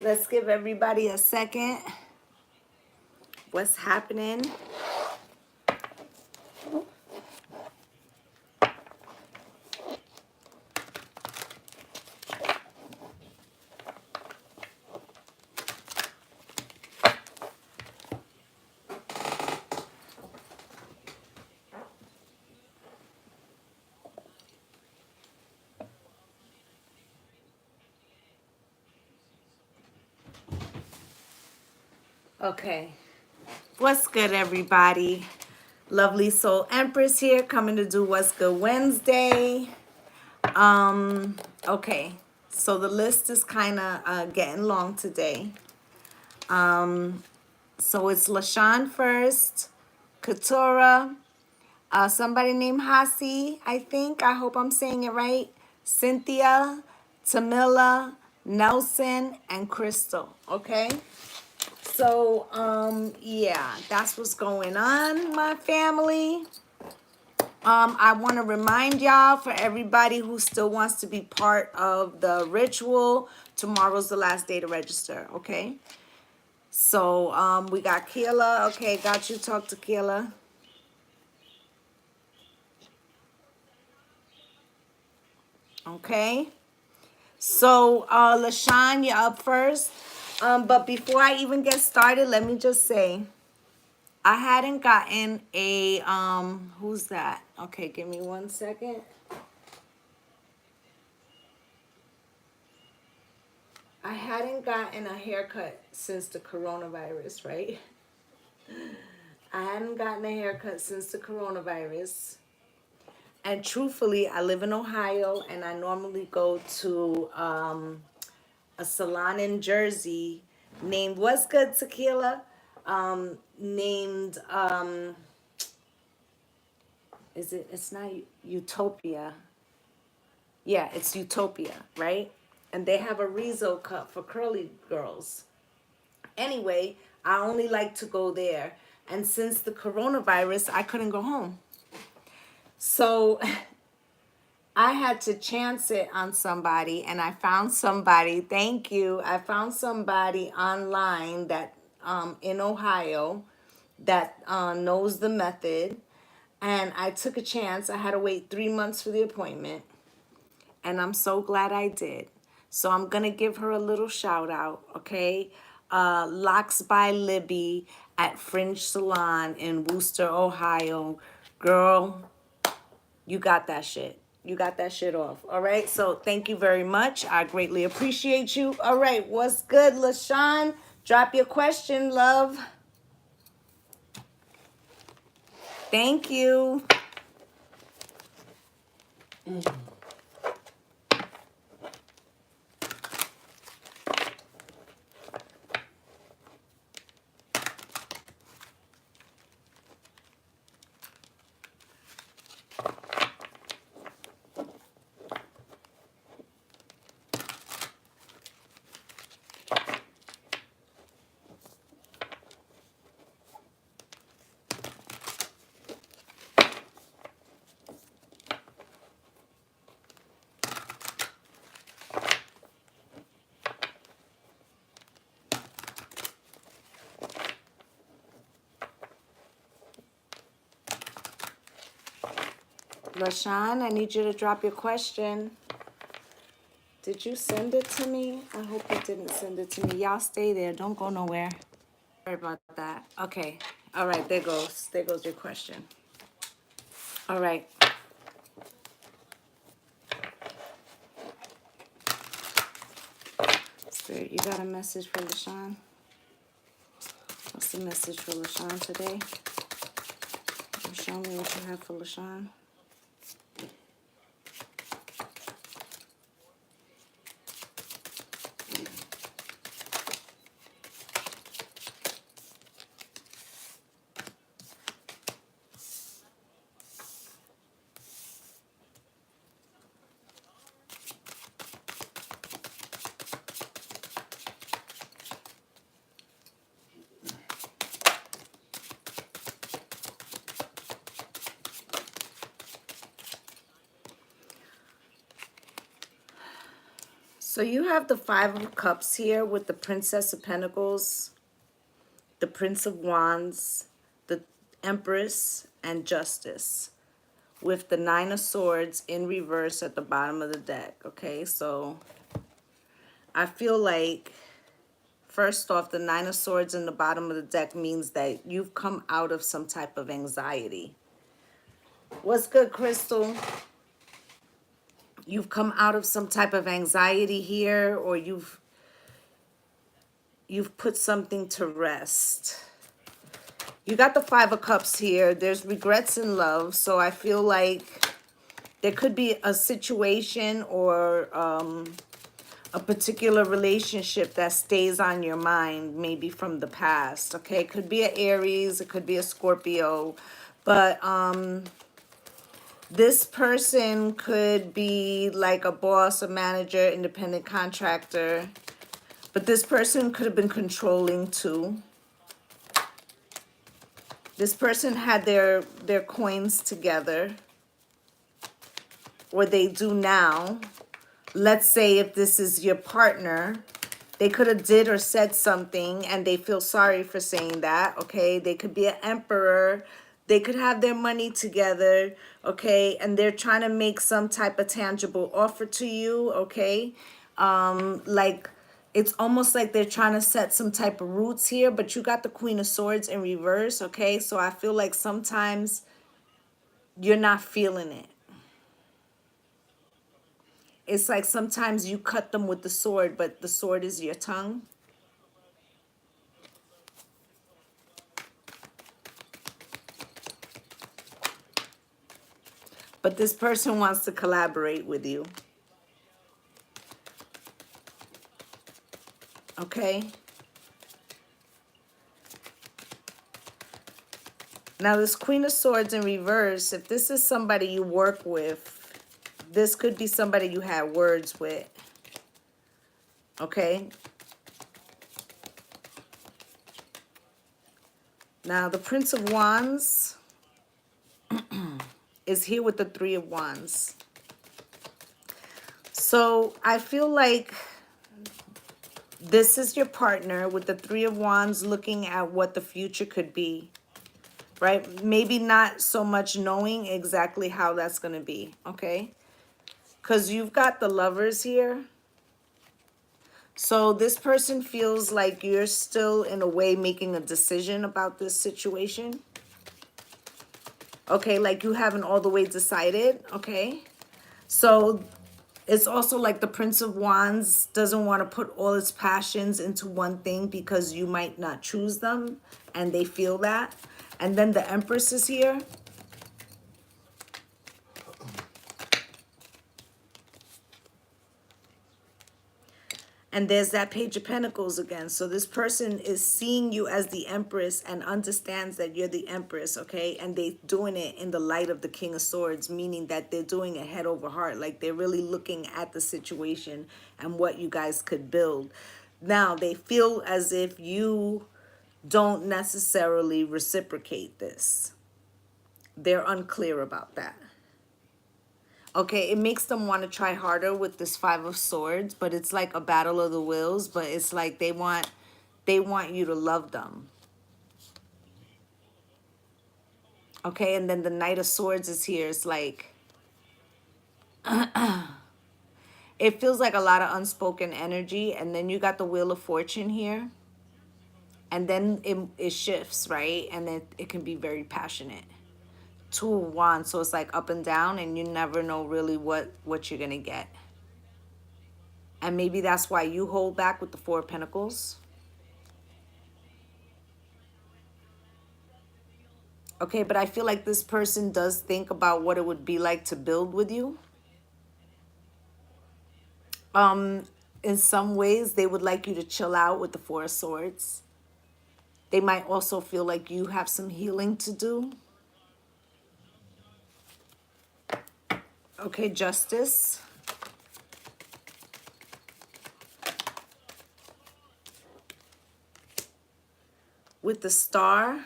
Let's give everybody a second. What's happening? Okay. What's good, everybody? Lovely Soul Empress here, coming to do What's Good Wednesday. Okay. So the list is kind of getting long today. So it's LaShawn first, Katura, somebody named Hasi, I think. I hope I'm saying it right. Cynthia, Tamila, Nelson, and Crystal. Okay. So, yeah, that's what's going on, my family. I want to remind y'all, for everybody who still wants to be part of the ritual, tomorrow's the last day to register, okay? So, we got Keela. Okay, got you. Talk to Keela. Okay. So, LaShawn, you're up first. But before I even get started, let me just say, I hadn't gotten a, who's that? Okay, give me 1 second. I hadn't gotten a haircut since the coronavirus, right? I hadn't gotten a haircut since the coronavirus. And truthfully, I live in Ohio, and I normally go to a salon in Jersey named What's Good Tequila, named it's not Utopia. Yeah, it's Utopia, right? And they have a Rizzo cut for curly girls. Anyway, I only like to go there. And since the coronavirus, I couldn't go home. So I had to chance it on somebody, and I found somebody. Thank you. I found somebody online that in Ohio that knows the method, and I took a chance. I had to wait 3 months for the appointment, and I'm so glad I did. So I'm gonna give her a little shout out, okay? Locks by Libby at Fringe Salon in Wooster, Ohio. Girl, you got that shit. You got that shit off. All right. So thank you very much. I greatly appreciate you. All right. What's good, LaShawn? Drop your question, love. Thank you. LaShawn, I need you to drop your question. Did you send it to me? I hope you didn't send it to me. Y'all stay there. Don't go nowhere. Sorry about that. Okay. All right. There goes. There goes your question. All right. Spirit, you got a message for LaShawn? What's the message for LaShawn today? Show me what you have for LaShawn. So you have the Five of Cups here with the Princess of Pentacles, the Prince of Wands, the Empress, and Justice, with the Nine of Swords in reverse at the bottom of the deck. Okay, so I feel like, first off, the Nine of Swords in the bottom of the deck means that you've come out of some type of anxiety. What's good, Crystal? You've come out of some type of anxiety here, or you've put something to rest. You got the Five of Cups here. There's regrets in love, so I feel like there could be a situation or a particular relationship that stays on your mind, maybe from the past. Okay, it could be an Aries, it could be a Scorpio, but this person could be like a boss, a manager, independent contractor, but this person could have been controlling too. This person had their coins together, or they do now. Let's say if this is your partner, they could have did or said something and they feel sorry for saying that, okay? They could be an emperor. They could have their money together, okay? And they're trying to make some type of tangible offer to you, okay? Like, it's almost like they're trying to set some type of roots here, but you got the Queen of Swords in reverse, okay? So I feel like sometimes you're not feeling it. It's like sometimes you cut them with the sword, but the sword is your tongue. But this person wants to collaborate with you. Okay? Now this Queen of Swords in reverse, if this is somebody you work with, this could be somebody you had words with. Okay? Now the Prince of Wands is here with the Three of Wands. So I feel like this is your partner with the Three of Wands looking at what the future could be, right? Maybe not so much knowing exactly how that's going to be, okay? Because you've got the Lovers here. So this person feels like you're still, in a way, making a decision about this situation. Okay, like you haven't all the way decided, okay? So it's also like the Prince of Wands doesn't want to put all its passions into one thing because you might not choose them, and they feel that. And then the Empress is here. And there's that Page of Pentacles again. So this person is seeing you as the Empress and understands that you're the Empress, okay? And they're doing it in the light of the King of Swords, meaning that they're doing it head over heart. Like they're really looking at the situation and what you guys could build. Now, they feel as if you don't necessarily reciprocate this. They're unclear about that. Okay, it makes them want to try harder with this Five of Swords, but it's like a battle of the wills, but it's like they want you to love them. Okay, and then the Knight of Swords is here. It's like it feels like a lot of unspoken energy, and then you got the Wheel of Fortune here. And then it shifts, right? And it can be very passionate. Two of Wands, so it's like up and down, and you never know really what you're gonna get. And maybe that's why you hold back with the Four of Pentacles. Okay, but I feel like this person does think about what it would be like to build with you. In some ways, they would like you to chill out with the Four of Swords. They might also feel like you have some healing to do. Okay, Justice. With the Star.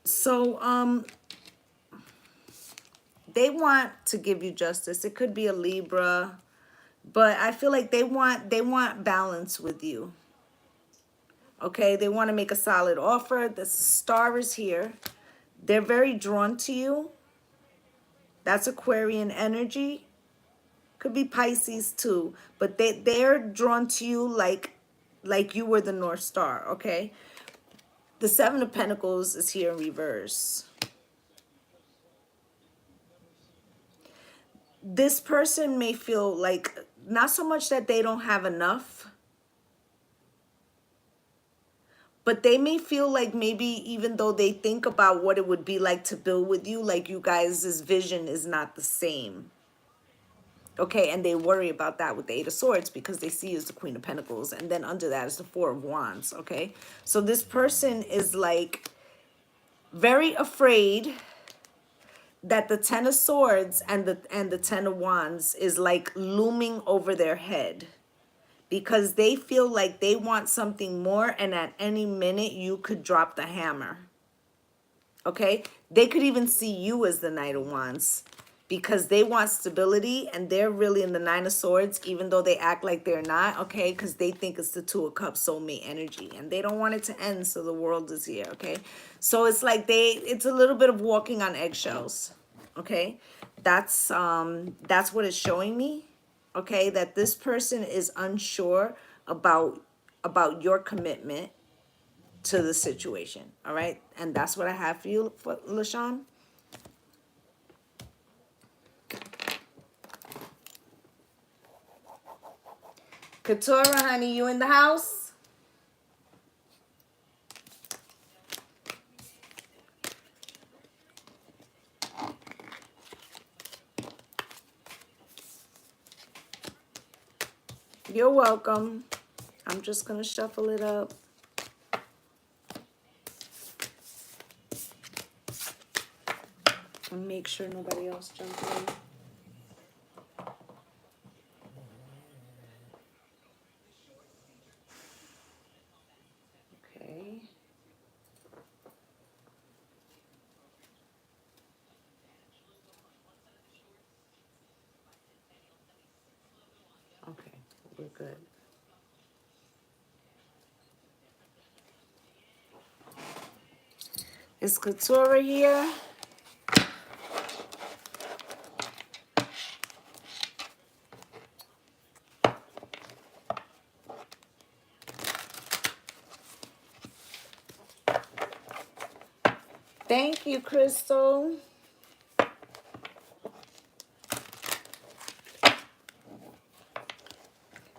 So, they want to give you justice. It could be a Libra, but I feel like they want balance with you. Okay, they want to make a solid offer. The star is here. They're very drawn to you. That's Aquarian energy. Could be Pisces too, but they're drawn to you like you were the North Star, okay? The Seven of Pentacles is here in reverse. This person may feel like not so much that they don't have enough, but they may feel like maybe even though they think about what it would be like to build with you, like you guys' vision is not the same. Okay, and they worry about that with the Eight of Swords because they see you as the Queen of Pentacles. And then under that is the Four of Wands, okay? So this person is like very afraid that the Ten of Swords and the Ten of Wands is like looming over their head. Because they feel like they want something more and at any minute you could drop the hammer. Okay? They could even see you as the Knight of Wands. Because they want stability and they're really in the Nine of Swords, even though they act like they're not, okay? Because they think it's the Two of Cups soulmate energy. And they don't want it to end, so the world is here, okay? So it's like it's a little bit of walking on eggshells, okay? That's what it's showing me, okay? That this person is unsure about your commitment to the situation, all right? And that's what I have for you, LaShawn. Katura, honey, you in the house? You're welcome. I'm just going to shuffle it up. And make sure nobody else jumps in. Okay. Okay, we're good. Is Katura here? Thank you, Crystal.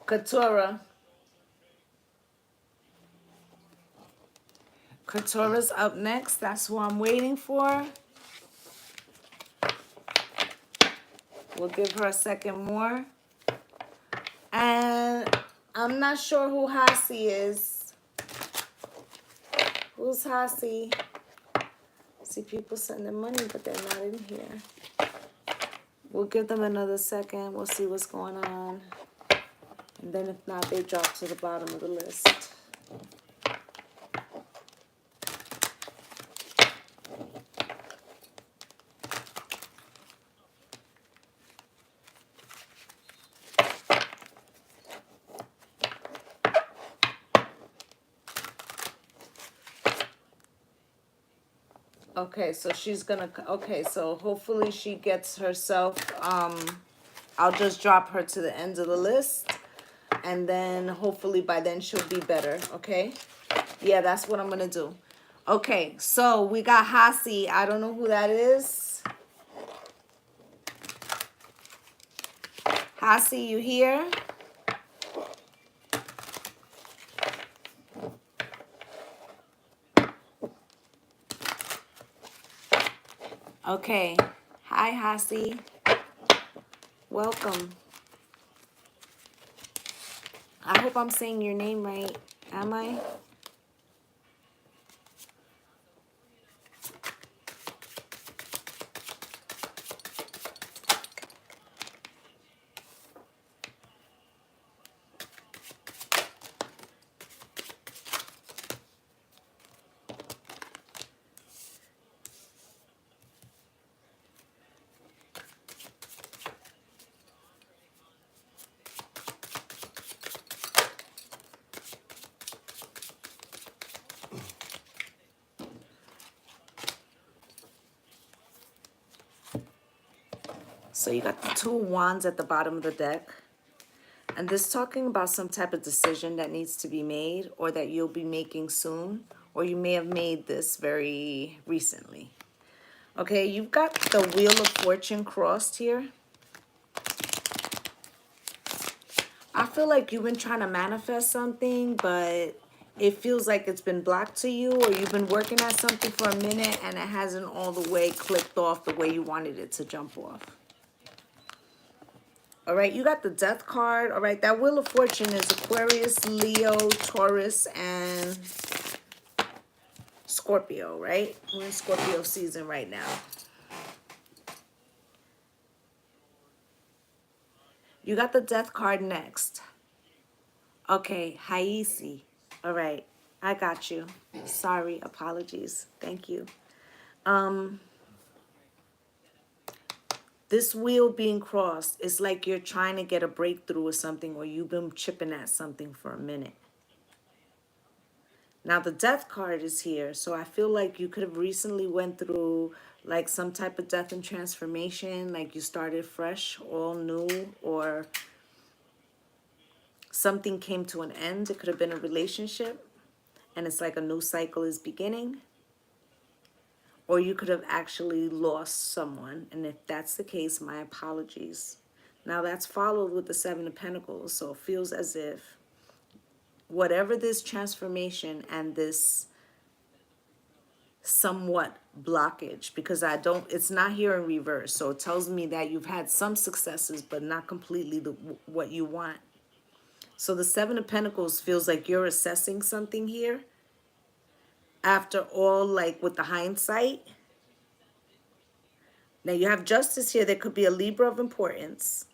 Katura. Katura's up next. That's who I'm waiting for. We'll give her a second more. And I'm not sure who Hasi is. Who's Hasi? See people sending money, but they're not in here. We'll give them another second. We'll see what's going on. And then if not, they drop to the bottom of the list. Okay, so she's gonna, okay, so hopefully she gets herself, I'll just drop her to the end of the list. And then hopefully by then she'll be better, okay? Yeah, that's what I'm gonna do. Okay, so we got Hasi. I don't know who that is. Hasi, you here? Okay. Hi, Hasi. Welcome. I hope I'm saying your name right. Am I? So you got the Two of Wands at the bottom of the deck. And this is talking about some type of decision that needs to be made or that you'll be making soon. Or you may have made this very recently. Okay, you've got the Wheel of Fortune crossed here. I feel like you've been trying to manifest something, but it feels like it's been blocked to you, or you've been working at something for a minute and it hasn't all the way clicked off the way you wanted it to jump off. All right, you got the Death card. All right, that Wheel of Fortune is Aquarius, Leo, Taurus, and Scorpio, right? We're in Scorpio season right now. You got the Death card next. Okay, Haisi. All right, I got you. Sorry, apologies. Thank you. This wheel being crossed is like you're trying to get a breakthrough or something, or you've been chipping at something for a minute. Now the Death card is here, so I feel like you could have recently went through like some type of death and transformation, like you started fresh, all new, or something came to an end. It could have been a relationship, and it's like a new cycle is beginning. Or you could have actually lost someone, and if that's the case, my apologies. Now that's followed with the Seven of Pentacles, so it feels as if whatever this transformation and this somewhat blockage, because it's not here in reverse, so it tells me that you've had some successes but not completely what you want. So the Seven of Pentacles feels like you're assessing something here after all, like with the hindsight. Now you have Justice here. There could be a Libra of importance,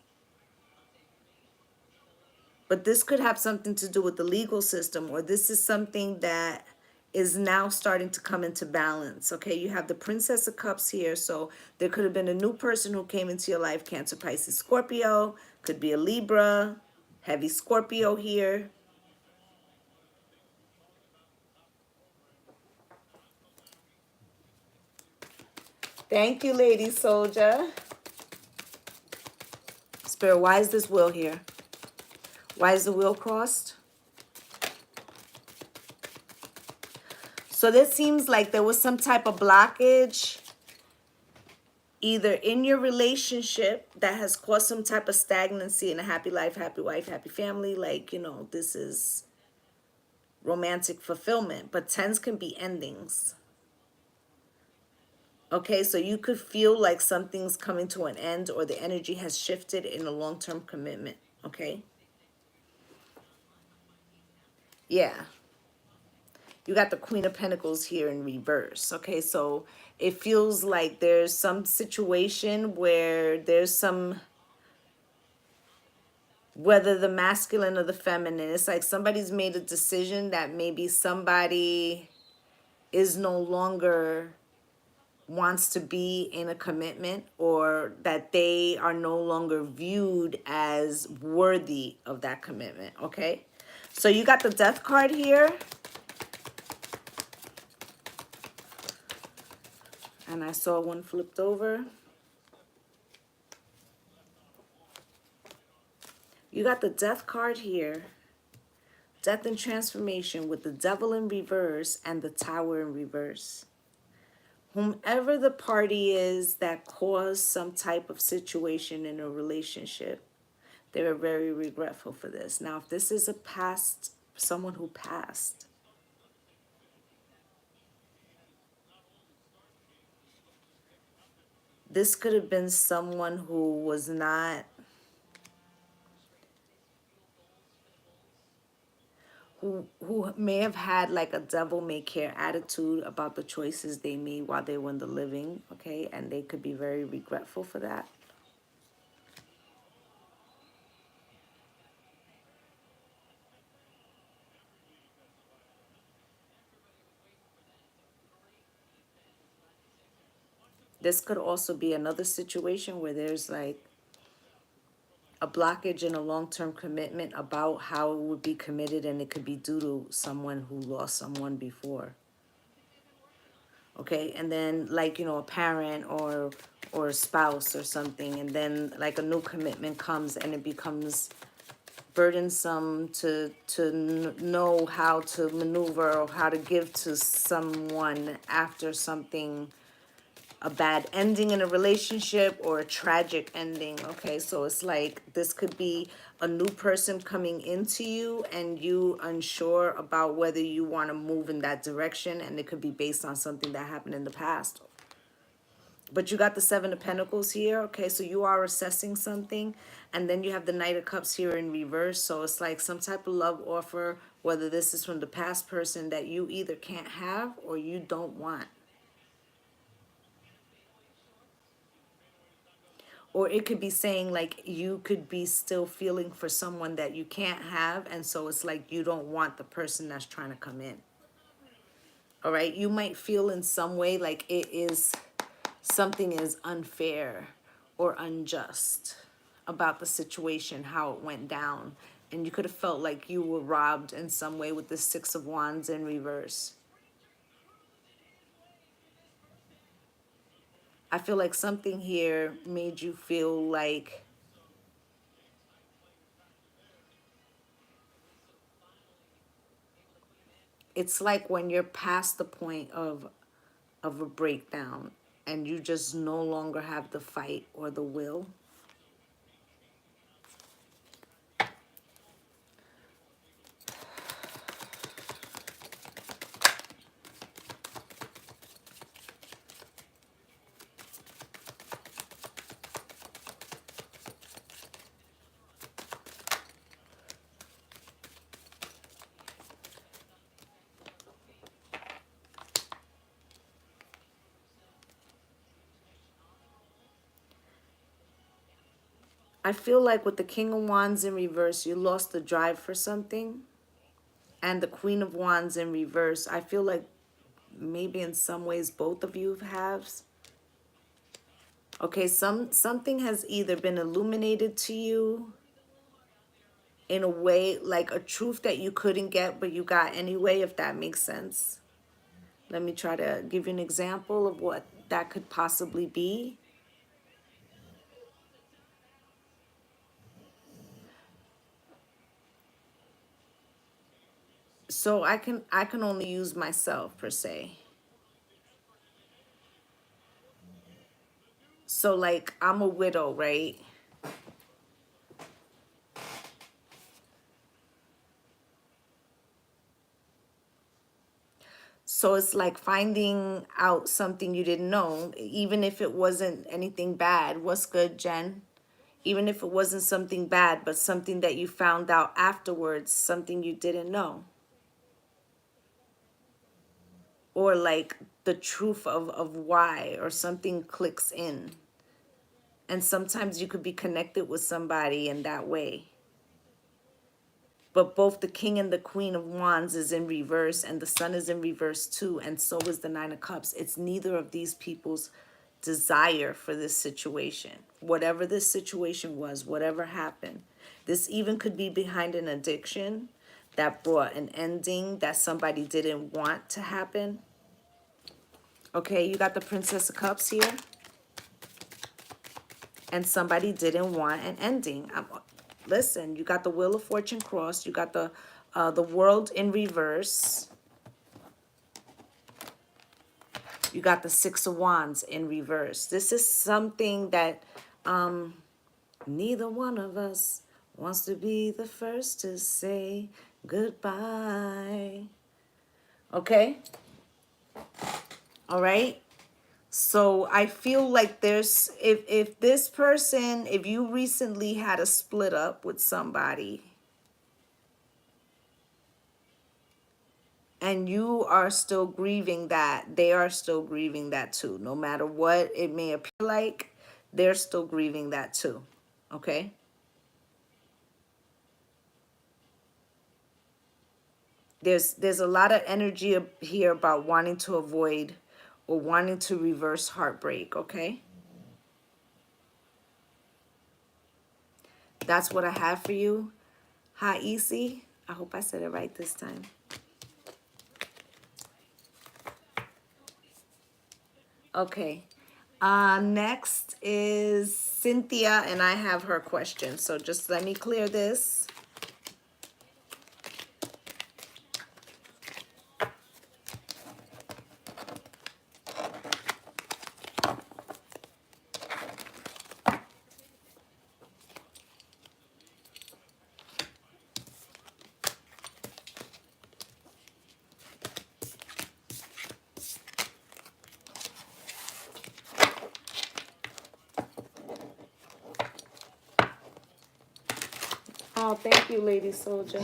but this could have something to do with the legal system, or this is something that is now starting to come into balance. Okay, you have the Princess of Cups here, so there could have been a new person who came into your life, Cancer, Pisces, Scorpio. Could be a Libra, heavy Scorpio here. Thank you, Lady Soldier. Spirit, why is this wheel here? Why is the wheel crossed? So this seems like there was some type of blockage either in your relationship that has caused some type of stagnancy in a happy life, happy wife, happy family. Like, you know, this is romantic fulfillment, but tens can be endings. Okay, so you could feel like something's coming to an end, or the energy has shifted in a long-term commitment. Okay. Yeah. You got the Queen of Pentacles here in reverse. Okay, so it feels like there's some situation where there's some, whether the masculine or the feminine, it's like somebody's made a decision that maybe somebody is no longer wants to be in a commitment, or that they are no longer viewed as worthy of that commitment. Okay, so you got the Death card here. And I saw one flipped over. You got the Death card here. Death and transformation with the Devil in reverse and the Tower in reverse. Whomever the party is that caused some type of situation in a relationship, they were very regretful for this. Now, if this is a past, someone who passed, this could have been someone who was not, who may have had like a devil may care attitude about the choices they made while they were in the living, okay? And they could be very regretful for that. This could also be another situation where there's like a blockage in a long-term commitment about how it would be committed, and it could be due to someone who lost someone before. Okay, and then like, you know, a parent or a spouse or something, and then like a new commitment comes and it becomes burdensome to know how to maneuver or how to give to someone after something, a bad ending in a relationship or a tragic ending. Okay, so it's like this could be a new person coming into you and you unsure about whether you want to move in that direction, and it could be based on something that happened in the past. But you got the Seven of Pentacles here. Okay, so you are assessing something. And then you have the Knight of Cups here in reverse. So it's like some type of love offer, whether this is from the past person that you either can't have or you don't want. Or it could be saying like you could be still feeling for someone that you can't have. And so it's like you don't want the person that's trying to come in. All right, you might feel in some way like it is something is unfair or unjust about the situation, how it went down. And you could have felt like you were robbed in some way with the Six of Wands in reverse. I feel like something here made you feel like it's like when you're past the point of a breakdown and you just no longer have the fight or the will. I feel like with the King of Wands in reverse, you lost the drive for something. And the Queen of Wands in reverse, I feel like maybe in some ways both of you have. Okay, something has either been illuminated to you in a way, like a truth that you couldn't get but you got anyway, if that makes sense. Let me try to give you an example of what that could possibly be. So I can only use myself per se. So like I'm a widow, right? So it's like finding out something you didn't know, even if it wasn't anything bad. What's good, Jen? Even if it wasn't something bad, but something that you found out afterwards, something you didn't know. Or like the truth of why, or something clicks in. And sometimes you could be connected with somebody in that way. But both the King and the Queen of Wands is in reverse, and the Sun is in reverse too, and so is the Nine of Cups. It's neither of these people's desire for this situation. Whatever this situation was, whatever happened. This even could be behind an addiction that brought an ending that somebody didn't want to happen. Okay, you got the Princess of Cups here. And somebody didn't want an ending. Listen, you got the Wheel of Fortune crossed. You got the World in reverse. You got the Six of Wands in reverse. This is something that neither one of us wants to be the first to say goodbye. Okay? All right? So I feel like there's, if this person, if you recently had a split up with somebody and you are still grieving that, they are still grieving that too. No matter what it may appear like, they're still grieving that too. Okay? There's a lot of energy here about wanting to avoid or wanting to reverse heartbreak, okay? That's what I have for you. Hi, Easy. I hope I said it right this time. Okay. Next is Cynthia, and I have her question. So just let me clear this. Oh, thank you, Lady Soldier.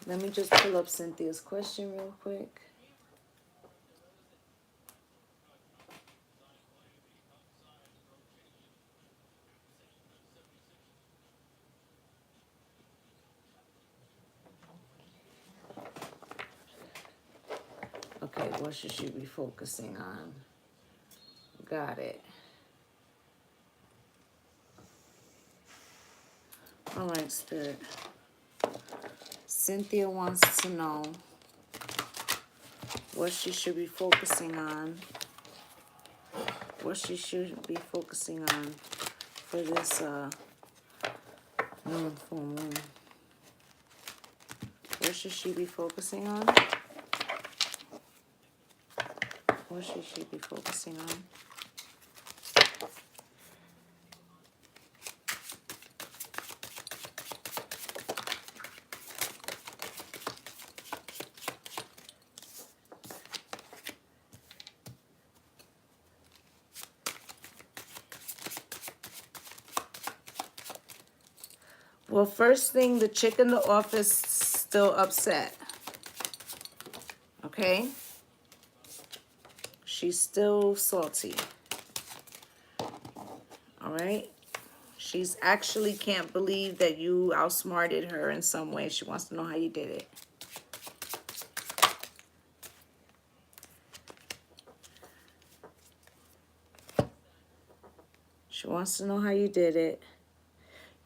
Let me just pull up Cynthia's question real quick. Okay, what should she be focusing on? Got it. All right, Spirit. Cynthia wants to know what she should be focusing on. What she should be focusing on for this full moon. What should she be focusing on? What should she be focusing on? Well, first thing, the chick in the office still upset. Okay? She's still salty. All right? She's actually can't believe that you outsmarted her in some way. She wants to know how you did it. She wants to know how you did it.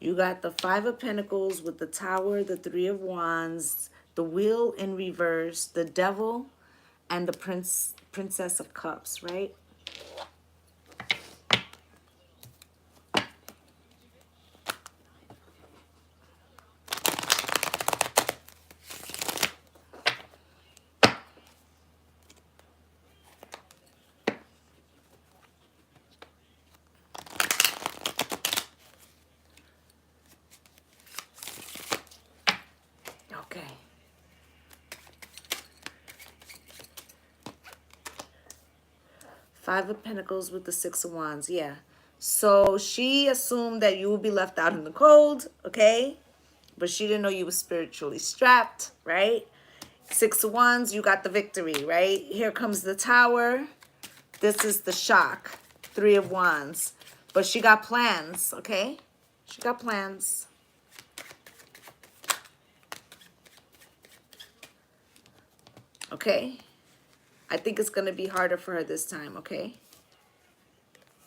You got the Five of Pentacles with the Tower, the Three of Wands, the Wheel in reverse, the Devil, and the Princess of Cups, right? Okay. Five of Pentacles with the Six of Wands, yeah. So she assumed that you would be left out in the cold, okay? But she didn't know you were spiritually strapped, right? Six of Wands, you got the victory, right? Here comes the Tower. This is the shock. Three of Wands. But she got plans, okay? She got plans. Okay? I think it's going to be harder for her this time, okay?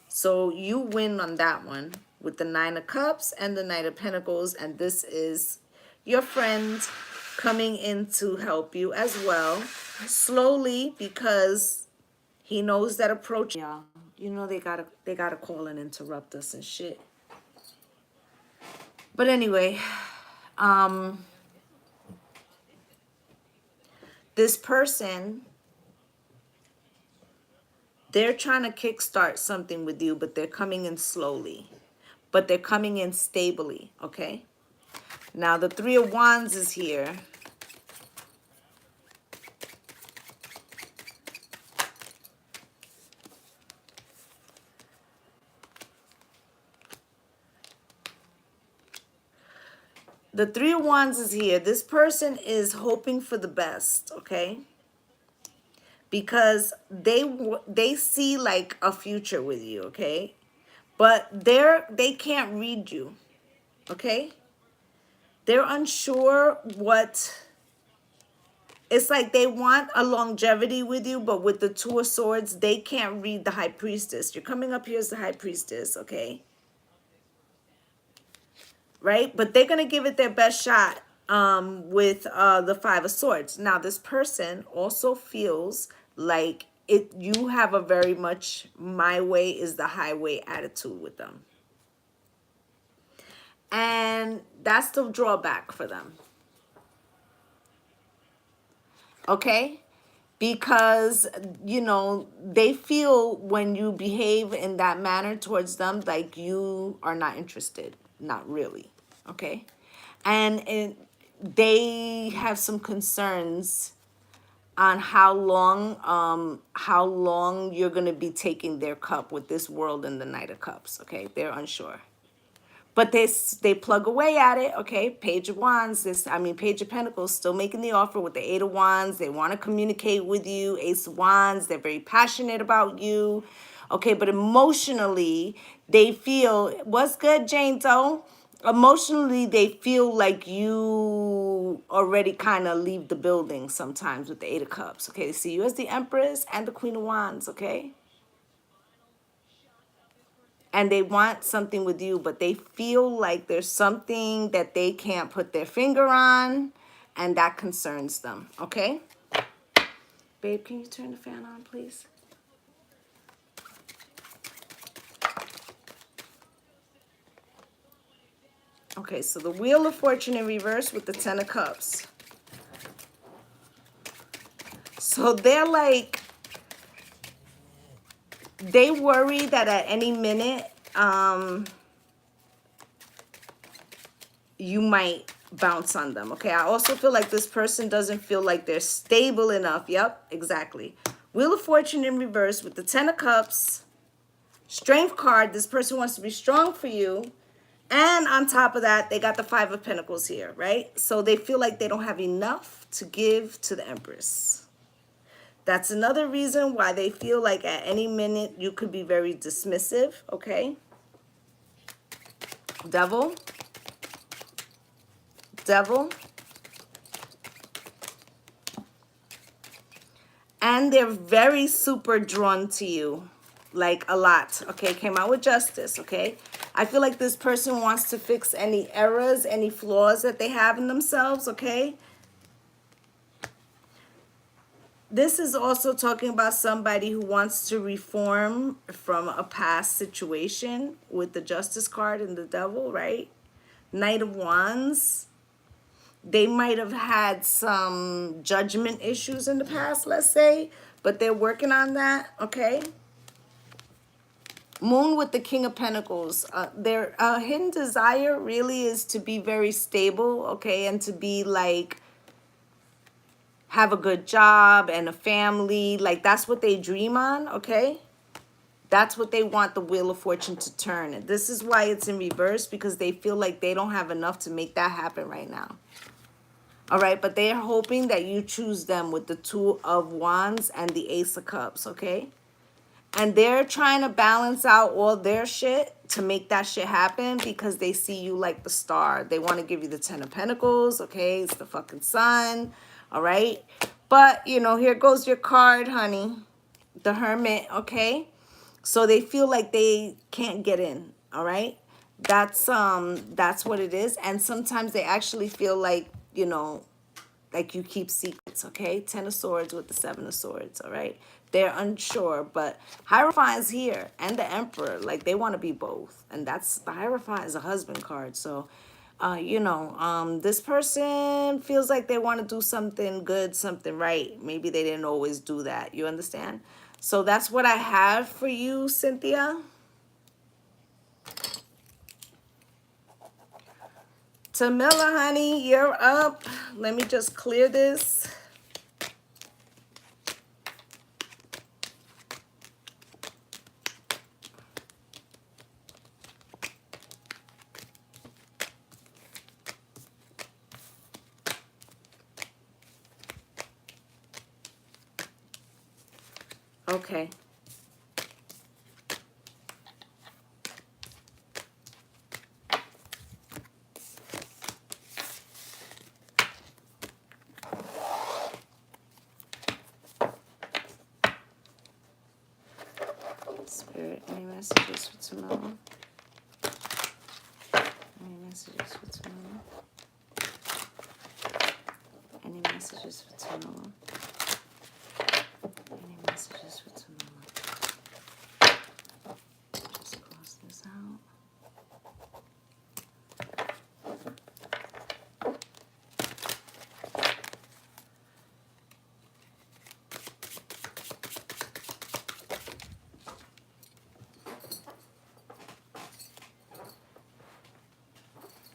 So you win on that one with the Nine of Cups and the Knight of Pentacles. And this is your friend coming in to help you as well. Slowly, because he knows that approach. Y'all, you know they gotta call and interrupt us and shit. But anyway, this person, they're trying to kickstart something with you, but they're coming in slowly. But they're coming in stably, okay? Now, the Three of Wands is here. The Three of Wands is here. This person is hoping for the best, okay? Because they see like a future with you, okay? But they can't read you, okay? They're unsure what... It's like they want a longevity with you, but with the Two of Swords, they can't read the High Priestess. You're coming up here as the High Priestess, okay? Right? But they're going to give it their best shot. with the Five of Swords. Now, this person also feels like you have a very much my way is the highway attitude with them. And that's the drawback for them. Okay? Because, you know, they feel when you behave in that manner towards them, like you are not interested. Not really. Okay? And they have some concerns on how long you're going to be taking their cup with this world and the Knight of Cups. Okay? They're unsure. But they plug away at it, okay? Page of Wands, Page of Pentacles, still making the offer with the Eight of Wands. They want to communicate with you. Ace of Wands, they're very passionate about you, okay? But emotionally, they feel, what's good, Jane Doe? Emotionally, they feel like you already kind of leave the building sometimes with the Eight of Cups, okay? They see you as the Empress and the Queen of Wands, okay? And they want something with you, but they feel like there's something that they can't put their finger on, and that concerns them, okay? Babe, can you turn the fan on, please? Okay, so the Wheel of Fortune in reverse with the Ten of Cups. So they're like, they worry that at any minute, you might bounce on them, okay? I also feel like this person doesn't feel like they're stable enough. Yep, exactly. Wheel of Fortune in reverse with the Ten of Cups. Strength card, this person wants to be strong for you. And on top of that, they got the Five of Pentacles here, right? So they feel like they don't have enough to give to the Empress. That's another reason why they feel like at any minute you could be very dismissive, okay? Devil. Devil. And they're very super drawn to you, like a lot, okay? Came out with Justice, okay? I feel like this person wants to fix any errors, any flaws that they have in themselves, okay? This is also talking about somebody who wants to reform from a past situation with the Justice card and the Devil, right? Knight of Wands. They might have had some judgment issues in the past, let's say, but they're working on that, okay? Moon with the King of Pentacles. Their hidden desire really is to be very stable, okay, and to be like, have a good job and a family. Like, that's what they dream on, okay? That's what they want the Wheel of Fortune to turn. And this is why it's in reverse, because they feel like they don't have enough to make that happen right now. All right, but they're hoping that you choose them with the Two of Wands and the Ace of Cups, okay? And they're trying to balance out all their shit to make that shit happen because they see you like the star. They want to give you the Ten of Pentacles, okay? It's the fucking sun, all right? But, you know, here goes your card, honey. The Hermit, okay? So they feel like they can't get in, all right? That's what it is. And sometimes they actually feel like, you know, like you keep secrets, okay? Ten of Swords with the Seven of Swords, all right? They're unsure, but Hierophant is here and the Emperor. Like, they want to be both. And that's, the Hierophant is a husband card. So, you know, this person feels like they want to do something good, something right. Maybe they didn't always do that. You understand? So that's what I have for you, Cynthia. Tamila, honey, you're up. Let me just clear this. Okay. Spirit, any messages for tomorrow? Any messages for tomorrow? Any messages for Tanoa? Any messages for Tanoa? Just cross this out.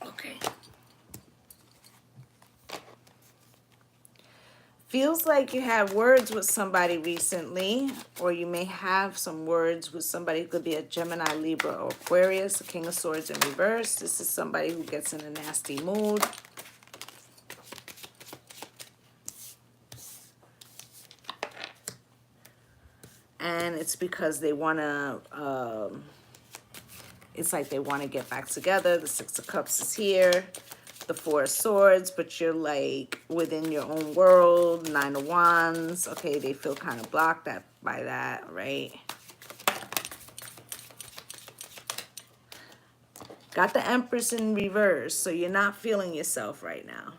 Okay. Feels like you had words with somebody recently, or you may have some words with somebody. It could be a Gemini, Libra, or Aquarius, a King of Swords in reverse. This is somebody who gets in a nasty mood. And it's because they want to, it's like they want to get back together. The Six of Cups is here. The Four of Swords, but you're like within your own world. Nine of Wands. Okay, they feel kind of blocked by that, right? Got the Empress in reverse, so you're not feeling yourself right now.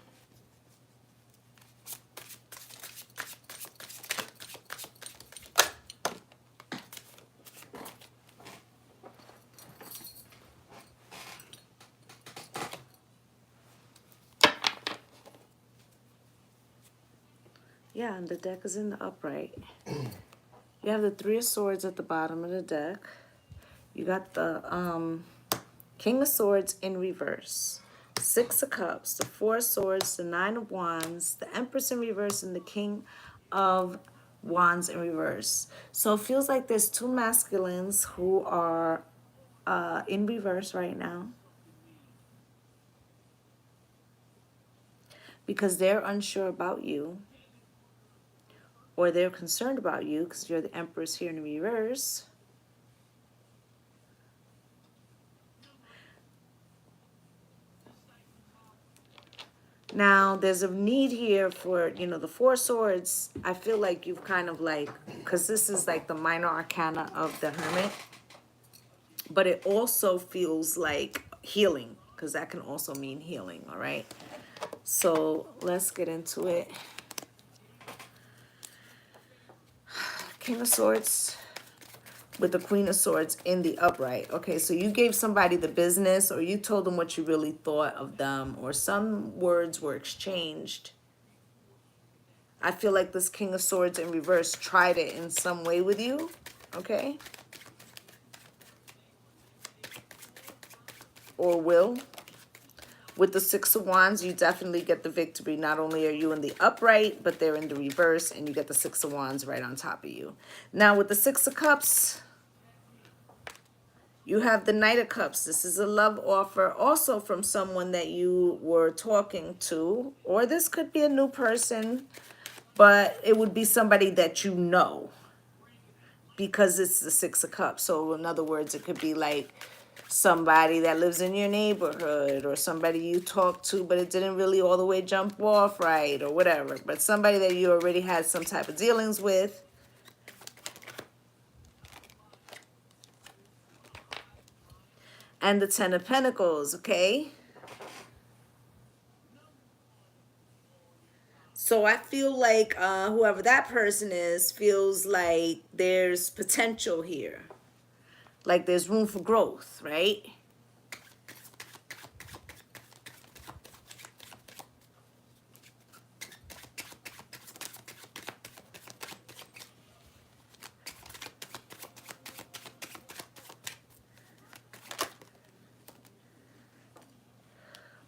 Yeah, and the deck is in the upright. You have the Three of Swords at the bottom of the deck. You got the King of Swords in reverse. Six of Cups, the Four of Swords, the Nine of Wands, the Empress in reverse, and the King of Wands in reverse. So it feels like there's two masculines who are in reverse right now. Because they're unsure about you. Or they're concerned about you because you're the Empress here in reverse. Now, there's a need here for, you know, the Four Swords. I feel like you've kind of like, because this is like the minor arcana of the Hermit. But it also feels like healing, because that can also mean healing, all right? So let's get into it. King of Swords with the Queen of Swords in the upright. Okay, so you gave somebody the business, or you told them what you really thought of them, or some words were exchanged. I feel like this King of Swords in reverse tried it in some way with you, okay? Or will. With the Six of Wands, you definitely get the victory. Not only are you in the upright, but they're in the reverse, and you get the Six of Wands right on top of you. Now, with the Six of Cups, you have the Knight of Cups. This is a love offer also from someone that you were talking to, or this could be a new person, but it would be somebody that you know because it's the Six of Cups. So in other words, it could be like somebody that lives in your neighborhood, or somebody you talked to but it didn't really all the way jump off right, or whatever, but somebody that you already had some type of dealings with. And the Ten of Pentacles, okay? So I feel like whoever that person is feels like there's potential here, like there's room for growth, right?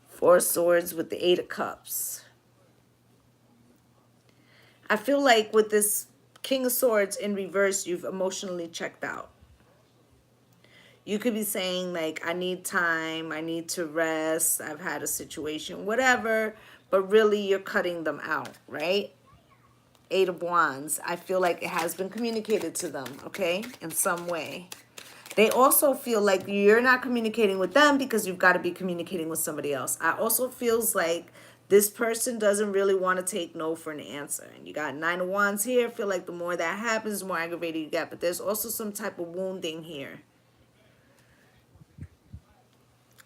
Four of Swords with the Eight of Cups. I feel like with this King of Swords in reverse, you've emotionally checked out. You could be saying like, I need time, I need to rest, I've had a situation, whatever, but really you're cutting them out, right? Eight of Wands. I feel like it has been communicated to them, okay, in some way. They also feel like you're not communicating with them because you've got to be communicating with somebody else. I also feels like this person doesn't really want to take no for an answer. And you got Nine of Wands here. I feel like the more that happens, the more aggravated you get. But there's also some type of wounding here.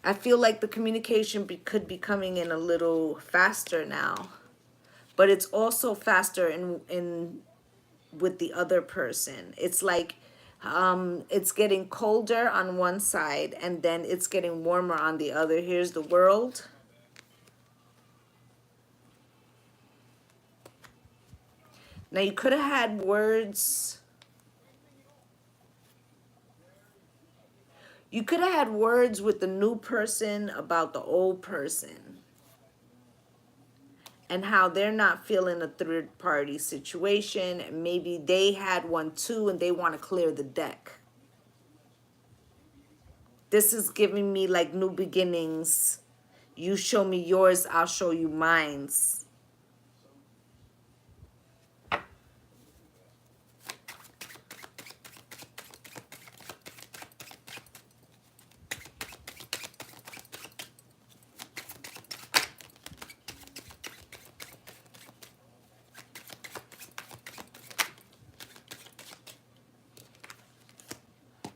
I feel like the communication could be coming in a little faster now. but it's also faster in with the other person. It's like it's getting colder on one side and then it's getting warmer on the other. Here's the World. Now you could have had words. You could have had words with the new person about the old person and how they're not feeling a third party situation. And maybe they had one too and they want to clear the deck. This is giving me like new beginnings. You show me yours, I'll show you mine's.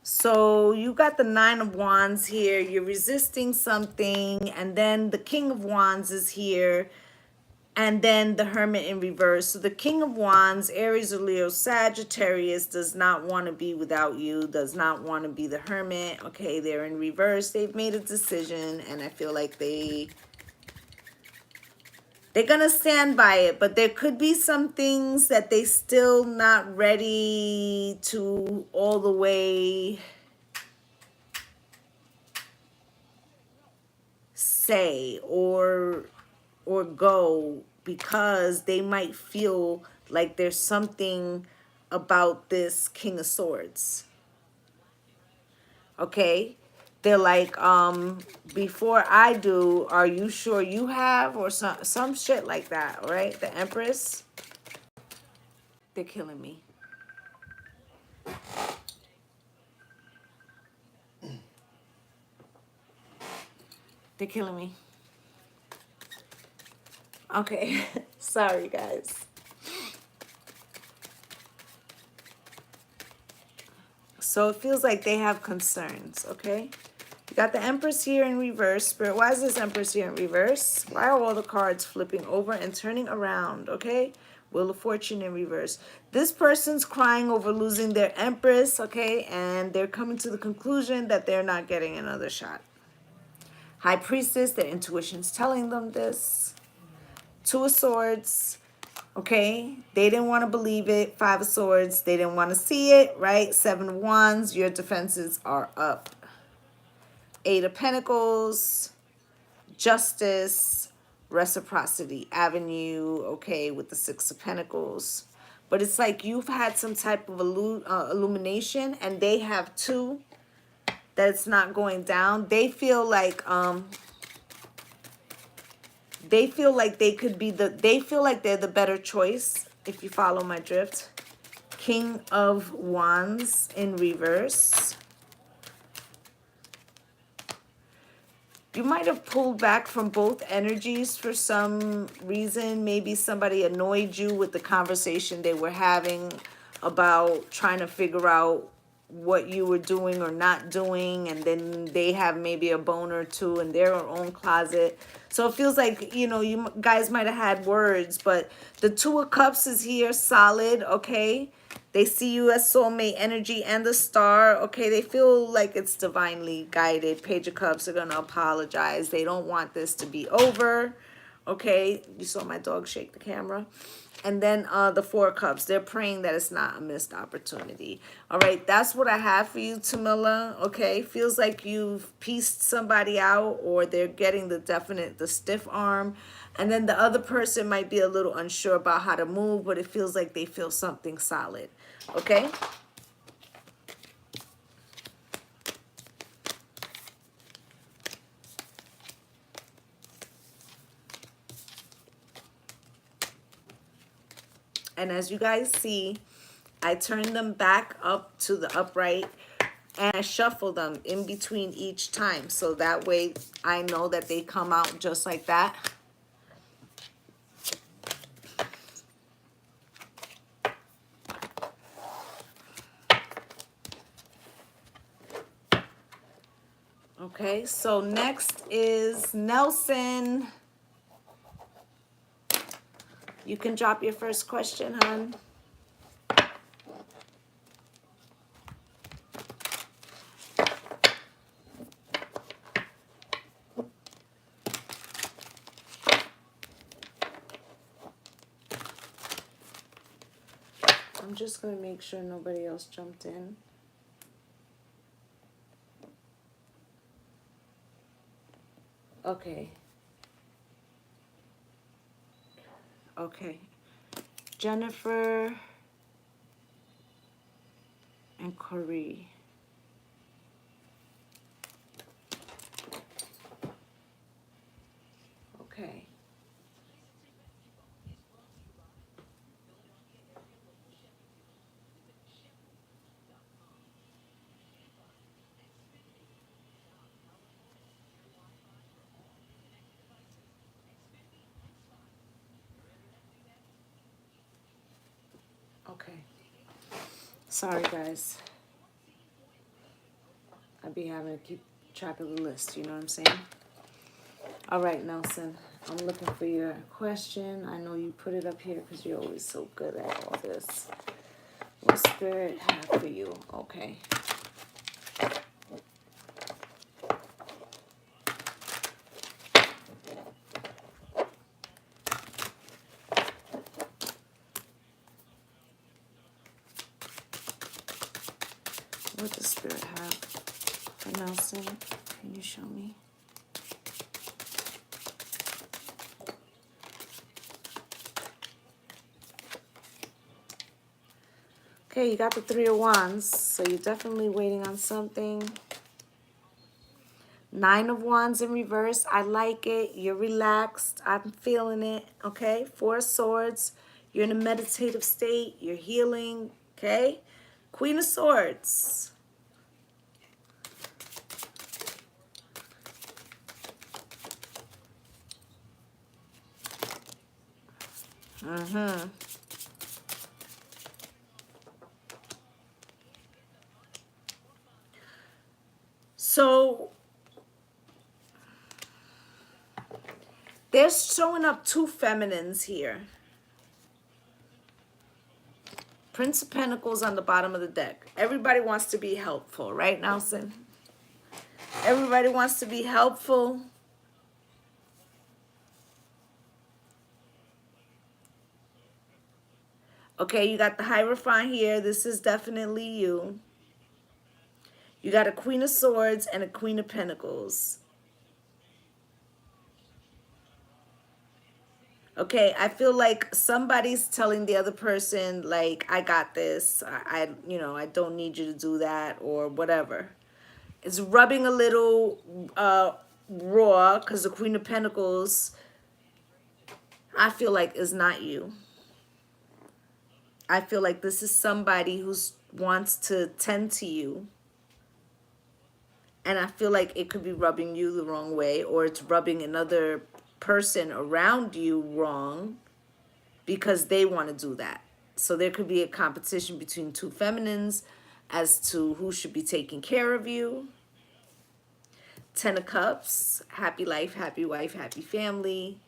So you got the Nine of Wands here. You're resisting something. And then the King of Wands is here. And then the Hermit in reverse. So the King of Wands, Aries or Leo, Sagittarius, does not want to be without you. Does not want to be the Hermit. Okay, they're in reverse. They've made a decision. And I feel like they're going to stand by it. But there could be some things that they still not ready to all the way say or go, because they might feel like there's something about this King of Swords. Okay? They're like, before I do, are you sure you have? Or some shit like that, right? The Empress. They're killing me. They're killing me. Okay. Sorry, guys. So it feels like they have concerns, okay? You got the Empress here in reverse. Spirit, why is this Empress here in reverse? Why are all the cards flipping over and turning around, okay? Wheel of Fortune in reverse. This person's crying over losing their Empress, okay? And they're coming to the conclusion that they're not getting another shot. High Priestess, their intuition's telling them this. Two of Swords, okay? They didn't want to believe it. Five of Swords, they didn't want to see it, right? Seven of Wands, your defenses are up. Eight of Pentacles, Justice, Reciprocity, Avenue, okay, with the Six of Pentacles. But it's like you've had some type of illumination, and they have too, that it's not going down. They feel like they could be they feel like they're the better choice, if you follow my drift. King of Wands in reverse. You might have pulled back from both energies for some reason. Maybe somebody annoyed you with the conversation they were having about trying to figure out what you were doing or not doing, and then they have maybe a bone or two in their own closet. So it feels like, you know, you guys might have had words, but the Two of Cups is here, solid, okay? They see you as soulmate energy and the Star, okay? They feel like it's divinely guided. Page of Cups are going to apologize. They don't want this to be over, okay? You saw my dog shake the camera. And then the Four of Cups, they're praying that it's not a missed opportunity. All right, that's what I have for you, Tamila. Okay, feels like you've pieced somebody out, or they're getting the stiff arm. And then the other person might be a little unsure about how to move, but it feels like they feel something solid. Okay? And as you guys see, I turn them back up to the upright and I shuffle them in between each time. So that way I know that they come out just like that. Okay, so next is Nelson. You can drop your first question, hon. I'm just going to make sure nobody else jumped in. Okay. Okay. Jennifer and Corey. Okay. Okay. Sorry, guys. I'd be having to keep track of the list, you know what I'm saying? All right, Nelson. I'm looking for your question. I know you put it up here because you're always so good at all this. What spirit have for you? Okay. What does spirit have for Nelson? Can you show me? Okay, you got the Three of Wands, so you're definitely waiting on something. Nine of Wands in reverse. I like it. You're relaxed. I'm feeling it. Okay, Four of Swords. You're in a meditative state. You're healing. Okay, Queen of Swords. So there's showing up two feminines here. Prince of Pentacles on the bottom of the deck. Everybody wants to be helpful, right, Nelson? Everybody wants to be helpful. Okay, you got the Hierophant here. This is definitely you. You got a Queen of Swords and a Queen of Pentacles. Okay, I feel like somebody's telling the other person, like, I got this. I don't need you to do that or whatever. It's rubbing a little raw because the Queen of Pentacles, I feel like, is not you. I feel like this is somebody who wants to tend to you. And I feel like it could be rubbing you the wrong way, or it's rubbing another person around you wrong because they want to do that. So there could be a competition between two feminines as to who should be taking care of you. Ten of Cups, happy life, happy wife, happy family.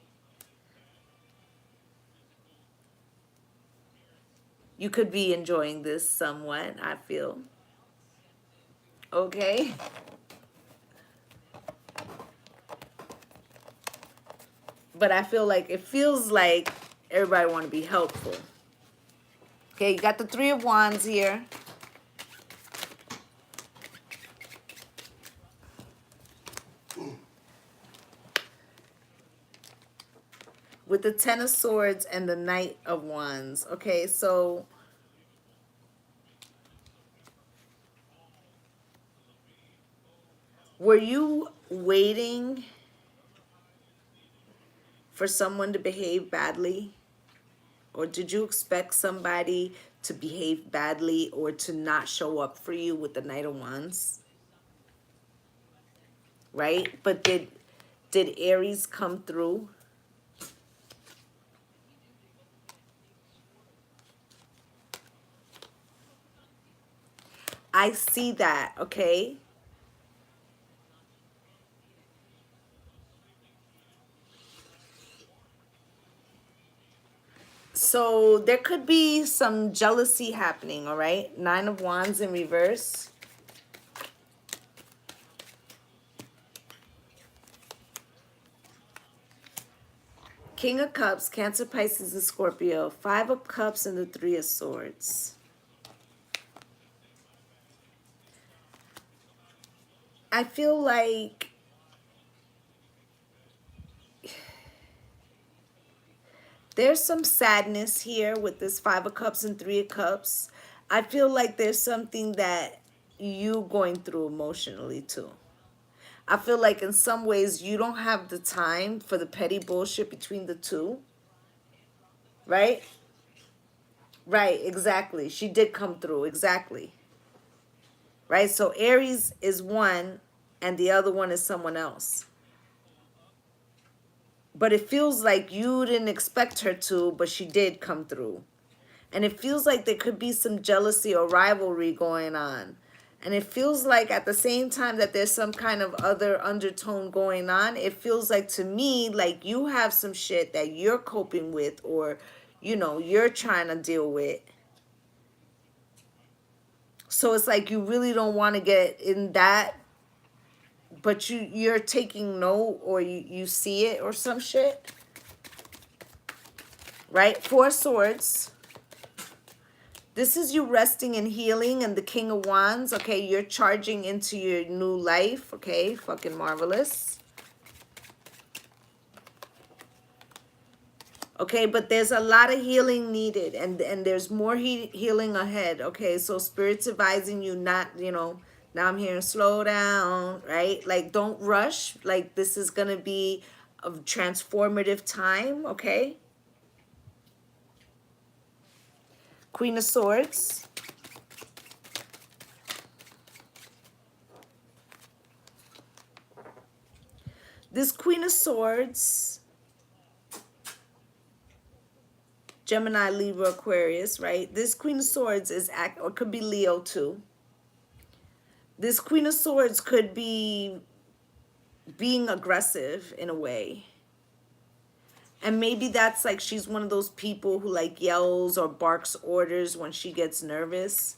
You could be enjoying this somewhat, I feel. Okay. But I feel like it feels like everybody want to be helpful. Okay, you got the Three of Wands here. With the Ten of Swords and the Knight of Wands. Okay, so were you waiting for someone to behave badly? Or did you expect somebody to behave badly or to not show up for you with the Knight of Wands? Right? But did Aries come through? I see that, okay? so there could be some jealousy happening, all right? 9 of Wands in reverse. King of Cups, Cancer, Pisces, and Scorpio. 5 of Cups and the 3 of Swords. I feel like there's some sadness here with this 5 of Cups and 3 of Cups. I feel like there's something that you going through emotionally too. I feel like in some ways you don't have the time for the petty bullshit between the two. Right? Right, exactly. She did come through, exactly. Right? So Aries is one and the other one is someone else. But it feels like you didn't expect her to, but she did come through. And it feels like there could be some jealousy or rivalry going on. And it feels like at the same time that there's some kind of other undertone going on, it feels like to me like you have some shit that you're coping with or, you know, you're trying to deal with. So it's like you really don't want to get in that, but you're taking note or you see it or some shit. Right? 4 Swords. This is you resting and healing and the King of Wands. Okay, you're charging into your new life. Okay, fucking marvelous. Okay, but there's a lot of healing needed and there's more healing ahead. Okay, so Spirit's advising you not, you know, now I'm hearing slow down, right? Like don't rush. Like this is going to be a transformative time, okay? Queen of Swords. This Queen of Swords, Gemini, Libra, Aquarius, right? This Queen of Swords is, or could be Leo too. This Queen of Swords could be being aggressive in a way. And maybe that's like she's one of those people who like yells or barks orders when she gets nervous,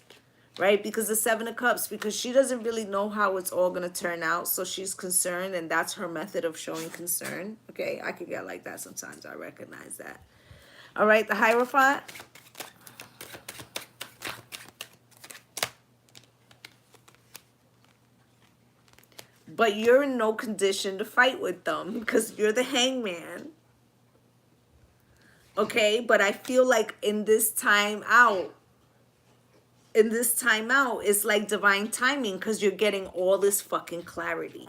right? Because the 7 of Cups, because she doesn't really know how it's all going to turn out. So she's concerned and that's her method of showing concern. Okay, I could get like that sometimes. I recognize that. All right, the Hierophant. But you're in no condition to fight with them because you're the Hangman. Okay, but I feel like in this time out, it's like divine timing because you're getting all this fucking clarity.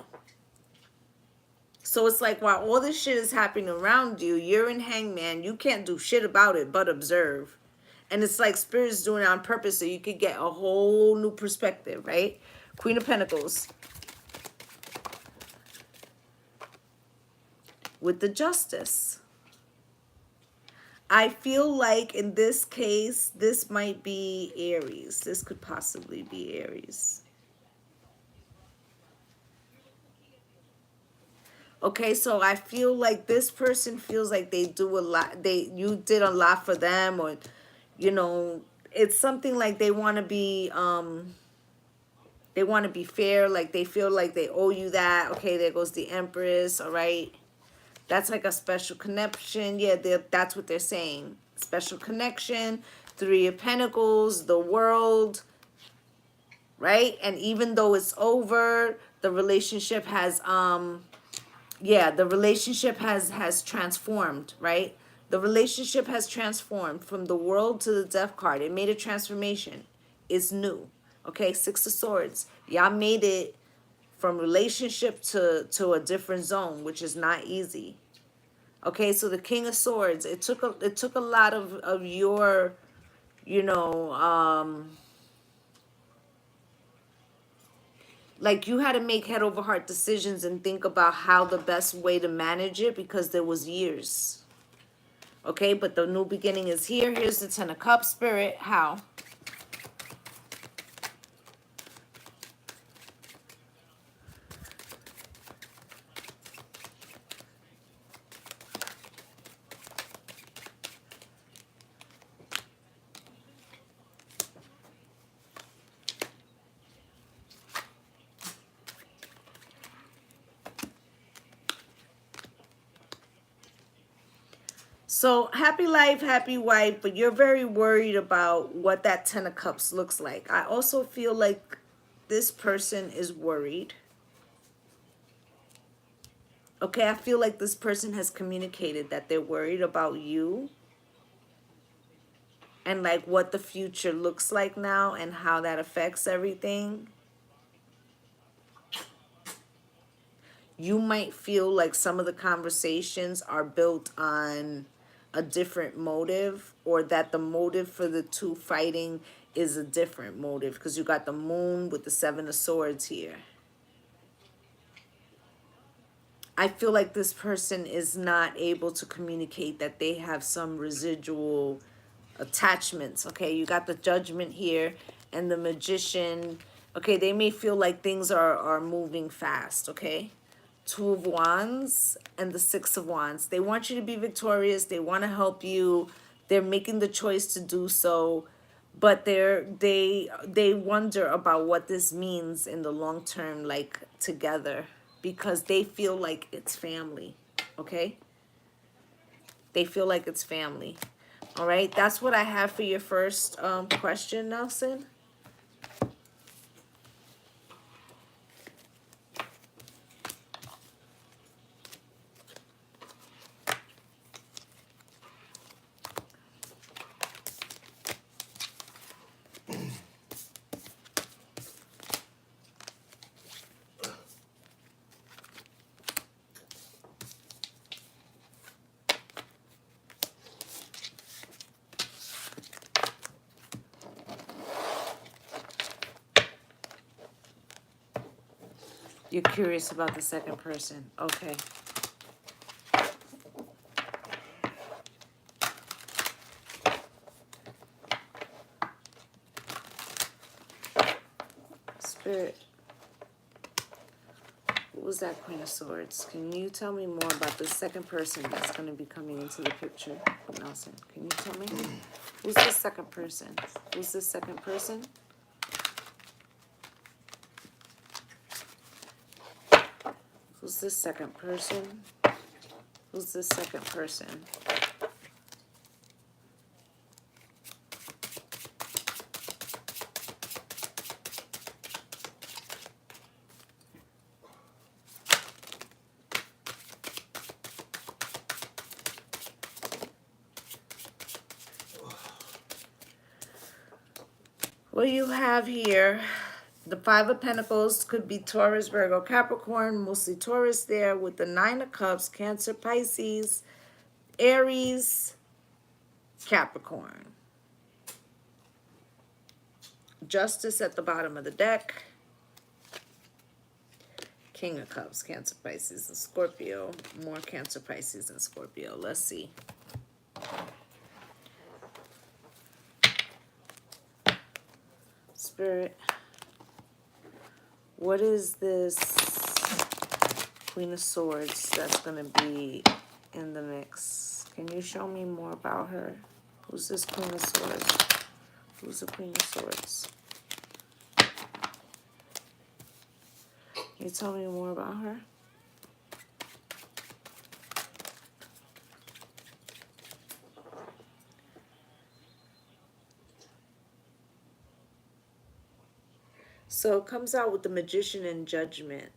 So it's like while all this shit is happening around you, you're in Hangman. You can't do shit about it but observe. And it's like Spirit's doing it on purpose so you could get a whole new perspective, right? Queen of Pentacles. With the Justice. I feel like in this case, this might be Aries. This could possibly be Aries. Okay, so I feel like this person feels like they do a lot. You did a lot for them, or, you know, it's something like they want to be fair. Like they feel like they owe you that. Okay, there goes the Empress. All right. That's like a special connection. Yeah, that's what they're saying. Special connection. 3 of Pentacles, the World. Right? And even though it's over, the relationship has the relationship has transformed, right? The relationship has transformed from the World to the Death card. It made a transformation. It's new. Okay, 6 of Swords. Y'all made it from relationship to a different zone, which is not easy. Okay, so the King of Swords, it took a lot of your, you know, like you had to make head over heart decisions and think about how the best way to manage it because there was years. Okay, but the new beginning is here. Here's the 10 of Cups, Spirit. How? So happy life, happy wife, but you're very worried about what that Ten of Cups looks like. I also feel like this person is worried. Okay, I feel like this person has communicated that they're worried about you and like what the future looks like now and how that affects everything. You might feel like some of the conversations are built on a different motive, or that the motive for the two fighting is a different motive, because you got the moon with the Seven of Swords here. I feel like this person is not able to communicate that they have some residual attachments. Okay, you got the Judgment here and the Magician. Okay, they may feel like things are moving fast. Okay, Two of Wands and the Six of Wands. They want you to be victorious. They want to help you. They're making the choice to do so, but they wonder about what this means in the long term, like together, because they feel like it's family. Okay, they feel like it's family. All right, that's what I have for your first question, Nelson. You're curious about the second person. Okay. Spirit, what was that Queen of Swords? Can you tell me more about the second person that's going to be coming into the picture, Nelson? Can you tell me? Who's this second person? Who's this second person? Who's this second person? Who's this second person? Well, you have here the Five of Pentacles, could be Taurus, Virgo, Capricorn, mostly Taurus there, with the Nine of Cups, Cancer, Pisces, Aries, Capricorn. Justice at the bottom of the deck. King of Cups, Cancer, Pisces, and Scorpio. More Cancer, Pisces, and Scorpio. Let's see. Spirit, what is this Queen of Swords that's going to be in the mix? Can you show me more about her? Who's this Queen of Swords? Who's the Queen of Swords? Can you tell me more about her? So it comes out with the Magician and Judgment.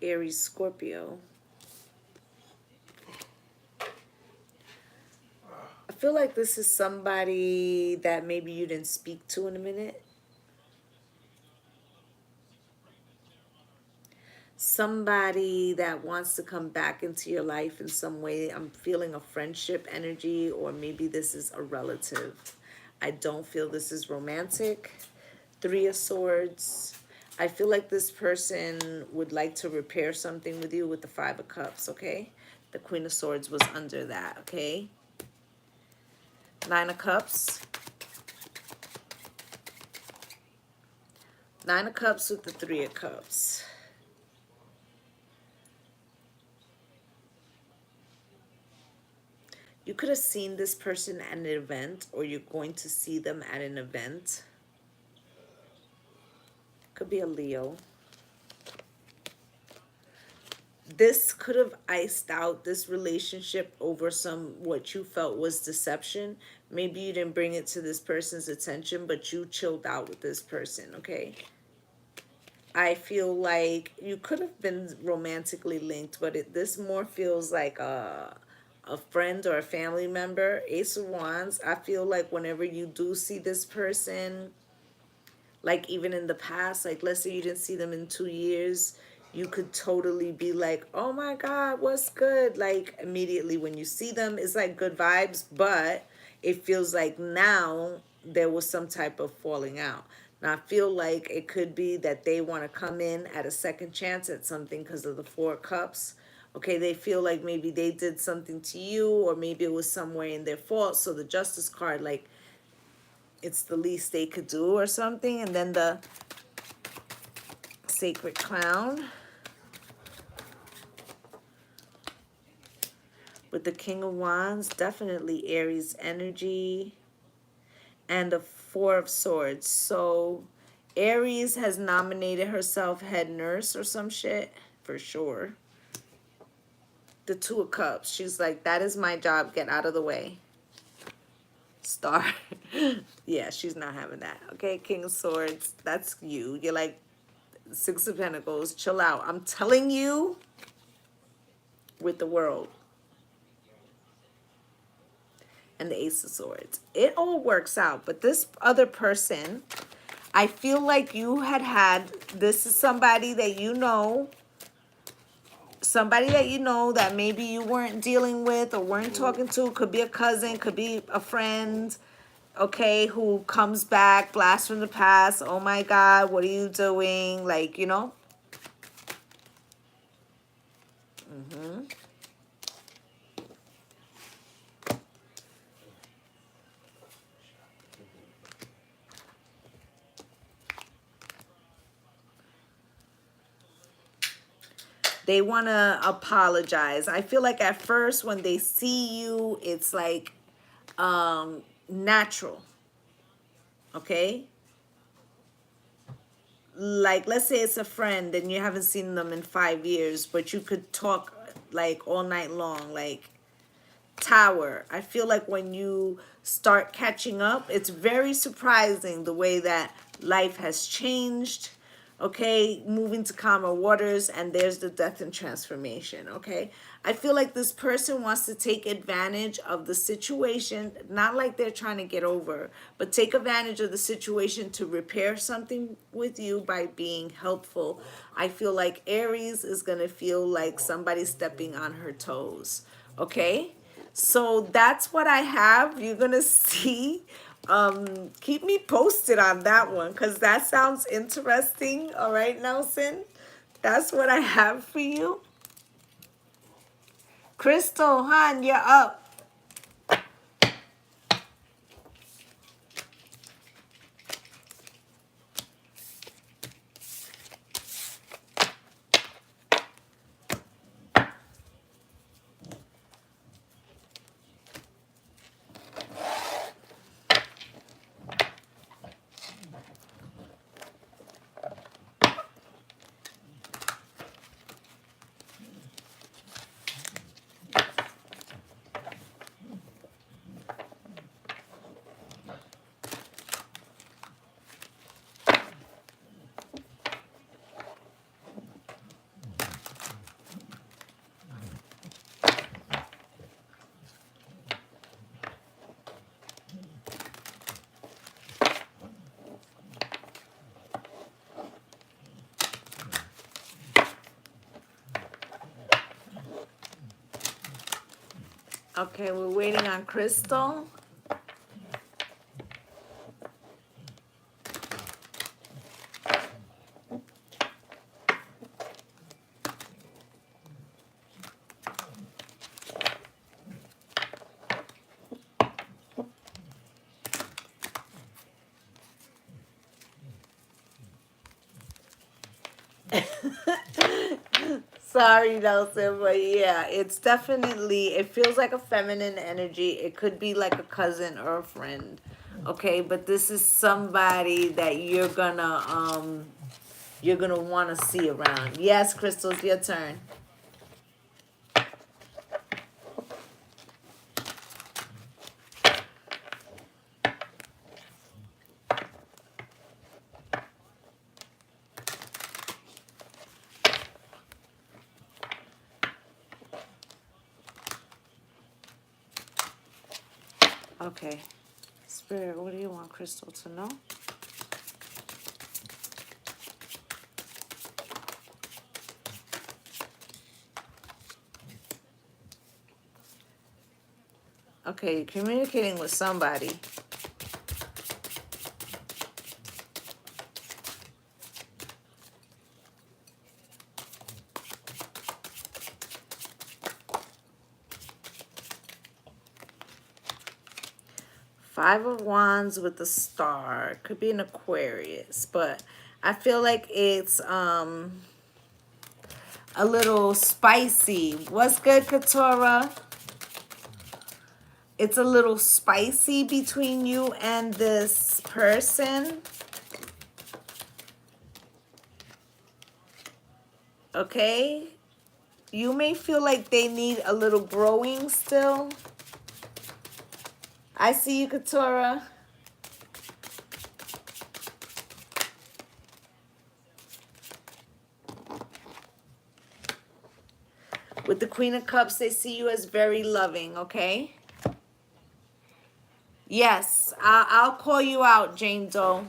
Aries, Scorpio. I feel like this is somebody that maybe you didn't speak to in a minute. Somebody that wants to come back into your life in some way. I'm feeling a friendship energy, or maybe this is a relative. I don't feel this is romantic. Three of Swords. I feel like this person would like to repair something with you with the Five of Cups, okay? The Queen of Swords was under that, okay? Nine of Cups. Nine of Cups with the Three of Cups. You could have seen this person at an event, or you're going to see them at an event. Could be a Leo. this could have iced out this relationship over some what you felt was deception. Maybe you didn't bring it to this person's attention, but you chilled out with this person, okay? I feel like you could have been romantically linked, but this more feels like a friend or a family member. Ace of Wands, I feel like whenever you do see this person, like even in the past, like let's say you didn't see them in 2 years, you could totally be like, oh my God, what's good? Like immediately when you see them, it's like good vibes, but it feels like now there was some type of falling out. Now I feel like it could be that they want to come in at a second chance at something because of the Four of Cups. Okay, they feel like maybe they did something to you, or maybe it was somewhere in their fault. So the Justice card, like it's the least they could do or something. And then the Sacred Clown with the King of Wands, definitely Aries energy, and the Four of Swords. So Aries has nominated herself head nurse or some shit for sure. The Two of Cups, she's like, that is my job, get out of the way. Star. Yeah, she's not having that. Okay, King of Swords, that's you. You're like, Six of Pentacles, chill out. I'm telling you, with the World. And the Ace of Swords. It all works out. But this other person, I feel like you had, this is somebody that you know, that maybe you weren't dealing with or weren't talking to. Could be a cousin, could be a friend, okay, who comes back, blast from the past. Oh my God, what are you doing? Like, you know. They want to apologize. I feel like at first when they see you, it's like natural. Okay? Like, let's say it's a friend and you haven't seen them in 5 years, but you could talk like all night long. Like, Tower. I feel like when you start catching up, it's very surprising the way that life has changed. Okay, moving to calmer waters, and there's the death and transformation. Okay, I feel like this person wants to take advantage of the situation, not like they're trying to get over, but take advantage of the situation to repair something with you by being helpful. I feel like Aries is gonna feel like somebody's stepping on her toes. Okay, so that's what I have. You're gonna see. Keep me posted on that one, because that sounds interesting. All right, Nelson, that's what I have for you. Crystal, hon, you're up. Okay, we're waiting on Crystal. Sorry, Nelson, but yeah, it's definitely, it feels like a feminine energy. It could be like a cousin or a friend. Okay, but this is somebody that you're gonna want to see around. Yes, Crystal, it's your turn. Okay. Spirit, what do you want Crystal to know? Okay, you're communicating with somebody. Five of Wands with the star. Could be an Aquarius, but I feel like it's a little spicy. What's good, Katora? It's a little spicy between you and this person. Okay? You may feel like they need a little growing still. I see you, Katora. With the Queen of Cups, they see you as very loving, okay? Yes, I'll call you out, Jane Doe.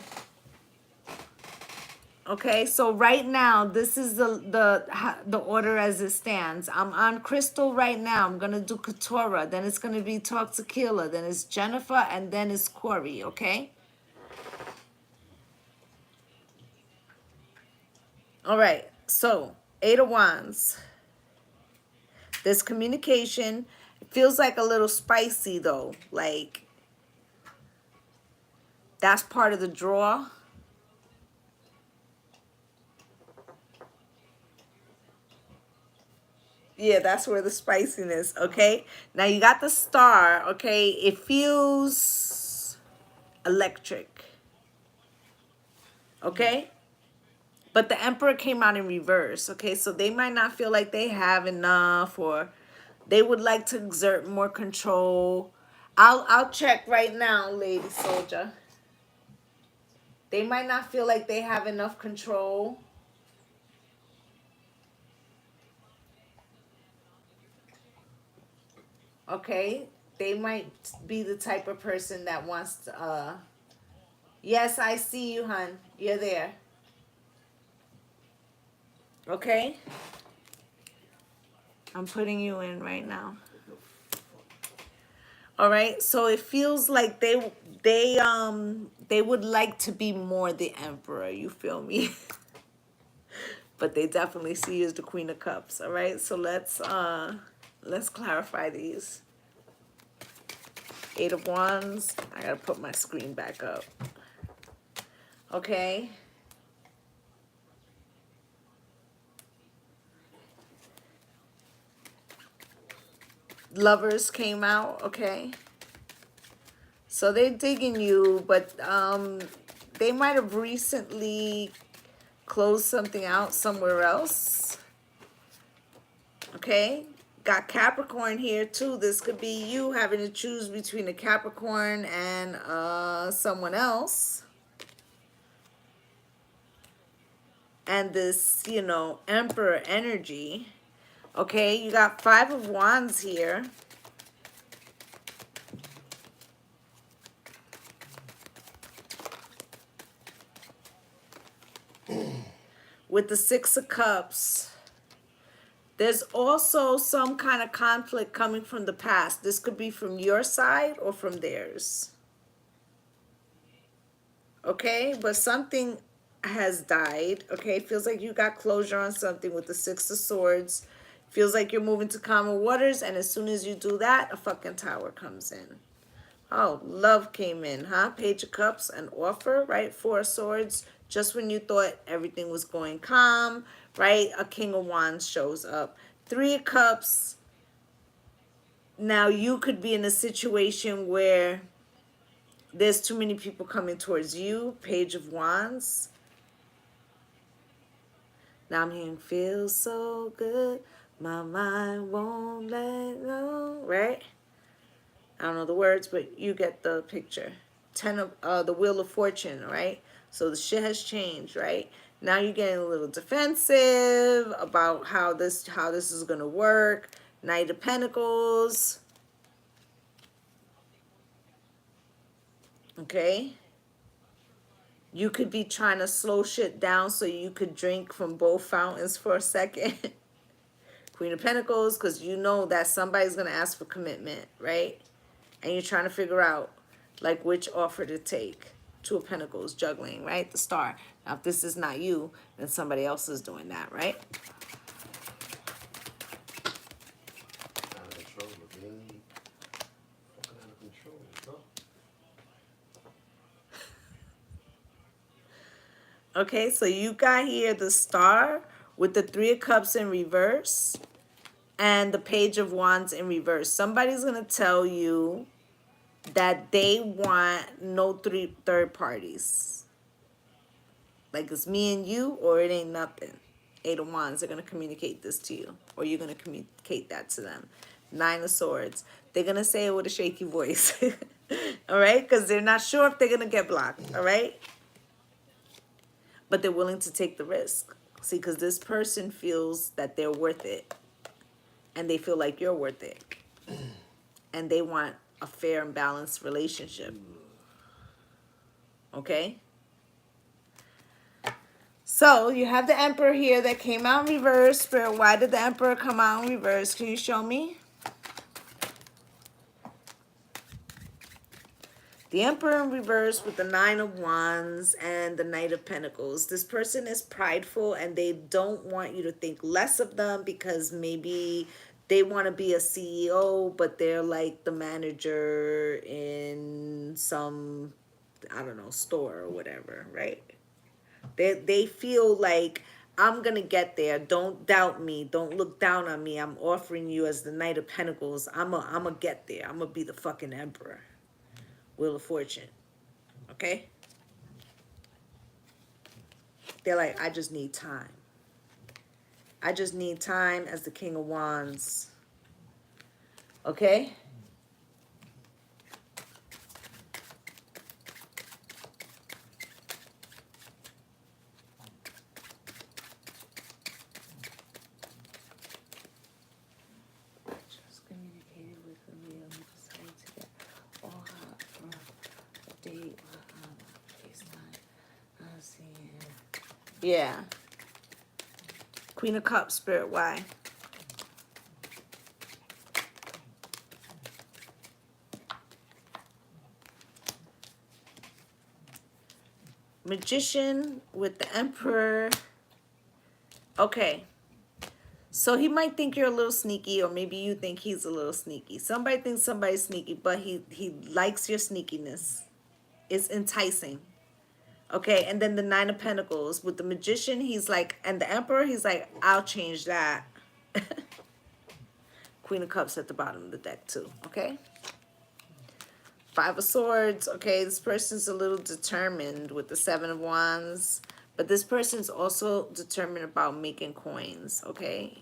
Okay, so right now, this is the order as it stands. I'm on Crystal right now. I'm going to do Katora. Then it's going to be Talk Tequila. Then it's Jennifer. And then it's Corey, okay? All right, so Eight of Wands. There's communication. It feels like a little spicy, though. Like, that's part of the draw. Yeah, that's where the spiciness, okay? Now you got the star, okay? It feels electric, okay? But the Emperor came out in reverse, okay? So they might not feel like they have enough, or they would like to exert more control. I'll check right now, Lady Soldier. They might not feel like they have enough control. Okay? They might be the type of person that wants to, yes, I see you, hun. You're there. Okay? I'm putting you in right now. All right? So it feels like they would like to be more the Emperor, you feel me? But they definitely see you as the Queen of Cups, all right? So let's clarify these. Eight of Wands. I got to put my screen back up. Okay? Lovers came out, okay? So they're digging you, but they might have recently closed something out somewhere else. Okay? Got Capricorn here too. This could be you having to choose between a Capricorn and someone else. And this, you know, Emperor energy. Okay? You got Five of Wands here. With the Six of Cups. There's also some kind of conflict coming from the past. This could be from your side or from theirs. Okay, but something has died. Okay, feels like you got closure on something with the Six of Swords. Feels like you're moving to calmer waters, and as soon as you do that, a fucking tower comes in. Oh, love came in, huh? Page of Cups, an offer, right? Four of Swords. Just when you thought everything was going calm, right? A King of Wands shows up. Three of Cups. Now you could be in a situation where there's too many people coming towards you. Page of Wands. Now I'm hearing, feels so good. My mind won't let go, right? I don't know the words, but you get the picture. Ten of the Wheel of Fortune, right? So the shit has changed, right? Now you're getting a little defensive about how this is gonna work. Knight of Pentacles. Okay? You could be trying to slow shit down so you could drink from both fountains for a second. Queen of Pentacles, because you know that somebody's going to ask for commitment, right? And you're trying to figure out, like, which offer to take. Two of Pentacles, juggling, right? The Star. Now, if this is not you, then somebody else is doing that, right? Out of control, really fucking out of control, bro. Okay, so you got here the Star with the Three of Cups in reverse and the Page of Wands in reverse. Somebody's going to tell you that they want no third parties. Like it's me and you or it ain't nothing. Eight of Wands, they're going to communicate this to you. Or you're going to communicate that to them. Nine of Swords. They're going to say it with a shaky voice. All right? Because they're not sure if they're going to get blocked. All right? But they're willing to take the risk. See, because this person feels that they're worth it. And they feel like you're worth it. And they want a fair and balanced relationship. Okay? So, you have the Emperor here that came out in reverse. Spirit, why did the Emperor come out in reverse? Can you show me? The Emperor in reverse with the Nine of Wands and the Knight of Pentacles. This person is prideful and they don't want you to think less of them because maybe they want to be a CEO, but they're like the manager in some, I don't know, store or whatever, right? They feel like, I'm going to get there. Don't doubt me. Don't look down on me. I'm offering you as the Knight of Pentacles. I'm a get there. I'm going to be the fucking Emperor. Wheel of Fortune. Okay? They're like, I just need time. I just need time as the King of Wands. Okay? Just communicated with the Leo who decided to get all hot for a date or FaceTime. I see it. Yeah. Queen of Cups, Spirit, why? Magician with the Emperor. Okay. So he might think you're a little sneaky, or maybe you think he's a little sneaky. Somebody thinks somebody's sneaky, but he likes your sneakiness. It's enticing. Okay, and then the Nine of Pentacles. With the Magician, he's like, and the Emperor, he's like, I'll change that. Queen of Cups at the bottom of the deck too, okay? Five of Swords, okay, this person's a little determined with the Seven of Wands. But this person's also determined about making coins, okay?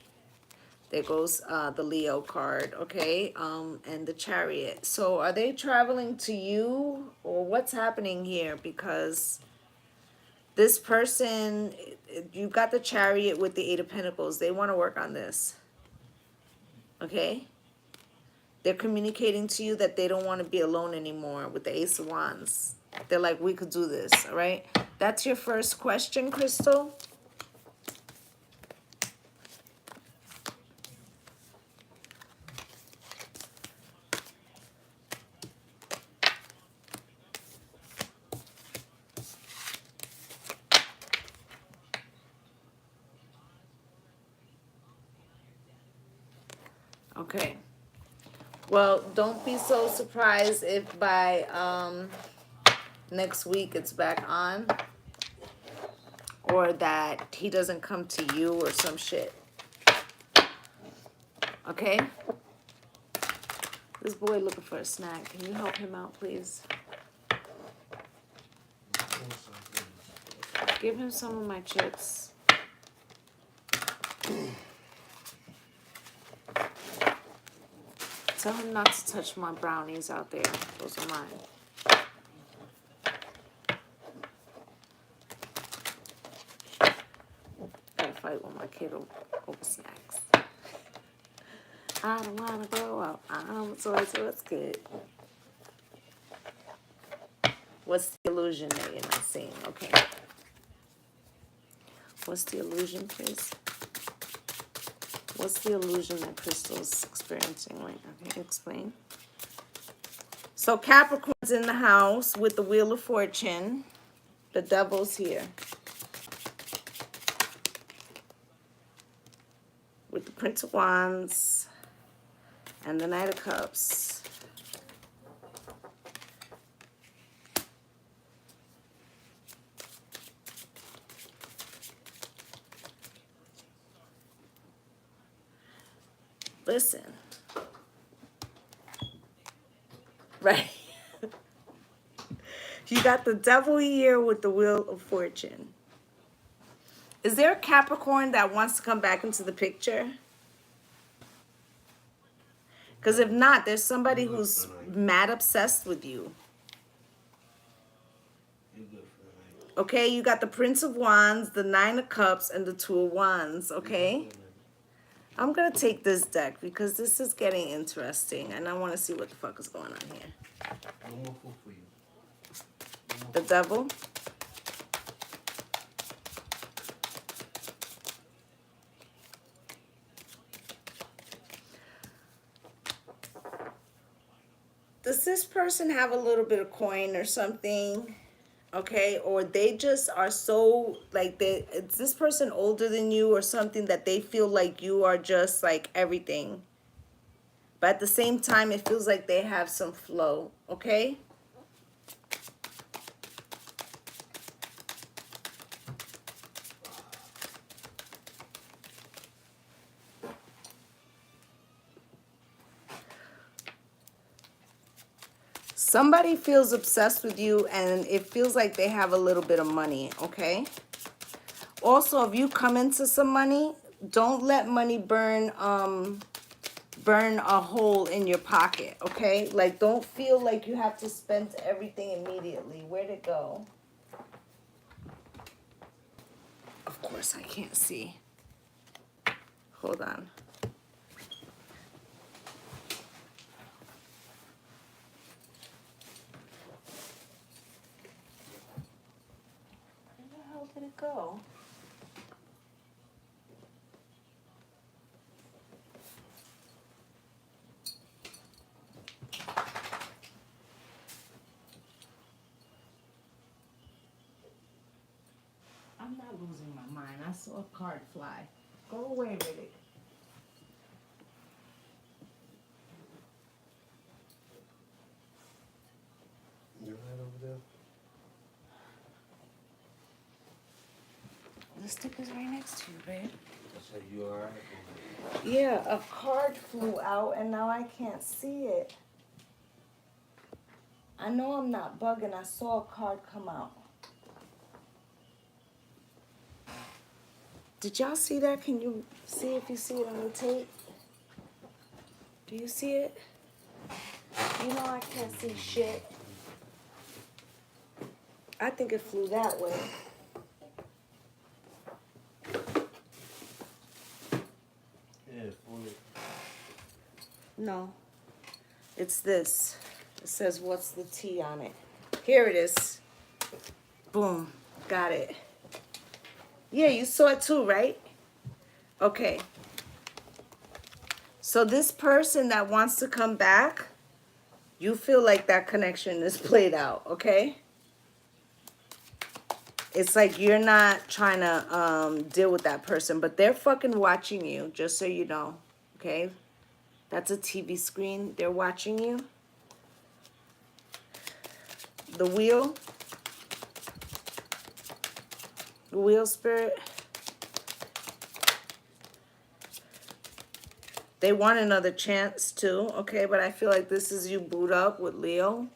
There goes the Leo card, okay? And the Chariot. So are they traveling to you? Or what's happening here? Because this person, you got the Chariot with the Eight of Pentacles. They want to work on this, okay? They're communicating to you that they don't want to be alone anymore with the Ace of Wands. They're like, we could do this, all right? That's your first question, Crystal. Okay. Well, don't be so surprised if by next week it's back on. Or that he doesn't come to you or some shit. Okay? This boy looking for a snack. Can you help him out, please? Give him some of my chips. Tell him not to touch my brownies out there. Those are mine. Gotta fight with my kid over snacks. I don't wanna grow up. I'm a toy, so it's good. What's the illusion that you're not seeing? Okay. What's the illusion, please? What's the illusion that Crystal's experiencing right now? Can you explain? So Capricorn's in the house with the Wheel of Fortune. The Devil's here. With the Prince of Wands and the Knight of Cups. Listen. Right. You got the Devil here with the Wheel of Fortune. Is there a Capricorn that wants to come back into the picture? Because if not, there's somebody who's mad obsessed with you. Okay, you got the Prince of Wands, the Nine of Cups, and the Two of Wands, okay? I'm going to take this deck because this is getting interesting, and I want to see what the fuck is going on here. No more food for you. The Devil. Does this person have a little bit of coin or something? Okay, or they just are so like is this person older than you or something that they feel like you are just like everything, but at the same time it feels like they have some flow. Okay, somebody feels obsessed with you and it feels like they have a little bit of money. Okay, also if you come into some money, don't let money burn a hole in your pocket. Okay, like don't feel like you have to spend everything immediately. Where'd it go? Of course I can't see. Hold on. Where the hell did it go? I'm not losing my mind. I saw a card fly. Go away with it. You're right over there. The sticker's right next to you, babe. I said you alright? Yeah, a card flew out and now I can't see it. I know I'm not bugging. I saw a card come out. Did y'all see that? Can you see if you see it on the tape? Do you see it? You know I can't see shit. I think it flew that way. Yeah, fully. No. It's this. It says, what's the T on it? Here it is. Boom. Got it. Yeah, you saw it too, right? Okay. So this person that wants to come back, you feel like that connection is played out, okay? It's like you're not trying to deal with that person, but they're fucking watching you, just so you know, okay? That's a TV screen. They're watching you. The wheel. The wheel spirit. They want another chance too, okay? But I feel like this is you boot up with Leo.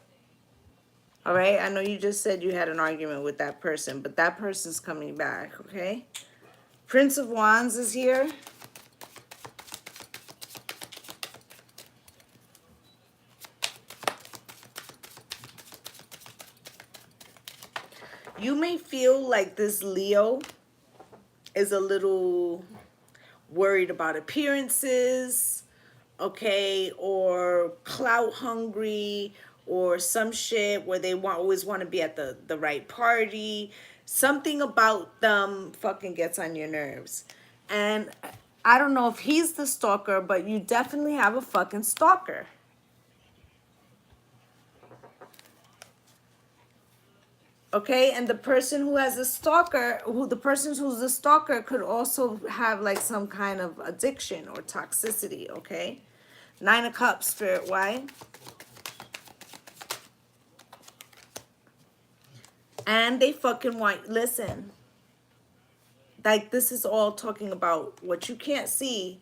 All right? I know you just said you had an argument with that person, but that person's coming back, okay? Prince of Wands is here. You may feel like this Leo is a little worried about appearances, okay, or clout hungry, or some shit where they always want to be at the right party. Something about them fucking gets on your nerves. And I don't know if he's the stalker, but you definitely have a fucking stalker. Okay, and the person who has a stalker, the person who's a stalker could also have like some kind of addiction or toxicity, okay? 9 of Cups, Spirit, why? And they fucking want, listen, like this is all talking about what you can't see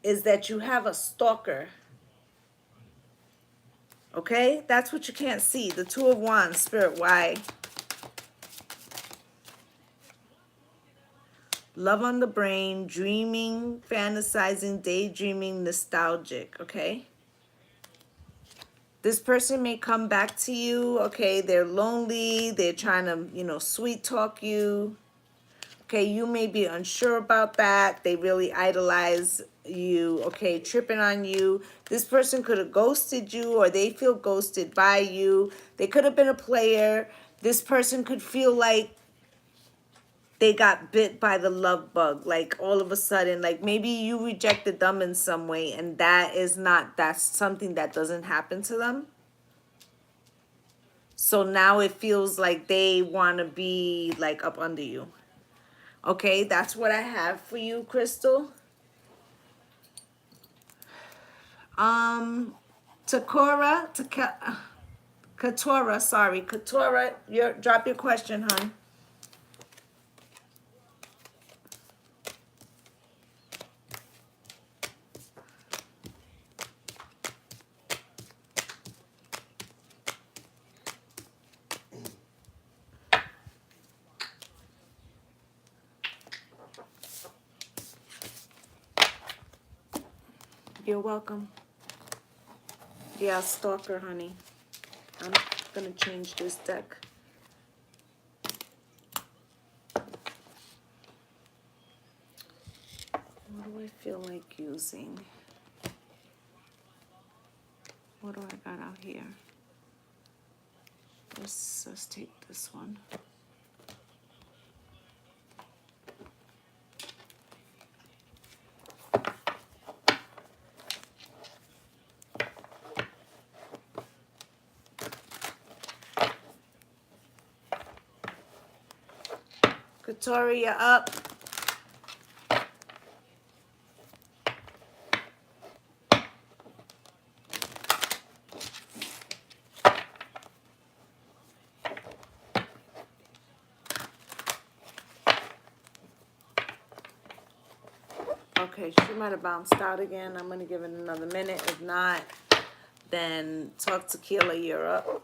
is that you have a stalker. Okay, that's what you can't see. The 2 of Wands, Spirit, why? Love on the brain, dreaming, fantasizing, daydreaming, nostalgic, okay? This person may come back to you, okay? They're lonely, they're trying to, you know, sweet talk you. Okay, you may be unsure about that. They really idolize you, okay, tripping on you. This person could have ghosted you or they feel ghosted by you. They could have been a player. This person could feel like they got bit by the love bug, like all of a sudden, like maybe you rejected them in some way and that's something that doesn't happen to them. So now it feels like they want to be like up under you. Okay, that's what I have for you, Crystal. Takora, Katora, sorry. Katora, drop your question, hon. You're welcome. Yeah, stalker, honey. I'm gonna change this deck. What do I feel like using? What do I got out here? Let's take this one. Victoria, up. Okay, she might have bounced out again. I'm going to give it another minute. If not, then talk Tequila, you're up.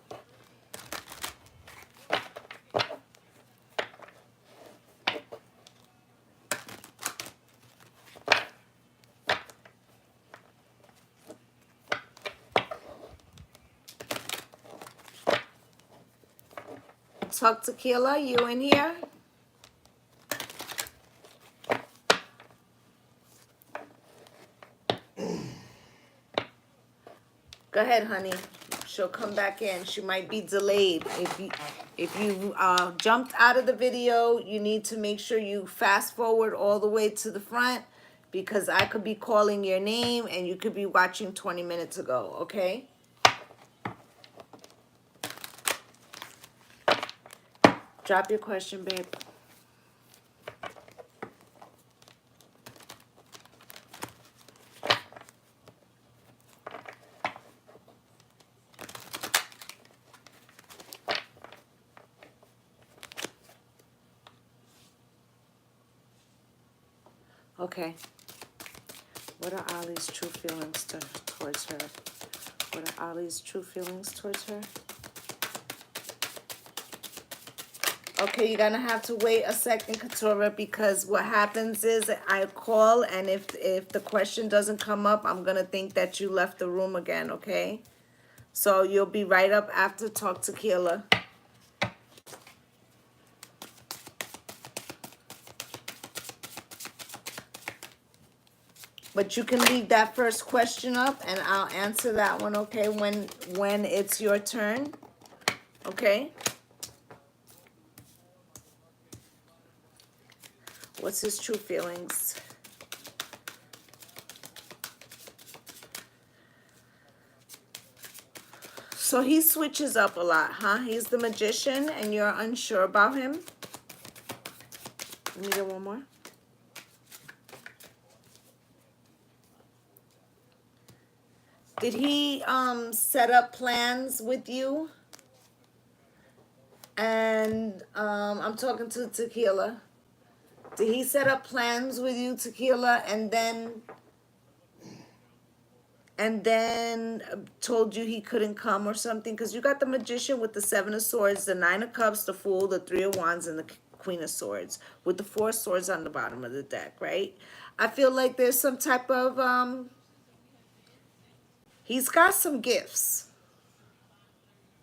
Talk Tequila, you in here? Go ahead, honey. She'll come back in. She might be delayed. If you jumped out of the video, you need to make sure you fast forward all the way to the front because I could be calling your name and you could be watching 20 minutes ago, okay? Drop your question, babe. Okay. What are Ali's true feelings towards her? What are Ali's true feelings towards her? Okay, you're gonna have to wait a second, Katura, because what happens is I call, and if the question doesn't come up, I'm gonna think that you left the room again, okay? So you'll be right up after Talk Tequila. But you can leave that first question up and I'll answer that one, okay, when it's your turn. Okay? What's his true feelings? So he switches up a lot, huh? He's the magician and you're unsure about him. Let me get one more. Did he set up plans with you? And I'm talking to Tequila. Did he set up plans with you, Tequila, and then told you he couldn't come or something? Because you got the magician with the 7 of swords, the 9 of cups, the fool, the 3 of wands, and the queen of swords with the 4 swords on the bottom of the deck, right? I feel like there's some type of he's got some gifts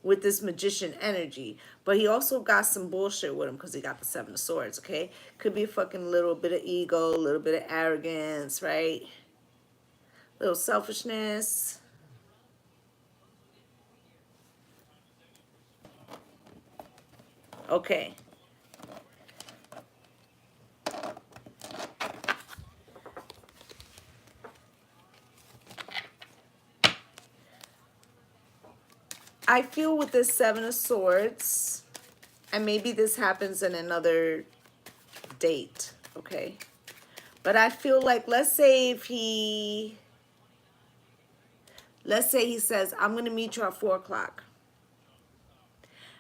with this magician energy, but he also got some bullshit with him because he got the 7 of swords, okay? Could be a fucking little bit of ego, a little bit of arrogance, right? Little selfishness. Okay. I feel with this 7 of swords, and maybe this happens in another date, okay? But I feel like, let's say he says, I'm going to meet you at 4 o'clock.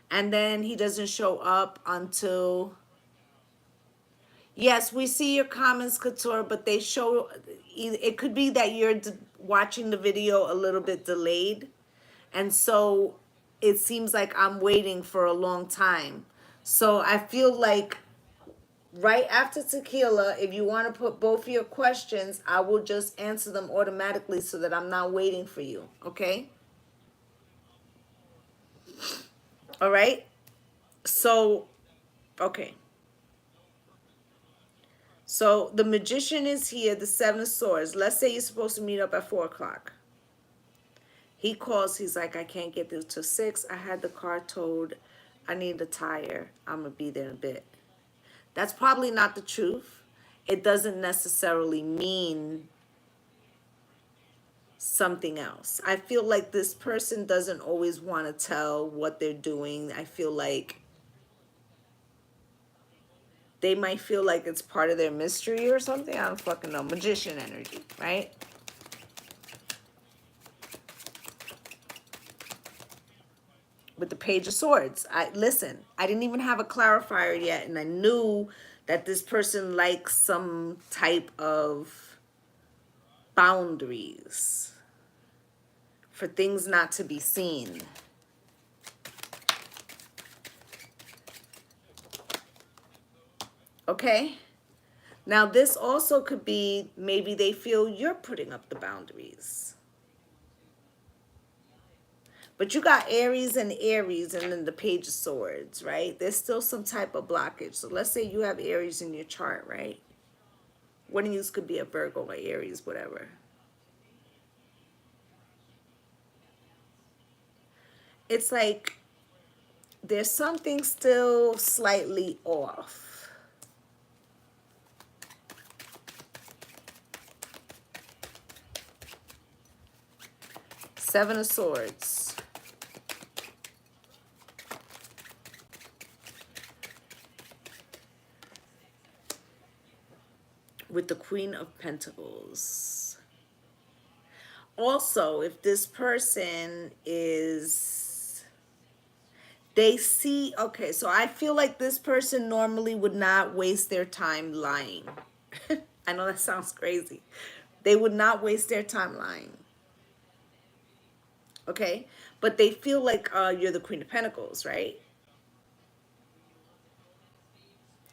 And then he doesn't show up until... Yes, we see your comments, Couture, but they show... It could be that you're watching the video a little bit delayed. And so it seems like I'm waiting for a long time. So I feel like right after Tequila, if you want to put both of your questions, I will just answer them automatically so that I'm not waiting for you. Okay? All right? So, okay. So the magician is here, the 7 of swords. Let's say you're supposed to meet up at 4 o'clock. He calls, he's like, I can't get there till 6. I had the car towed. I need a tire. I'm going to be there in a bit. That's probably not the truth. It doesn't necessarily mean something else. I feel like this person doesn't always want to tell what they're doing. I feel like they might feel like it's part of their mystery or something. I don't fucking know. Magician energy, right? With the Page of Swords. Listen, I didn't even have a clarifier yet, and I knew that this person likes some type of boundaries for things not to be seen. Okay? Now, this also could be maybe they feel you're putting up the boundaries. But you got Aries and then the Page of Swords, right? There's still some type of blockage. So let's say you have Aries in your chart, right? One of you could be a Virgo or Aries, whatever. It's like there's something still slightly off. Seven of Swords. With the Queen of Pentacles. Also, if this person is, they see, okay, so I feel like this person normally would not waste their time lying. I know that sounds crazy. They would not waste their time lying. Okay? But they feel like you're the Queen of Pentacles, right?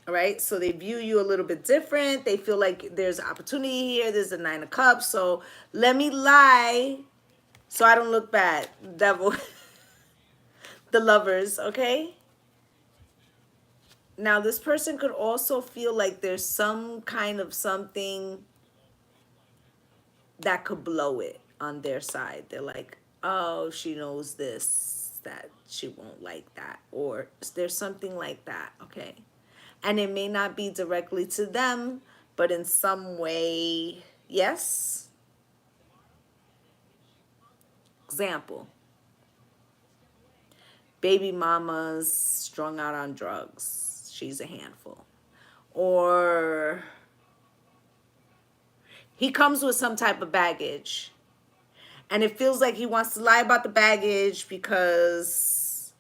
All right, so they view you a little bit different. They feel like there's opportunity here. There's a 9 of Cups. So let me lie so I don't look bad. Devil. The Lovers, okay? Now, this person could also feel like there's some kind of something that could blow it on their side. They're like, oh, she knows this, that she won't like that. Or there's something like that, okay? And it may not be directly to them, but in some way, yes? Example, baby mama's strung out on drugs. She's a handful. Or he comes with some type of baggage. And it feels like he wants to lie about the baggage because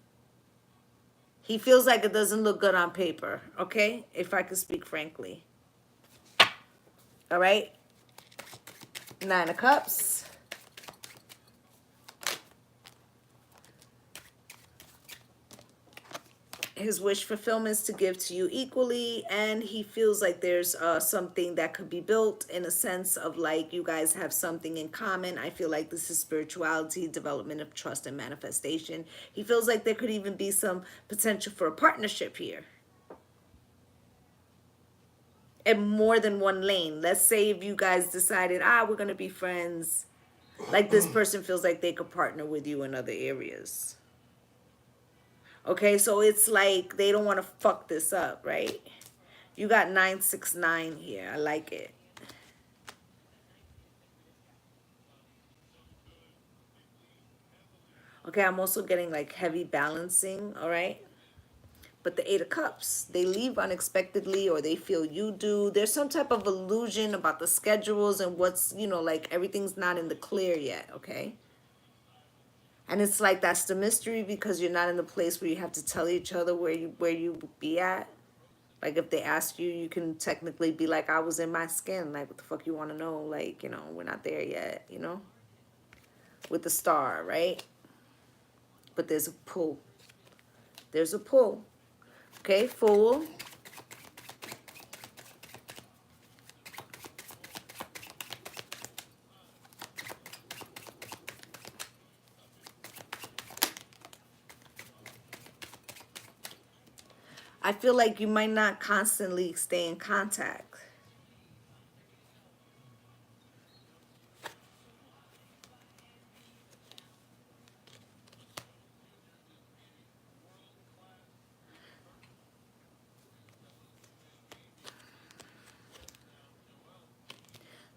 he feels like it doesn't look good on paper, okay? If I could speak frankly. All right? Nine of Cups. His wish fulfillment is to give to you equally, and he feels like there's something that could be built in a sense of like you guys have something in common. I feel like this is spirituality, development of trust and manifestation. He feels like there could even be some potential for a partnership here. In more than one lane. Let's say if you guys decided, we're going to be friends, like this person feels like they could partner with you in other areas. Okay, so it's like they don't want to fuck this up, right? You got 969 here. I like it. Okay, I'm also getting like heavy balancing, all right? But the Eight of Cups, they leave unexpectedly or they feel you do. There's some type of illusion about the schedules and what's, like everything's not in the clear yet, okay? And it's like that's the mystery because you're not in the place where you have to tell each other where you be at. Like if they ask you, you can technically be like, I was in my skin. Like what the fuck you want to know? Like, we're not there yet, with the star, right? But there's a pull. There's a pull. Okay, Fool. I feel like you might not constantly stay in contact.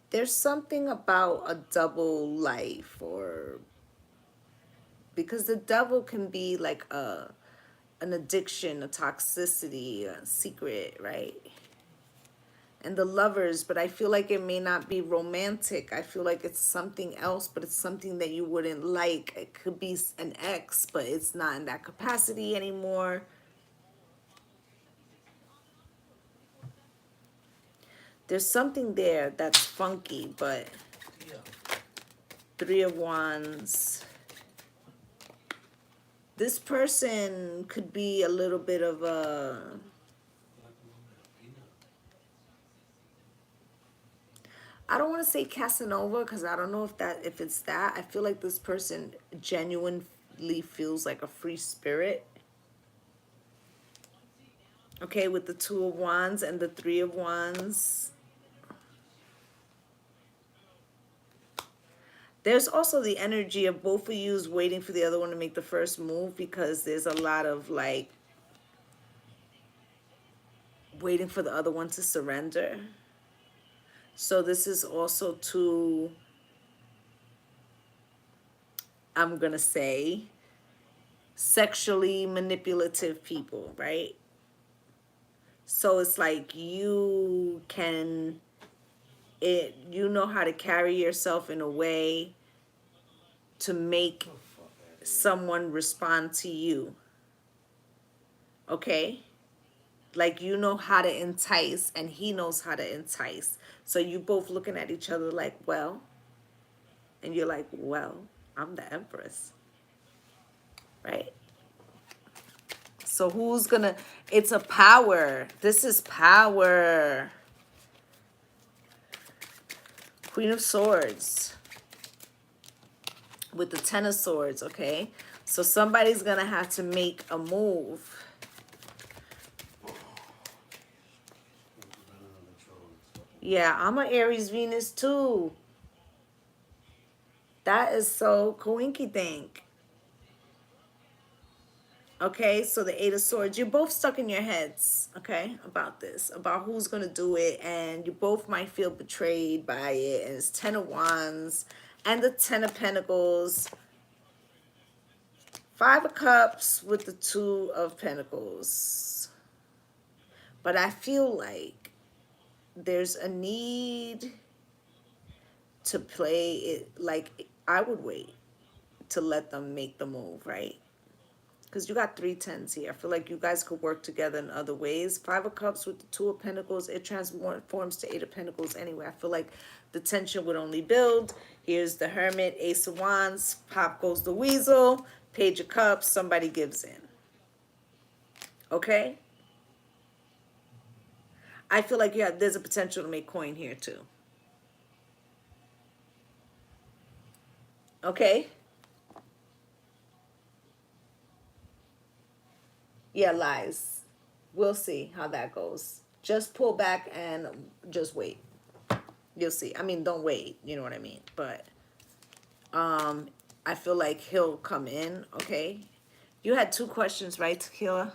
There's something about a double life, or because the devil can be like an addiction, a toxicity, a secret, right? And the Lovers, but I feel like it may not be romantic. I feel like it's something else, but it's something that you wouldn't like. It could be an ex, but it's not in that capacity anymore. There's something there that's funky, but Three of Wands. This person could be a little bit of a... I don't want to say Casanova because I don't know if it's that. I feel like this person genuinely feels like a free spirit. Okay, with the Two of Wands and the Three of Wands. There's also the energy of both of you waiting for the other one to make the first move because there's a lot of like waiting for the other one to surrender. So this is also two, I'm going to say, sexually manipulative people, right? So it's like you know how to carry yourself in a way to make someone respond to you. Okay? Like you know how to entice and he knows how to entice. So you both looking at each other like, well, and you're like, well, I'm the Empress. Right? So who's gonna, it's a power. This is power. Queen of Swords with the Ten of Swords, okay? So somebody's gonna have to make a move. Yeah, I'm an Aries Venus too. That is so coinky dink. Okay, so the Eight of Swords, you're both stuck in your heads, okay, about this, about who's going to do it, and you both might feel betrayed by it, and it's Ten of Wands, and the Ten of Pentacles, Five of Cups with the Two of Pentacles. But I feel like there's a need to play it, like, I would wait to let them make the move, right? Because you got 3 10s here. I feel like you guys could work together in other ways. Five of Cups with the Two of Pentacles, it transforms to Eight of Pentacles anyway. I feel like the tension would only build. Here's the Hermit, Ace of Wands, pop goes the Weasel, Page of Cups, somebody gives in. Okay? I feel like there's a potential to make coin here too. Okay? Yeah, lies. We'll see how that goes. Just pull back and just wait. You'll see. I mean, don't wait. You know what I mean? But I feel like he'll come in. Okay. You had 2 questions, right, Tequila?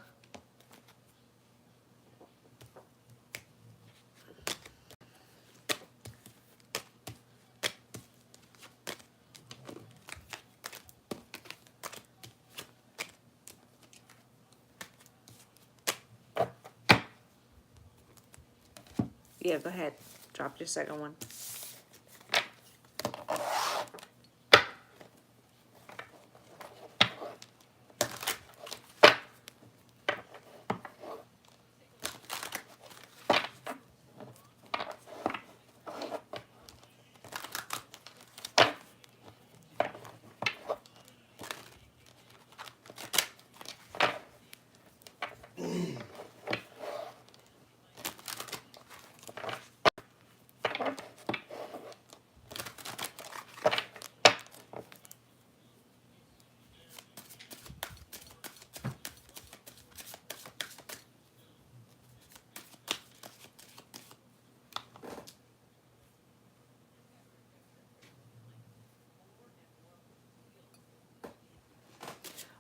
Yeah, go ahead. Drop your second one.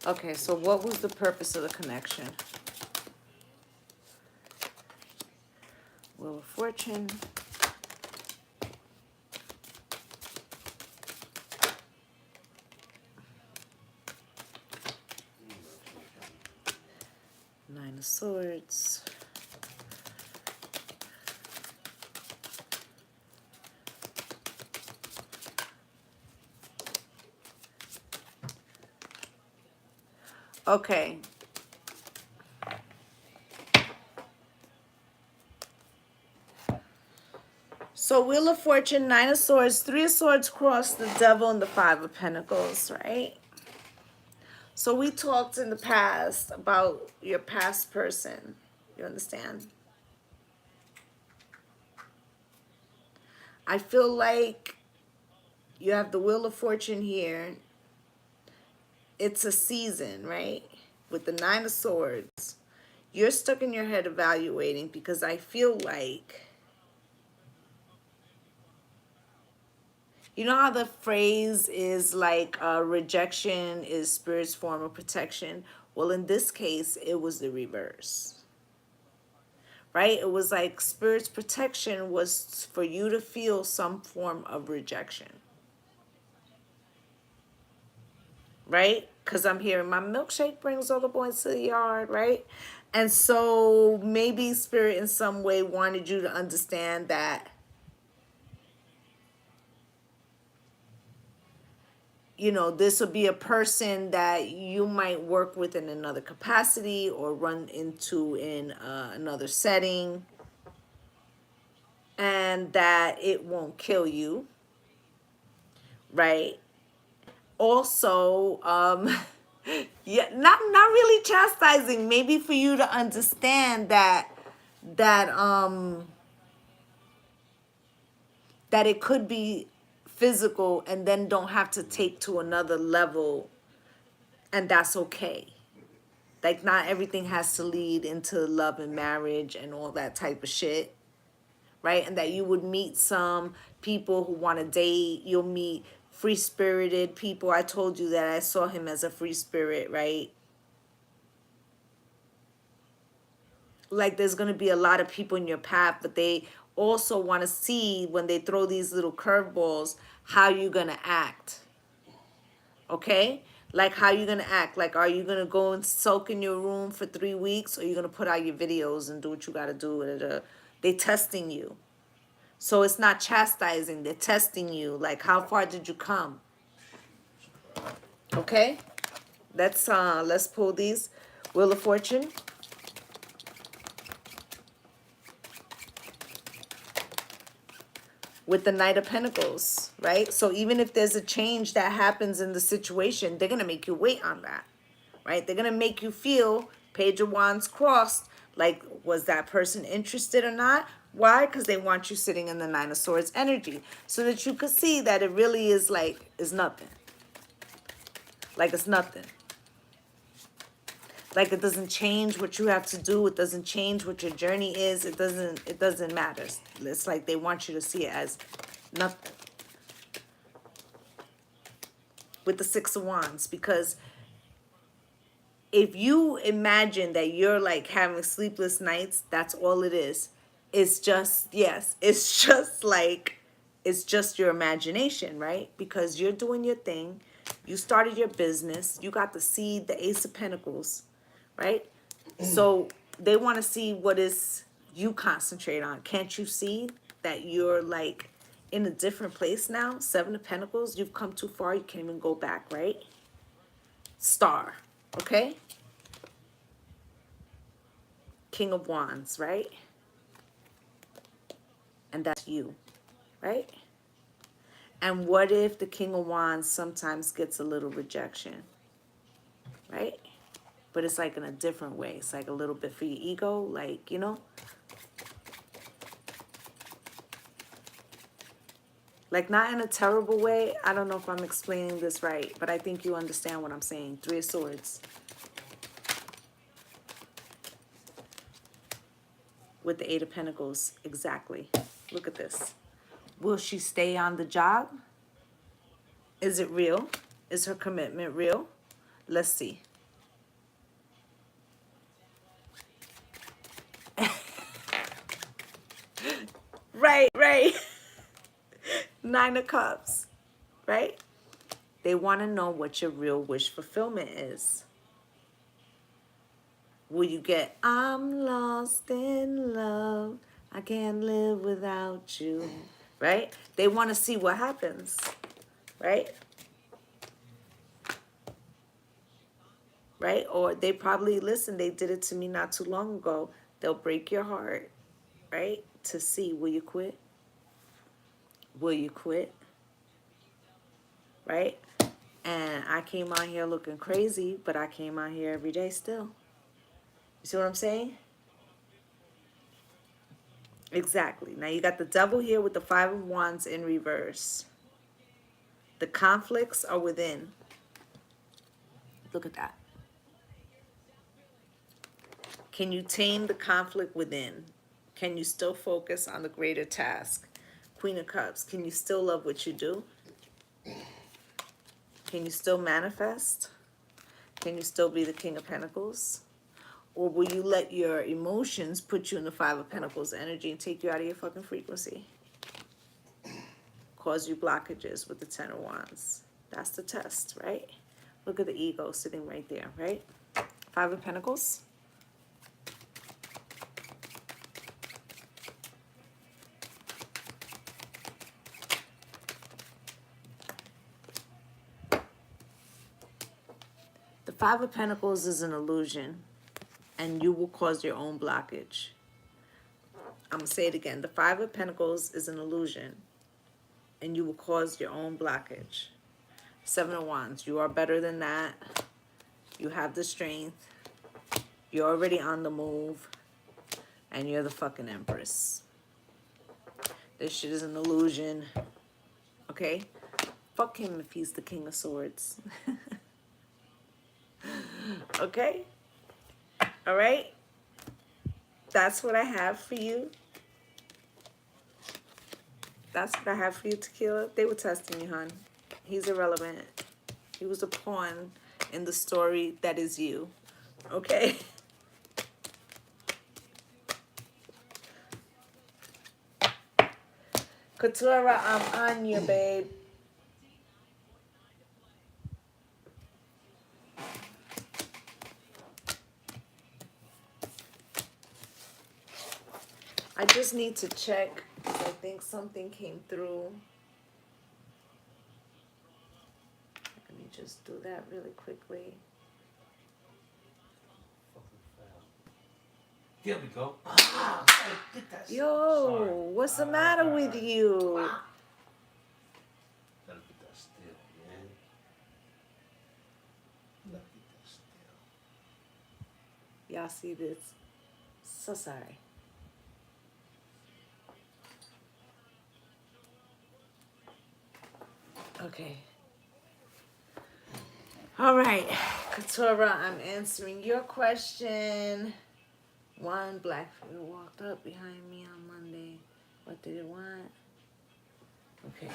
Okay, so what was the purpose of the connection? Wheel of Fortune. Nine of Swords. Okay. So Wheel of Fortune, Nine of Swords, Three of Swords cross the Devil and the Five of Pentacles, right? So we talked in the past about your past person. You understand? I feel like you have the Wheel of Fortune here. It's a season, right? With the Nine of Swords. You're stuck in your head evaluating because I feel like, you know how the phrase is like rejection is spirit's form of protection? Well, in this case, it was the reverse. Right? It was like spirit's protection was for you to feel some form of rejection. Right? Because I'm hearing my milkshake brings all the boys to the yard, right? And so maybe spirit in some way wanted you to understand that, you know, this would be a person that you might work with in another capacity or run into in another setting, and that it won't kill you, right? Also, yeah, not really chastising, maybe for you to understand that that it could be physical and then don't have to take to another level, and that's okay. Like, not everything has to lead into love and marriage and all that type of shit, right? And that you would meet some people who want to date. You'll meet free-spirited people. I told you that I saw him as a free spirit, right? Like there's going to be a lot of people in your path, but they also want to see when they throw these little curveballs, how you going to act. Okay? Like how you going to act. Like, are you going to go and sulk in your room for 3 weeks, or are you going to put out your videos and do what you got to do? They testing you. So it's not chastising. They're testing you. Like, how far did you come? Okay? Let's pull these. Wheel of Fortune. With the Knight of Pentacles, right? So even if there's a change that happens in the situation, they're going to make you wait on that, right? They're going to make you feel Page of Wands crossed, like, was that person interested or not? Why? Because they want you sitting in the Nine of Swords energy, so that you could see that it really is like, is nothing. Like it's nothing. Like it doesn't change what you have to do. It doesn't change what your journey is. It doesn't matter. It's like they want you to see it as nothing. With the Six of Wands, because if you imagine that you're like having sleepless nights, that's all it is. It's just, yes, it's just like, it's just your imagination, right? Because you're doing your thing. You started your business. You got the seed, the Ace of Pentacles, right? So they want to see what is you concentrate on. Can't you see that you're like in a different place now? Seven of Pentacles, you've come too far. You can't even go back, right? Star, okay? King of Wands, right? And that's you, right? And what if the King of Wands sometimes gets a little rejection, right? But it's like in a different way. It's like a little bit for your ego, like, you know? Like not in a terrible way. I don't know if I'm explaining this right, but I think you understand what I'm saying. Three of Swords. With the Eight of Pentacles, exactly. Look at this. Will she stay on the job? Is it real? Is her commitment real? Let's see. Right. Nine of Cups, right? They want to know what your real wish fulfillment is. Will you get, I'm lost in love, I can't live without you, right? They want to see what happens, right? Right? Or they probably, listen, they did it to me not too long ago. They'll break your heart, right? To see, will you quit? Will you quit? Right? And I came out here looking crazy, but I came out here every day still. You see what I'm saying? Exactly. Now you got the Devil here with the Five of Wands in reverse. The conflicts are within. Look at that. Can you tame the conflict within? Can you still focus on the greater task? Queen of Cups, can you still love what you do? Can you still manifest? Can you still be the King of Pentacles? Or will you let your emotions put you in the Five of Pentacles energy and take you out of your fucking frequency? Cause you blockages with the Ten of Wands. That's the test, right? Look at the ego sitting right there, right? Five of Pentacles. The Five of Pentacles is an illusion, and you will cause your own blockage. I'm going to say it again. The Five of Pentacles is an illusion, and you will cause your own blockage. Seven of Wands, you are better than that. You have the strength. You're already on the move, and you're the fucking Empress. This shit is an illusion, okay? Fuck him if he's the King of Swords. Okay? All right? That's what I have for you. That's what I have for you, Tequila. They were testing you, hon. He's irrelevant. He was a pawn in the story that is you. Okay? Katura, I'm on you, babe. I just need to check because I think something came through. Let me just do that really quickly. There we go. Yo, what's the matter with you? Gotta get that still, man. Gotta get that still. Y'all see this? So sorry. Okay. All right, Katura, I'm answering your question. One black figure walked up behind me on Monday. What did it want? Okay.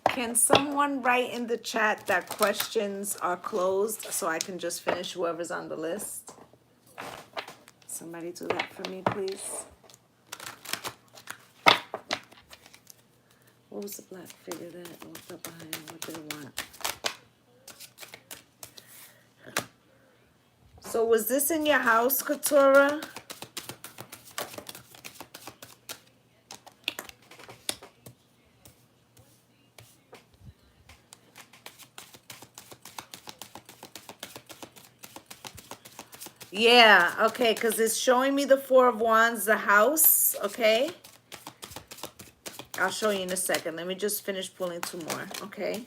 Can someone write in the chat that questions are closed so I can just finish whoever's on the list? Somebody do that for me, please. What was the black figure that walked up behind me? What did it want? So was this in your house, Katura? Yeah, okay, because it's showing me the Four of Wands, the house, okay? I'll show you in a second. Let me just finish pulling two more, okay?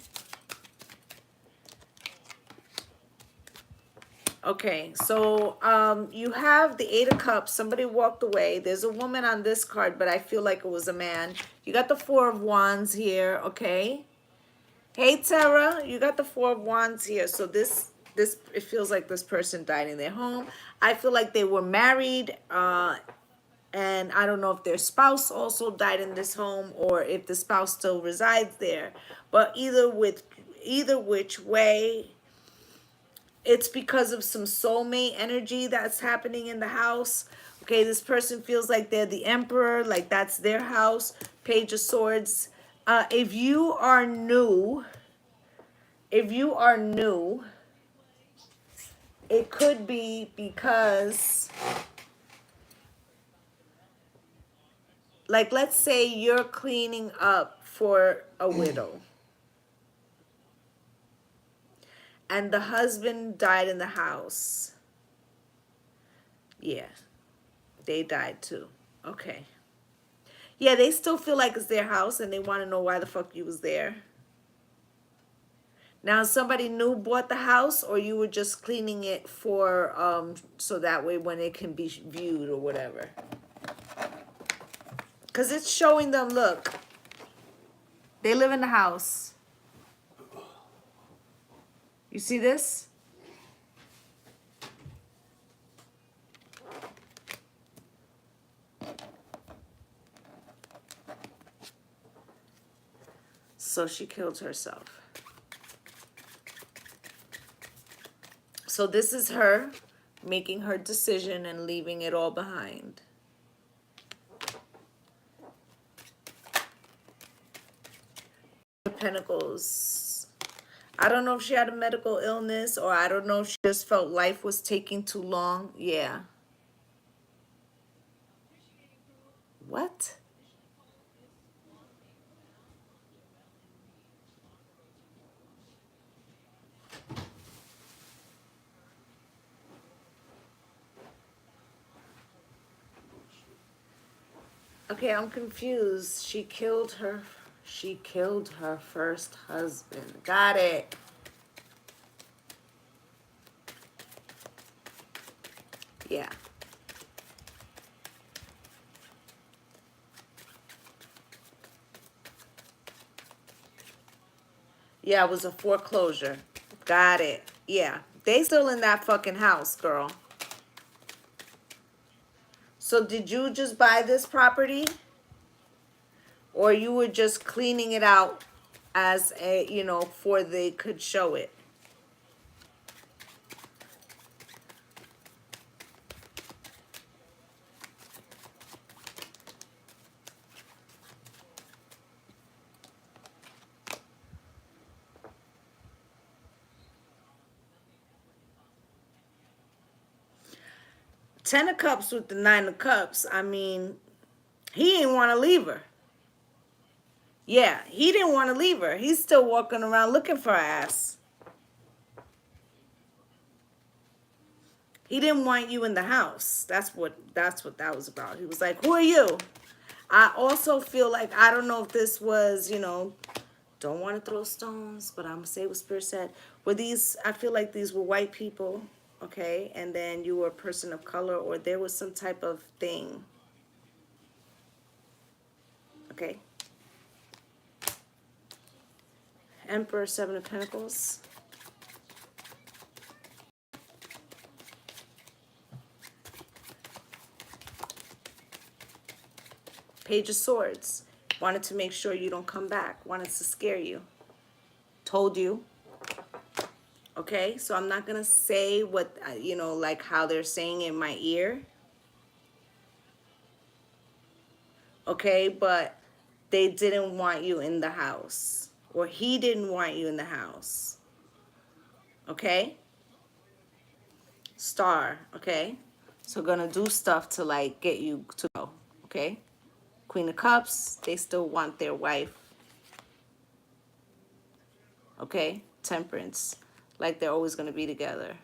Okay, so you have the Eight of Cups. Somebody walked away. There's a woman on this card, but I feel like it was a man. You got the Four of Wands here, okay? Hey, Tara, you got the Four of Wands here. So this it feels like this person died in their home. I feel like they were married, and I don't know if their spouse also died in this home or if the spouse still resides there. But either which way, it's because of some soulmate energy that's happening in the house. Okay, this person feels like they're the emperor, like that's their house. Page of Swords. If you are new, it could be because, like, let's say you're cleaning up for a widow and the husband died in the house. Yeah, they died too. Okay. Yeah, they still feel like it's their house and they want to know why the fuck you was there. Now, somebody new bought the house, or you were just cleaning it for, so that way when it can be viewed or whatever. Because it's showing them, look, they live in the house. You see this? So she killed herself. So this is her making her decision and leaving it all behind. The Pentacles. I don't know if she had a medical illness, or I don't know if she just felt life was taking too long. Yeah. What? Okay, I'm confused. She killed her first husband. Got it. Yeah. Yeah, it was a foreclosure. Got it. Yeah. They still in that fucking house, girl. So did you just buy this property? Or you were just cleaning it out as a, you know, for they could show it? Ten of Cups with the Nine of Cups. I mean, he didn't want to leave her. Yeah, he didn't want to leave her. He's still walking around looking for her ass. He didn't want you in the house. That's what that was about. He was like, "Who are you?" I also feel like, I don't know if this was, you know, don't want to throw stones, but I'm gonna say what Spirit said. Were these? I feel like these were white people, okay, and then you were a person of color, or there was some type of thing, okay. Emperor, Seven of Pentacles. Page of Swords. Wanted to make sure you don't come back. Wanted to scare you. Told you. Okay, so I'm not gonna say what, you know, like how they're saying in my ear. Okay, but they didn't want you in the house. Or he didn't want you in the house. Okay? Star, okay? So gonna do stuff to like get you to go. Okay? Queen of Cups, they still want their wife. Okay? Temperance, like they're always gonna be together.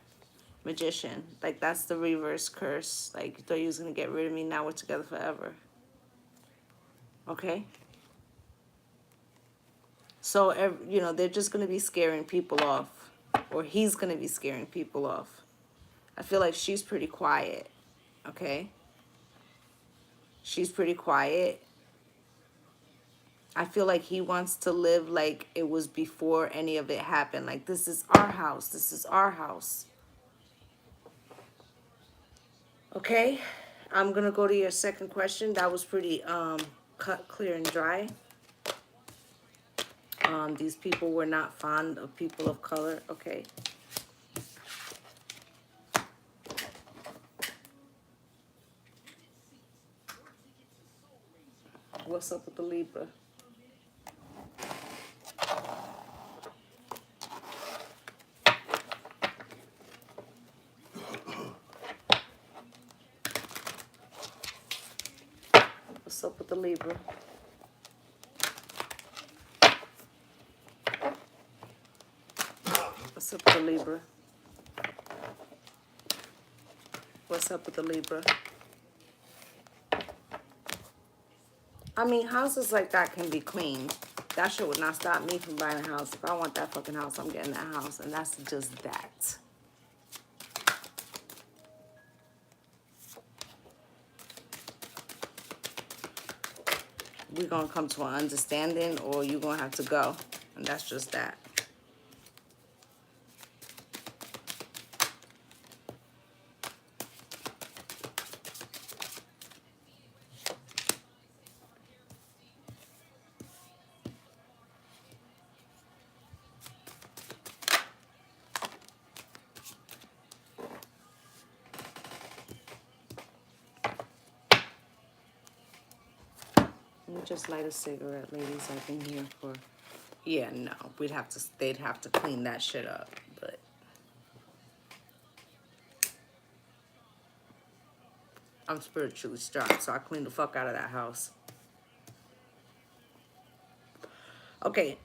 Magician, like that's the reverse curse. Like you thought you was gonna get rid of me, now we're together forever. Okay? So, you know, they're just gonna be scaring people off. Or he's gonna be scaring people off. I feel like she's pretty quiet. Okay? She's pretty quiet. I feel like he wants to live like it was before any of it happened. Like, this is our house. This is our house. Okay? I'm going to go to your second question. That was pretty cut, clear, and dry. These people were not fond of people of color. Okay. What's up with the Libra? What's up with the Libra? What's up with the Libra? What's up with the Libra? I mean, houses like that can be cleaned. That shit would not stop me from buying a house. If I want that fucking house, I'm getting that house. And that's just that. We're going to come to an understanding, or you're going to have to go. And that's just that. Let me just light a cigarette, ladies. I've been here for... Yeah, no. They'd have to clean that shit up. But... I'm spiritually strong, so I clean the fuck out of that house. Okay.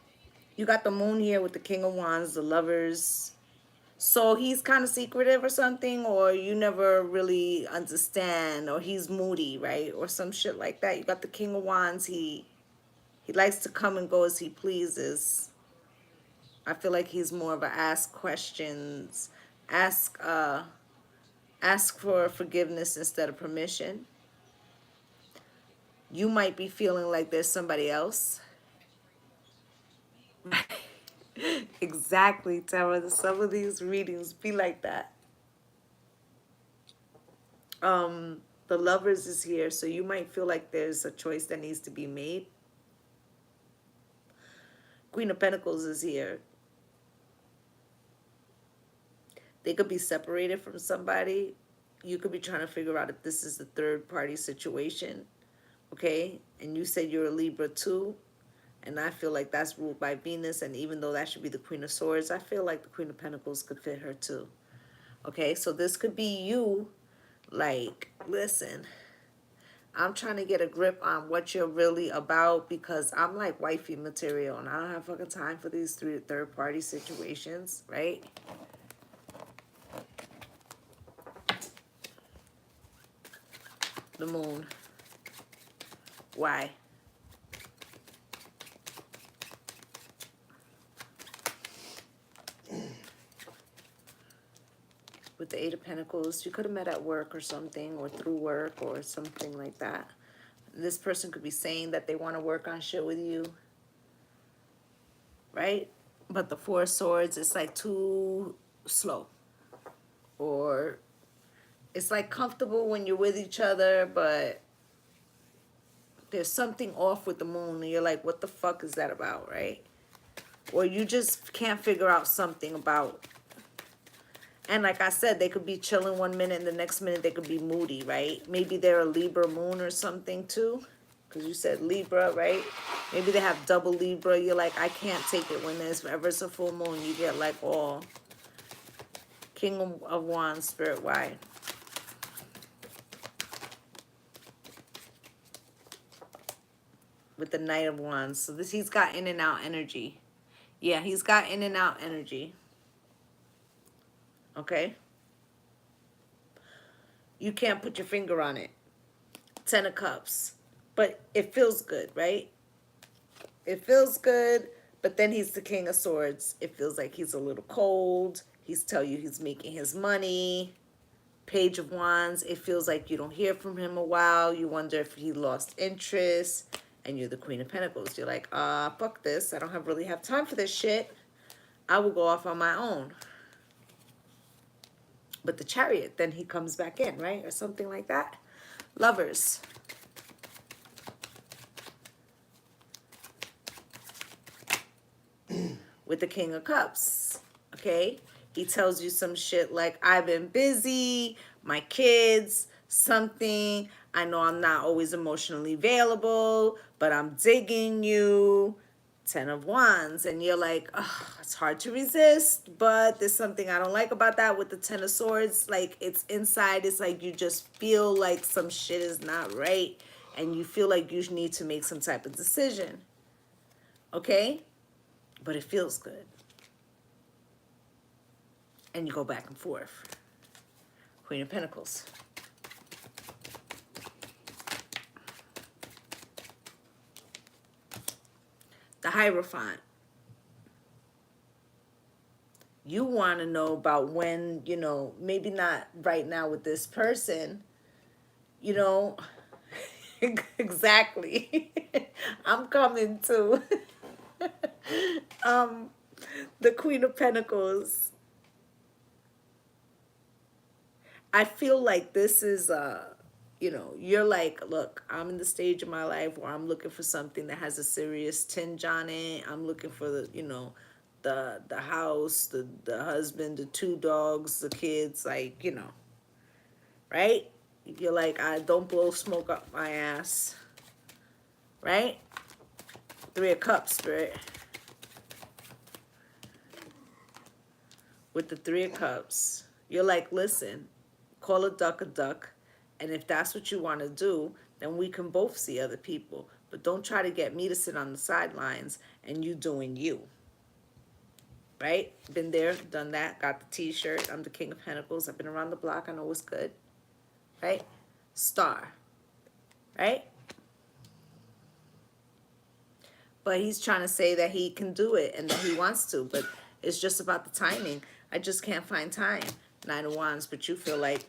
You got the moon here with the King of Wands, the Lovers. So he's kind of secretive or something, or you never really understand, or he's moody, right? Or some shit like that. You got the King of Wands. He likes to come and go as he pleases. I feel like he's more of a ask questions, ask for forgiveness instead of permission. You might be feeling like there's somebody else. Exactly, Tara. Some of these readings be like that. The Lovers is here, so you might feel like there's a choice that needs to be made. Queen of Pentacles is here. They could be separated from somebody. You could be trying to figure out if this is the third party situation. Okay? And you said you're a Libra too. And I feel like that's ruled by Venus. And even though that should be the Queen of Swords, I feel like the Queen of Pentacles could fit her too. Okay? So this could be you. Like, listen, I'm trying to get a grip on what you're really about, because I'm like wifey material and I don't have fucking time for these third party situations, right? The Moon. Why? With the Eight of Pentacles, you could have met at work or something, or through work or something like that. This person could be saying that they want to work on shit with you, right? But the Four of Swords, it's like too slow. Or it's like comfortable when you're with each other, but there's something off with the Moon and you're like, what the fuck is that about, right? Or you just can't figure out something about. And like I said, they could be chilling one minute and the next minute they could be moody, right? Maybe they're a Libra moon or something too. Because you said Libra, right? Maybe they have double Libra. You're like, I can't take it when there's ever it's a full moon. You get like all. King of Wands, Spirit, why? With the Knight of Wands. So this, he's got in and out energy. Yeah, he's got in and out energy. Okay? You can't put your finger on it. 10 of Cups. But it feels good, right? It feels good, but then he's the King of Swords. It feels like he's a little cold. He's tell you he's making his money. Page of Wands. It feels like you don't hear from him a while. You wonder if he lost interest. And you're the Queen of Pentacles. You're like, fuck this. I don't really have time for this shit. I will go off on my own. But the Chariot, then he comes back in, right? Or something like that. Lovers. With the King of Cups, okay? He tells you some shit like, I've been busy, my kids, something. I know I'm not always emotionally available, but I'm digging you. 10 of Wands. And you're like, oh, it's hard to resist, but there's something I don't like about that. With the 10 of Swords, like, it's inside. It's like you just feel like some shit is not right. And you feel like you need to make some type of decision. Okay? But it feels good. And you go back and forth. Queen of Pentacles. The Hierophant. You want to know about when, you know, maybe not right now with this person, you know, exactly. I'm coming to the Queen of Pentacles. I feel like this is you know, you're like, look, I'm in the stage of my life where I'm looking for something that has a serious tinge on it. I'm looking for the, you know, the house, the husband, the 2 dogs, the kids, like, you know, right? You're like, I don't blow smoke up my ass, right? 3 of Cups, Spirit. With the 3 of Cups, you're like, listen, call a duck, and if that's what you want to do, then we can both see other people. But don't try to get me to sit on the sidelines and you doing you. Right? Been there, done that, got the t-shirt. I'm the King of Pentacles. I've been around the block. I know what's good. Right? Star. Right? But he's trying to say that he can do it and that he wants to. But it's just about the timing. I just can't find time. 9 of Wands, but you feel like,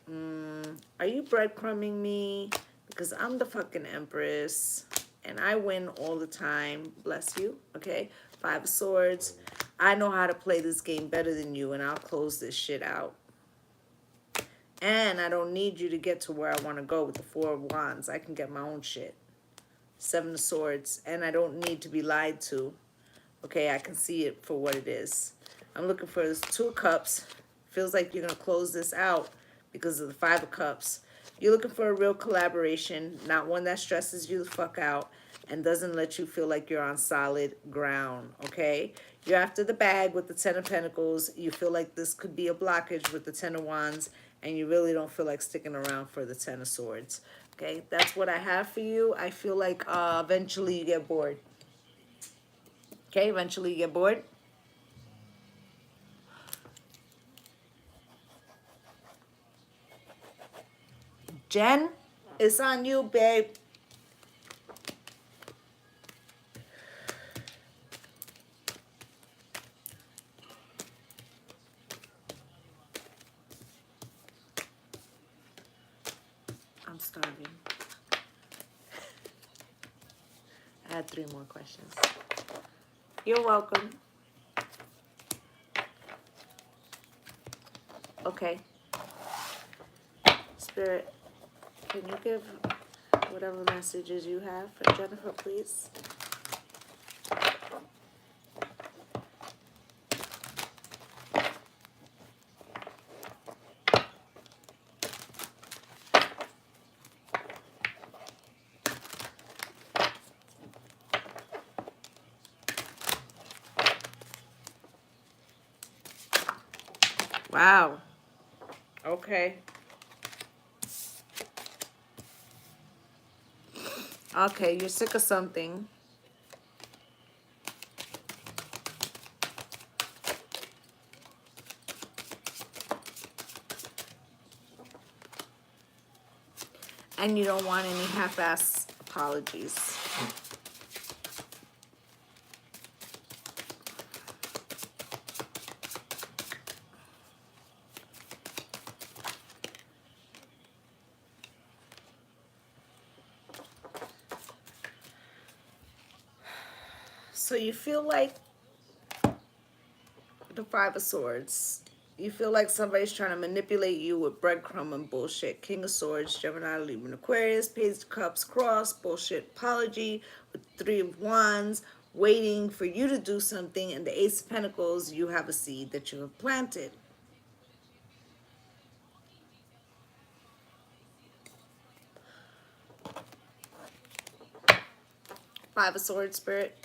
are you breadcrumbing me? Because I'm the fucking Empress, and I win all the time. Bless you, okay? 5 of Swords. I know how to play this game better than you, and I'll close this shit out. And I don't need you to get to where I want to go with the Four of Wands. I can get my own shit. Seven of Swords. And I don't need to be lied to. Okay, I can see it for what it is. I'm looking for this Two of Cups. Feels like you're going to close this out because of the Five of Cups. You're looking for a real collaboration, not one that stresses you the fuck out and doesn't let you feel like you're on solid ground, okay? You're after the bag with the Ten of Pentacles. You feel like this could be a blockage with the Ten of Wands, and you really don't feel like sticking around for the Ten of Swords, okay? That's what I have for you. I feel like eventually you get bored. Okay, eventually you get bored. Jen, it's on you, babe. I'm starving. I had 3 more questions. You're welcome. Okay. Spirit, can you give whatever messages you have for Jennifer, please? Wow. Okay. Okay, you're sick of something. And you don't want any half-ass apologies. So you feel like the Five of Swords. You feel like somebody's trying to manipulate you with breadcrumb and bullshit. King of Swords, Gemini, Libra, and Aquarius, Page of Cups, Cross, bullshit apology, with Three of Wands, waiting for you to do something, and the Ace of Pentacles, you have a seed that you have planted. Five of Swords, Spirit.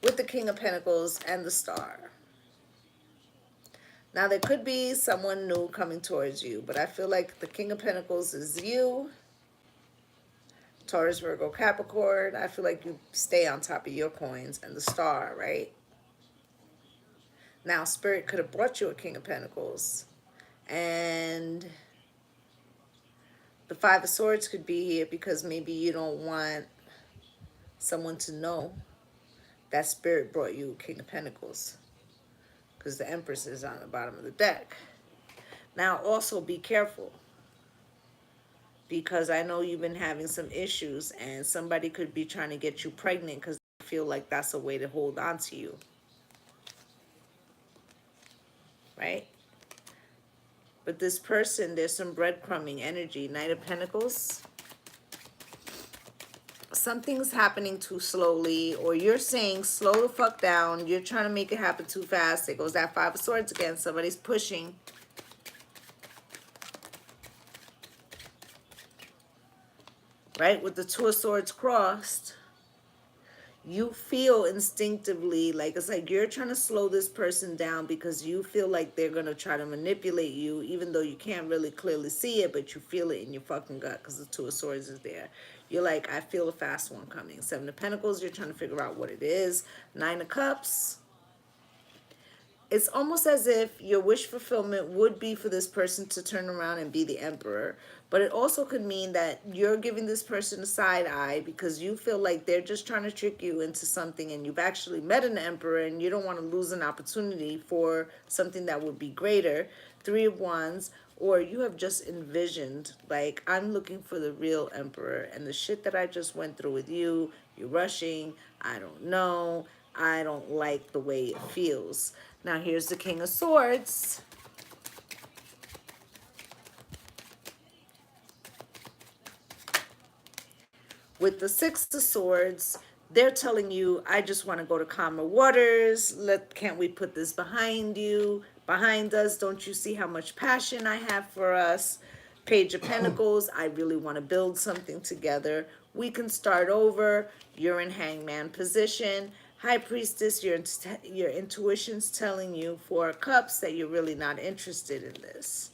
With the King of Pentacles and the Star. Now, there could be someone new coming towards you, but I feel like the King of Pentacles is you. Taurus, Virgo, Capricorn. I feel like you stay on top of your coins and the Star, right? Now, Spirit could have brought you a King of Pentacles. And the Five of Swords could be here because maybe you don't want someone to know that Spirit brought you King of Pentacles, because the Empress is on the bottom of the deck. Now, also be careful, because I know you've been having some issues, and somebody could be trying to get you pregnant because they feel like that's a way to hold on to you. Right? But this person, there's some breadcrumbing energy. Knight of Pentacles. Something's happening too slowly, or you're saying slow the fuck down. You're trying to make it happen too fast. There goes that Five of Swords again. Somebody's pushing. Right? With the Two of Swords crossed, you feel instinctively like it's like you're trying to slow this person down because you feel like they're going to try to manipulate you, even though you can't really clearly see it, but you feel it in your fucking gut because the Two of Swords is there. You're like, I feel a fast one coming. Seven of Pentacles, you're trying to figure out what it is. Nine of Cups. it's almost as if your wish fulfillment would be for this person to turn around and be the emperor. But it also could mean that you're giving this person a side eye because you feel like they're just trying to trick you into something, and you've actually met an emperor and you don't want to lose an opportunity for something that would be greater. Three of Wands. Or you have just envisioned, like, I'm looking for the real emperor, and the shit that I just went through with you, you're rushing, I don't know, I don't like the way it feels. Now here's the King of Swords. With the Six of Swords, they're telling you, I just want to go to calmer waters. Can't we put this behind us? Don't you see how much passion I have for us? Page of Pentacles, I really want to build something together. We can start over. You're in hangman position. High Priestess, your intuition's telling you, Four of Cups, that you're really not interested in this.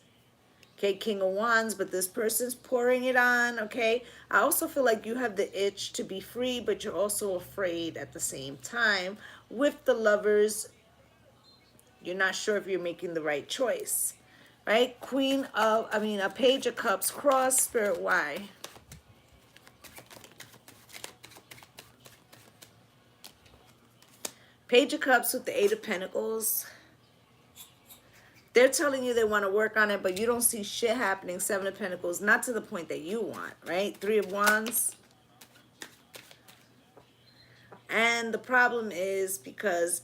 Okay, King of Wands, but this person's pouring it on, okay? I also feel like you have the itch to be free, but you're also afraid at the same time. With the Lovers, you're not sure if you're making the right choice, right? A Page of Cups, cross, Spirit, why? Page of Cups with the Eight of Pentacles. They're telling you they want to work on it, but you don't see shit happening. Seven of Pentacles, not to the point that you want, right? Three of Wands. And the problem is because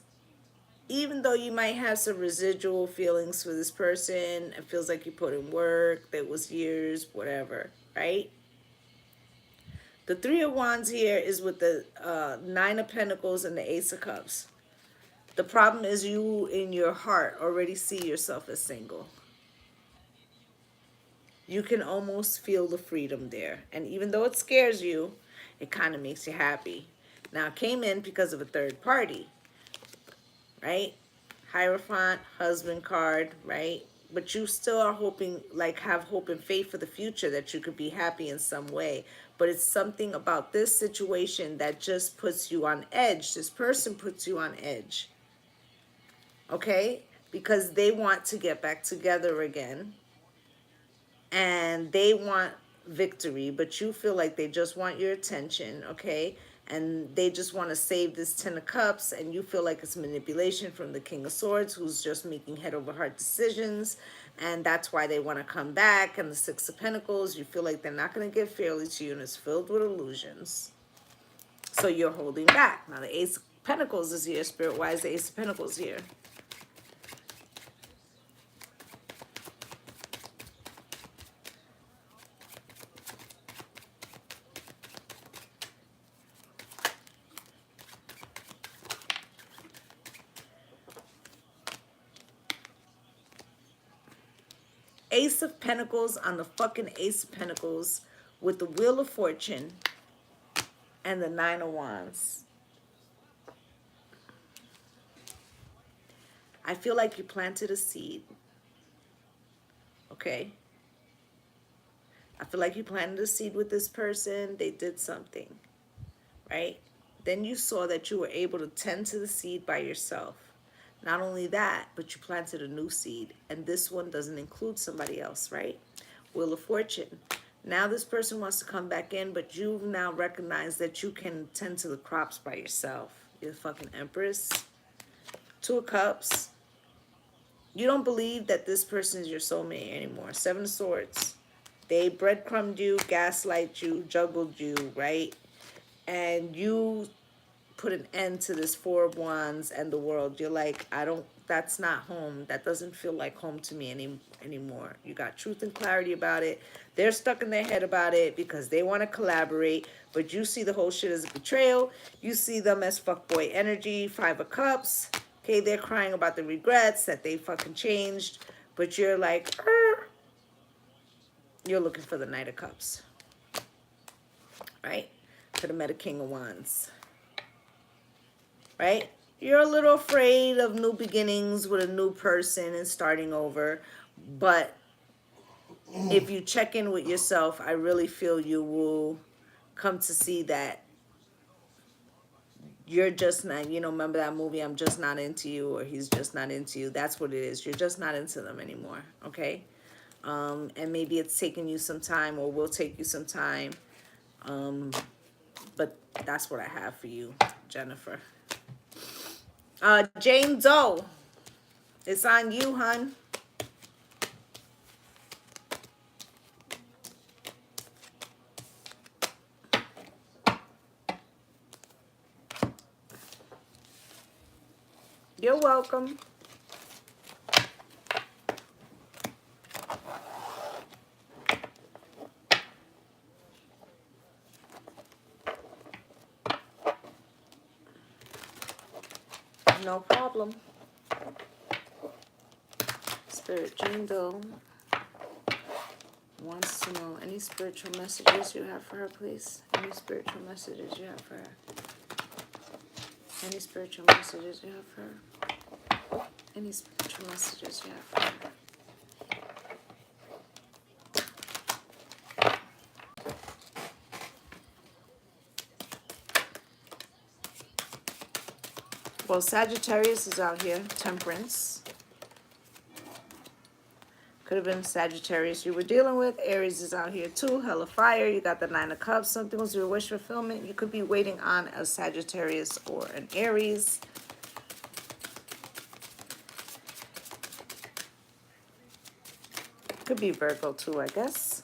even though you might have some residual feelings for this person, it feels like you put in work, that was years, whatever, right? The Three of Wands here is with the Nine of Pentacles and the Ace of Cups. The problem is you in your heart already see yourself as single. You can almost feel the freedom there. And even though it scares you, it kind of makes you happy. Now, it came in because of a third party, right? Hierophant, husband card, right? But you still are hoping, like, have hope and faith for the future that you could be happy in some way. But it's something about this situation that just puts you on edge. This person puts you on edge, okay? Because they want to get back together again. And they want victory, but you feel like they just want your attention, okay? And they just want to save this Ten of Cups, and you feel like it's manipulation from the King of Swords, who's just making head over heart decisions, and that's why they want to come back. And the Six of Pentacles, you feel like they're not going to give fairly to you, and it's filled with illusions. So you're holding back. Now the Ace of Pentacles is here, Spirit. Why is the Ace of Pentacles here? Ace of Pentacles on the fucking Ace of Pentacles with the Wheel of Fortune and the Nine of Wands. I feel like you planted a seed, okay? I feel like you planted a seed with this person. They did something, right? Then you saw that you were able to tend to the seed by yourself. Not only that, but you planted a new seed. And this one doesn't include somebody else, right? Wheel of Fortune. Now this person wants to come back in, but you've now recognized that you can tend to the crops by yourself. You're the fucking Empress. Two of Cups. You don't believe that this person is your soulmate anymore. Seven of Swords. They breadcrumbed you, gaslight you, juggled you, right? And you put an end to this Four of Wands and the world. You're like, that's not home. That doesn't feel like home to me anymore. You got truth and clarity about it. They're stuck in their head about it because they want to collaborate, but you see the whole shit as a betrayal. You see them as fuckboy energy. Five of Cups. Okay, they're crying about the regrets that they fucking changed, but you're like, you're looking for the Knight of Cups, right? To the Meta King of Wands. Right? You're a little afraid of new beginnings with a new person and starting over. But if you check in with yourself, I really feel you will come to see that you're just not, you know, remember that movie, I'm just not into you, or he's just not into you. That's what it is. You're just not into them anymore, okay? And maybe it's taking you some time, or will take you some time. But that's what I have for you, Jennifer. Jane Doe, it's on you, hun. You're welcome. No problem. Spirit Jane Doe wants to know any spiritual messages you have for her, please. Any spiritual messages you have for her. Any spiritual messages you have for her. Any spiritual messages you have for her. Well, Sagittarius is out here. Temperance. Could have been Sagittarius you were dealing with. Aries is out here too. Hell of fire. You got the Nine of Cups. Something was your wish fulfillment. You could be waiting on a Sagittarius or an Aries. Could be Virgo too, I guess.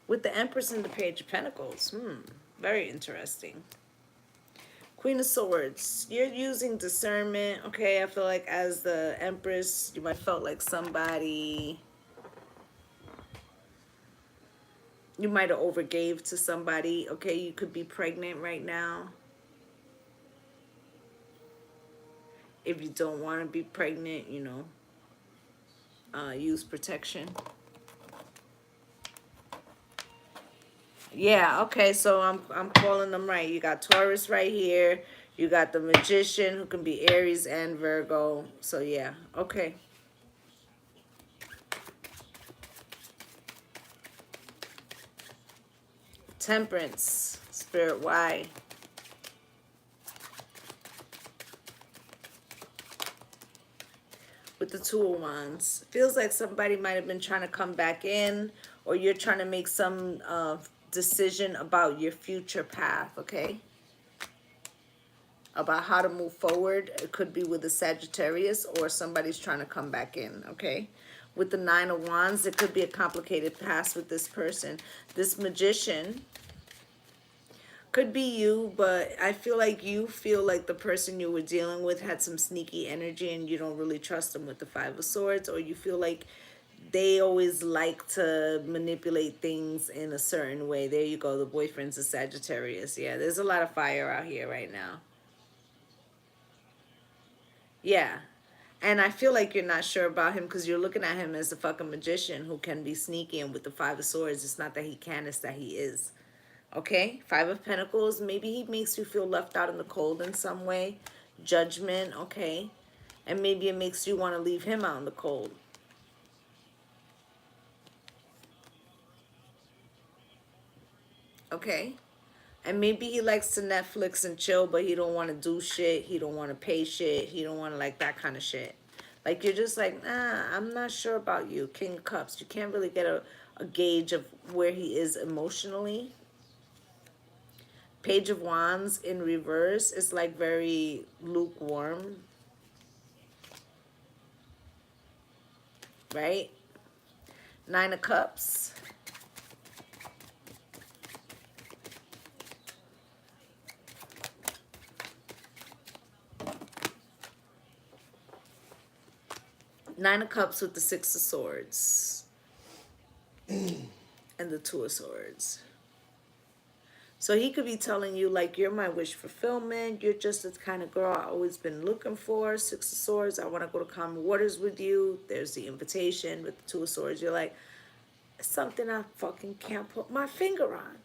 With the Empress and the Page of Pentacles. Very interesting. Queen of Swords. You're using discernment. Okay, I feel like as the Empress, you might felt like somebody... You might have overgave to somebody. Okay, you could be pregnant right now. If you don't want to be pregnant, you know, use protection. Yeah, okay, so I'm calling them right. You got Taurus right here. You got the Magician, who can be Aries and Virgo. So yeah, okay. Temperance, Spirit, why? With the Two of Wands. Feels like somebody might have been trying to come back in, or you're trying to make some decision about your future path, okay? About how to move forward. It could be with a Sagittarius, or somebody's trying to come back in, okay? With the Nine of Wands, it could be a complicated past with this person. This Magician could be you, but I feel like the person you were dealing with had some sneaky energy and you don't really trust them with the Five of Swords, or you feel like they always like to manipulate things in a certain way. There you go. The boyfriend's a Sagittarius. Yeah, there's a lot of fire out here right now. Yeah. And I feel like you're not sure about him because you're looking at him as a fucking magician who can be sneaky. And with the Five of Swords, it's not that he can, it's that he is. Okay? Five of Pentacles, maybe he makes you feel left out in the cold in some way. Judgment, okay? And maybe it makes you want to leave him out in the cold. Okay? And maybe he likes to Netflix and chill, but he don't want to do shit. He don't want to pay shit. He don't want to like that kind of shit. Like you're just like, nah, I'm not sure about you. King of Cups. You can't really get a gauge of where he is emotionally. Page of Wands in reverse is like very lukewarm. Right? Nine of Cups. Nine of Cups with the Six of Swords. And the Two of Swords. So he could be telling you, like, you're my wish fulfillment. You're just the kind of girl I've always been looking for. Six of Swords. I want to go to calm waters with you. There's the invitation with the Two of Swords. You're like, it's something I fucking can't put my finger on.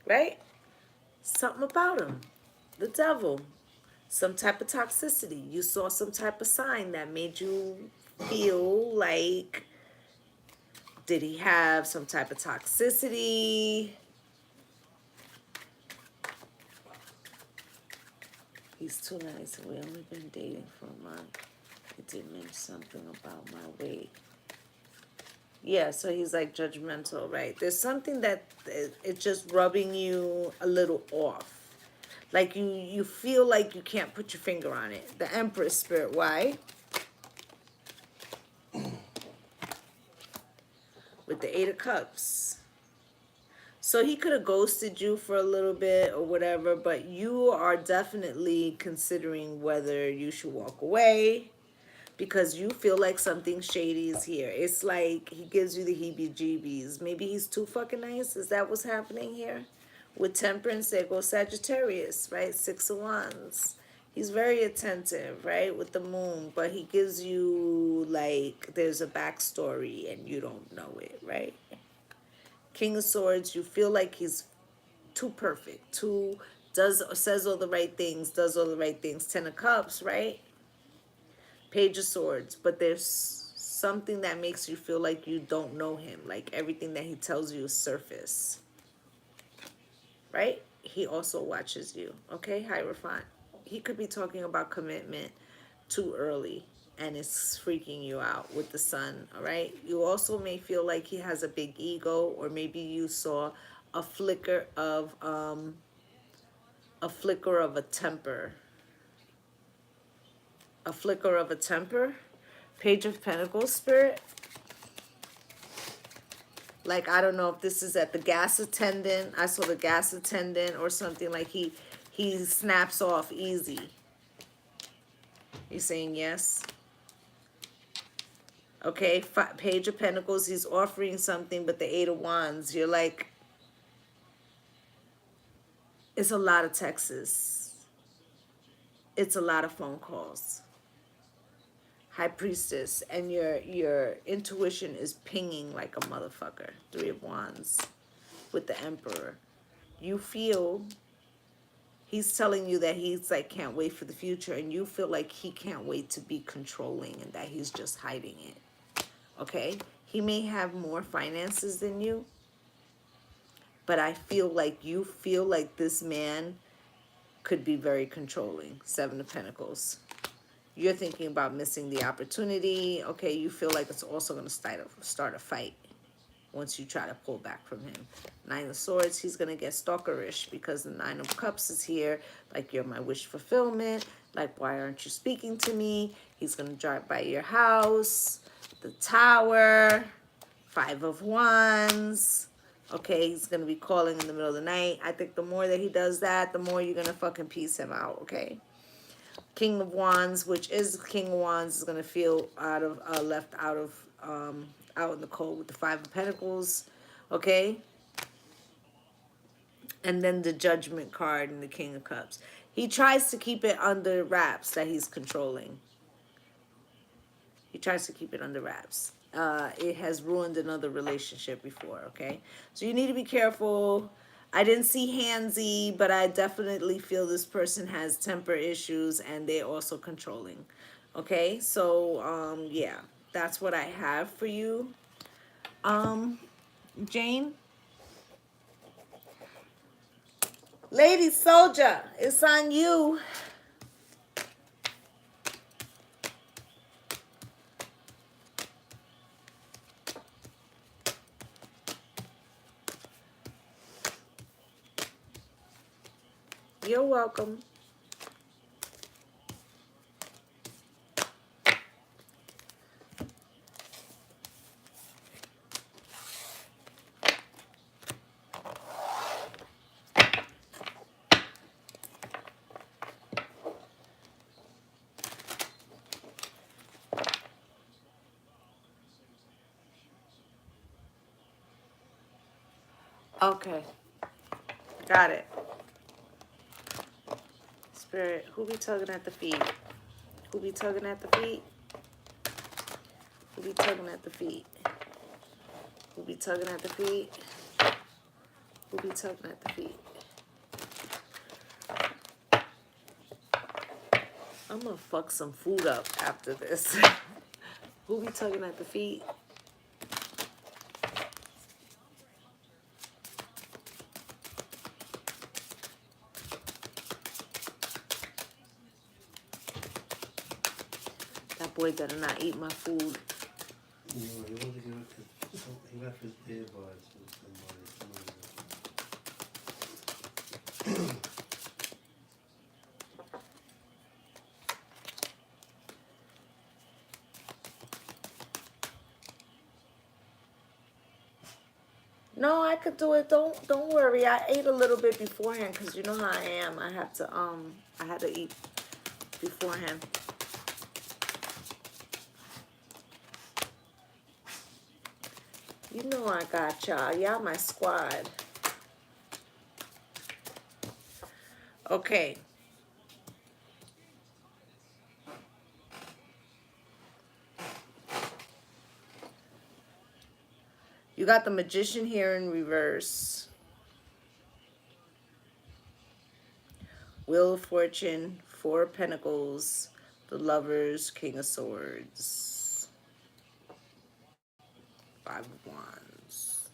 Right? Something about him. The devil. Some type of toxicity. You saw some type of sign that made you feel like, did he have some type of toxicity? He's too nice. We only been dating for a month. He did mention something about my weight. Yeah, so he's like judgmental, right? There's something that it's just rubbing you a little off. Like you feel like you can't put your finger on it. The Empress spirit, why? With the Eight of Cups. So he could have ghosted you for a little bit or whatever, but you are definitely considering whether you should walk away because you feel like something shady is here. It's like he gives you the heebie-jeebies. Maybe he's too fucking nice. Is that what's happening here? With Temperance, there goes Sagittarius, right? Six of Wands. He's very attentive, right? With the Moon, but he gives you like there's a backstory and you don't know it, right? King of Swords, you feel like he's too perfect, too says all the right things, does all the right things. Ten of Cups, right? Page of Swords, but there's something that makes you feel like you don't know him, like everything that he tells you is surface, right? He also watches you, okay, Hierophant. He could be talking about commitment too early and it's freaking you out with the sun, all right? You also may feel like he has a big ego, or maybe you saw a flicker of a temper. A flicker of a temper. Page of Pentacles spirit. Like, I don't know if this is at the gas attendant. I saw the gas attendant or something, like he snaps off easy. You saying yes? Okay, Page of Pentacles, he's offering something, but the Eight of Wands, you're like, it's a lot of texts. It's a lot of phone calls. High Priestess, and your intuition is pinging like a motherfucker. Three of Wands with the Emperor. You feel he's telling you that he's like can't wait for the future, and you feel like he can't wait to be controlling and that he's just hiding it. Okay? He may have more finances than you, but I feel like you feel like this man could be very controlling. Seven of Pentacles. You're thinking about missing the opportunity. Okay, you feel like it's also going to start a fight once you try to pull back from him. Nine of Swords, he's going to get stalkerish because the Nine of Cups is here. Like, you're my wish fulfillment. Like, why aren't you speaking to me? He's going to drive by your house. The Tower. Five of Wands. Okay, he's going to be calling in the middle of the night. I think the more that he does that, the more you're going to fucking piece him out, okay? King of Wands, which is King of Wands, is going to feel left out in the cold with the Five of Pentacles, okay? And then the Judgment card and the King of Cups. He tries to keep it under wraps that he's controlling. He tries to keep it under wraps. It has ruined another relationship before, okay? So you need to be careful. I didn't see handsy, but I definitely feel this person has temper issues and they're also controlling. Okay, so yeah, that's what I have for you. Jane? Lady Soldier, it's on you. You're welcome. Okay, got it. Spirit, who be tugging at the feet? Who be tugging at the feet? Who be tugging at the feet? Who be tugging at the feet? Who be tugging at the feet? I'm gonna fuck some food up after this. Who be tugging at the feet? That boy better not eat my food. You know, he wanted to he left his earbuds with somebody. No, I could do it. Don't worry. I ate a little bit beforehand because you know how I am. I had to eat beforehand. You know I got y'all. Y'all my squad. Okay. You got the Magician here in reverse. Wheel of Fortune, Four of Pentacles, the Lovers, King of Swords, Five of Wands.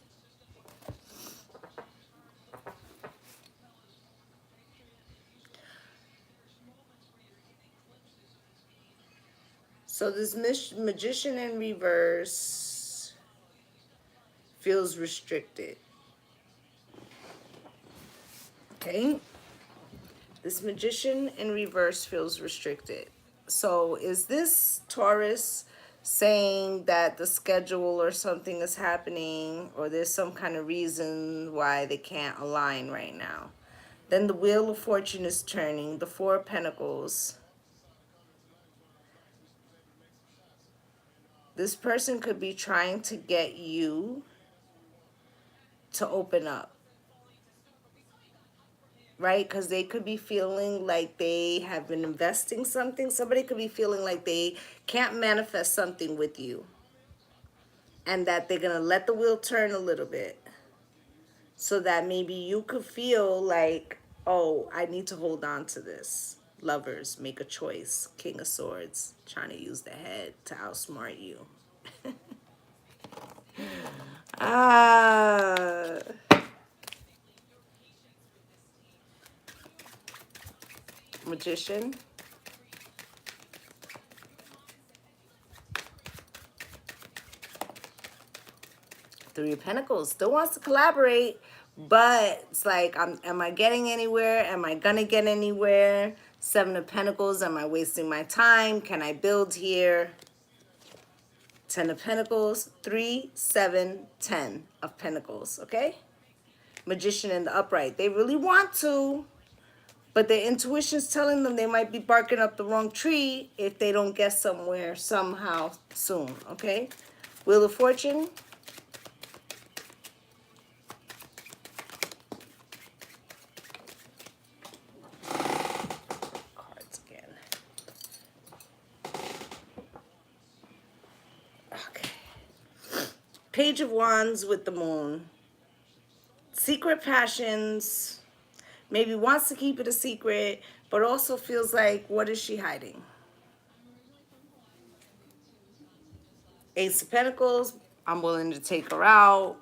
So this Magician in reverse feels restricted. Okay? This Magician in reverse feels restricted. So is this Taurus saying that the schedule or something is happening, or there's some kind of reason why they can't align right now? Then the Wheel of Fortune is turning, the Four of Pentacles. This person could be trying to get you to open up, right? Because they could be feeling like they have been investing something. Somebody could be feeling like they can't manifest something with you, and that they're going to let the wheel turn a little bit so that maybe you could feel like, oh, I need to hold on to this. Lovers, make a choice. King of Swords, trying to use the head to outsmart you. Ah. Magician. Three of Pentacles. Still wants to collaborate, but it's like, am I getting anywhere? Am I gonna get anywhere? Seven of Pentacles. Am I wasting my time? Can I build here? Ten of Pentacles. 3, 7, 10 of Pentacles. Okay? Magician in the upright. They really want to, but their intuition's telling them they might be barking up the wrong tree if they don't get somewhere somehow soon. Okay? Wheel of Fortune. Page of Wands with the Moon. Secret passions. Maybe wants to keep it a secret, but also feels like, what is she hiding? Ace of Pentacles. I'm willing to take her out.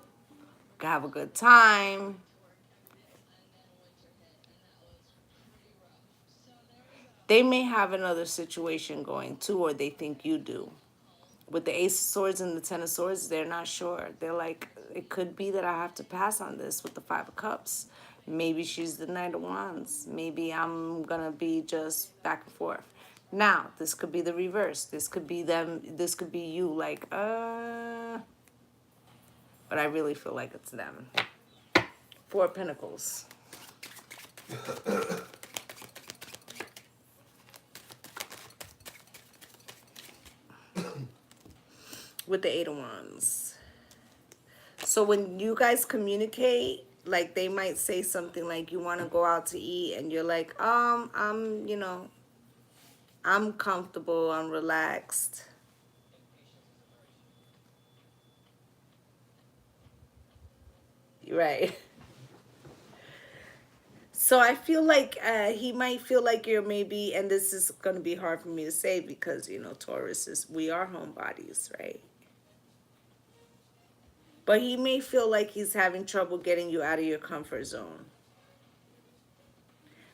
Have a good time. They may have another situation going too, or they think you do. With the Ace of Swords and the Ten of Swords, they're not sure. They're like, it could be that I have to pass on this with the Five of Cups. Maybe she's the Knight of Wands. Maybe I'm going to be just back and forth. Now, this could be the reverse. This could be them. This could be you like, but I really feel like it's them. Four of Pentacles. With the Eight of Wands. So when you guys communicate, like they might say something like, you want to go out to eat, and you're like, you know, I'm comfortable, I'm relaxed. Right. So I feel like he might feel like you're maybe, and this is going to be hard for me to say because, you know, Taurus is, we are homebodies, right? But he may feel like he's having trouble getting you out of your comfort zone.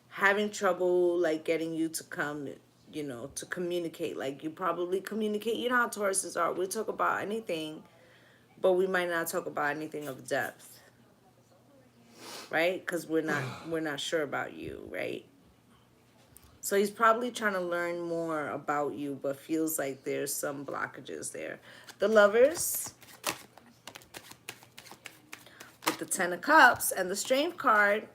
Having trouble, like, getting you to come, you know, to communicate. Like, you probably communicate. You know how Tauruses are. We talk about anything, but we might not talk about anything of depth, right? Because we're not sure about you, right? So he's probably trying to learn more about you, but feels like there's some blockages there. The Lovers with the Ten of Cups and the Strength card.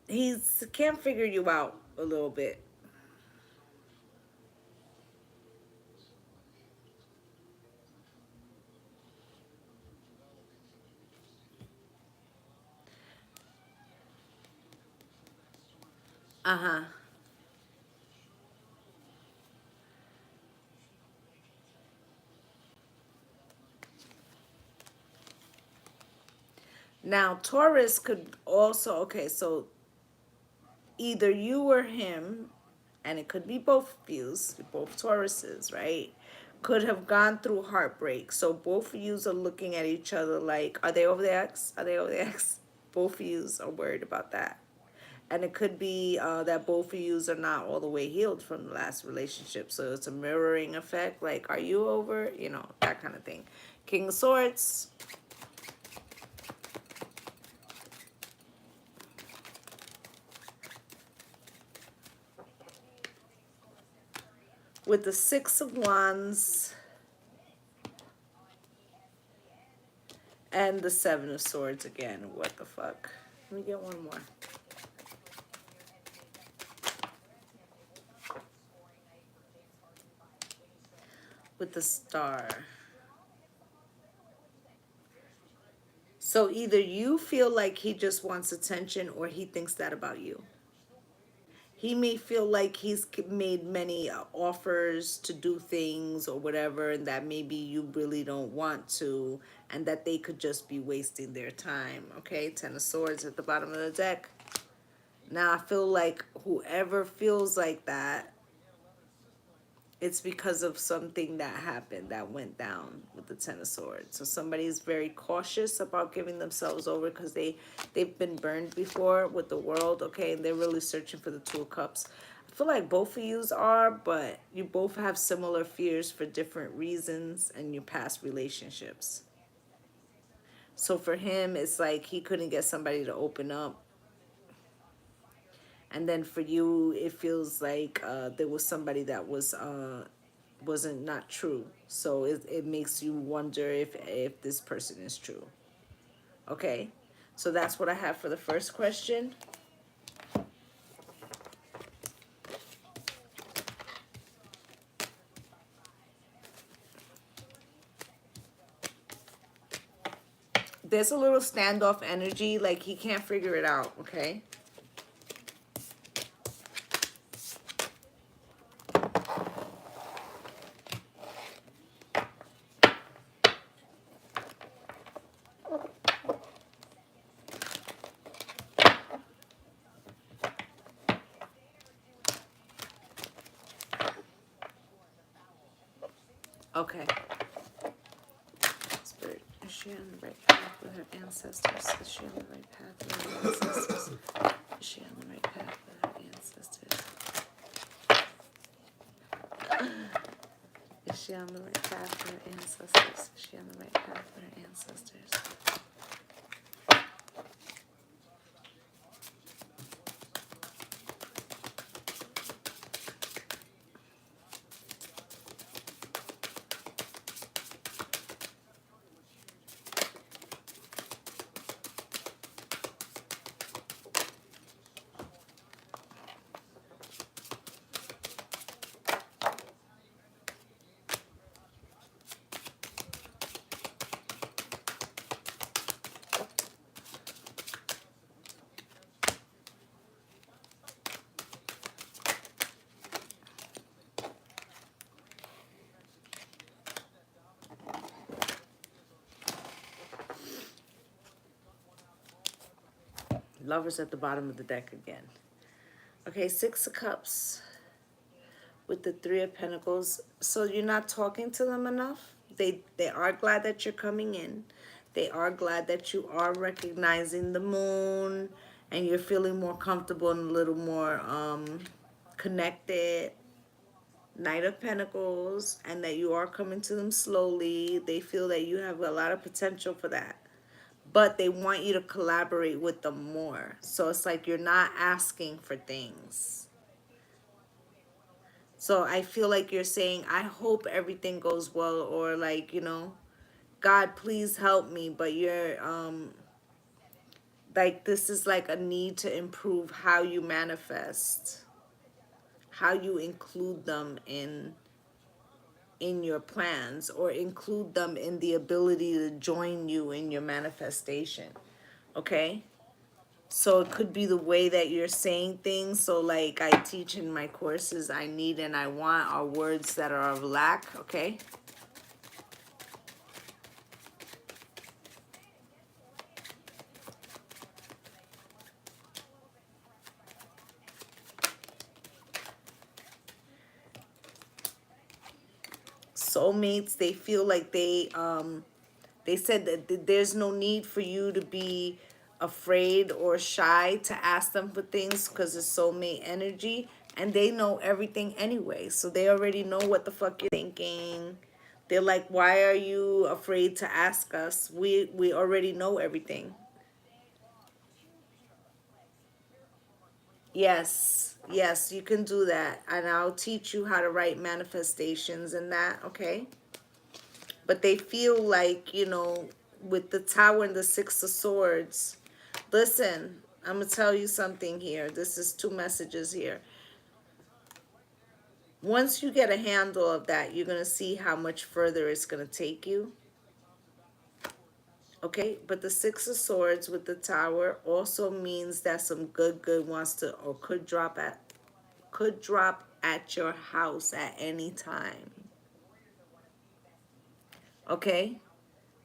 He's can't figure you out a little bit. Uh-huh. Now, Taurus could also, okay, so either you or him, and it could be both views, both Tauruses, right? Could have gone through heartbreak. So both of yous are looking at each other like, are they over the X? Are they over the X? Both of yous are worried about that. And it could be that both of yous are not all the way healed from the last relationship. So it's a mirroring effect. Like, are you over? You know, that kind of thing. King of Swords. With the Six of Wands. And the Seven of Swords again. What the fuck? Let me get one more. With the Star. So either you feel like he just wants attention or he thinks that about you. He may feel like he's made many offers to do things or whatever, and that maybe you really don't want to, and that they could just be wasting their time. Okay, Ten of Swords at the bottom of the deck. Now I feel like whoever feels like that, it's because of something that happened, that went down with the Ten of Swords. So somebody's very cautious about giving themselves over because they've been burned before with the world, okay? And they're really searching for the Two of Cups. I feel like both of yous are, but you both have similar fears for different reasons in your past relationships. So for him, it's like he couldn't get somebody to open up. And then for you, it feels like there was somebody that wasn't not true. So it makes you wonder if this person is true. Okay, so that's what I have for the first question. There's a little standoff energy, like he can't figure it out. Okay. Okay. Spirit, is she on the right path with her ancestors? Is she on the right path with her ancestors? Is she on the right path with her ancestors? Is she on the right path with her ancestors? Is she on the right path with her ancestors? Lovers at the bottom of the deck again. Okay, Six of Cups with the Three of Pentacles. So you're not talking to them enough. They are glad that you're coming in. They are glad that you are recognizing the moon and you're feeling more comfortable and a little more connected. Knight of Pentacles, and that you are coming to them slowly. They feel that you have a lot of potential for that. But they want you to collaborate with them more. So it's like you're not asking for things. So I feel like you're saying, I hope everything goes well, or like, you know, God, please help me. But you're like, this is like a need to improve how you manifest, how you include them in your plans, or include them in the ability to join you in your manifestation. Okay? So it could be the way that you're saying things. So like I teach in my courses, I need and I want are words that are of lack. Okay? Soulmates, they feel like they said that there's no need for you to be afraid or shy to ask them for things, because it's soulmate energy, and they know everything anyway. So they already know what the fuck you're thinking. They're like, why are you afraid to ask us? We already know everything. Yes, yes, you can do that. And I'll teach you how to write manifestations and that, okay? But they feel like, you know, with the Tower and the Six of Swords, listen, I'm going to tell you something here. This is two messages here. Once you get a handle of that, you're going to see how much further it's going to take you. Okay, but the Six of Swords with the Tower also means that some good wants to, or could drop at your house at any time. Okay?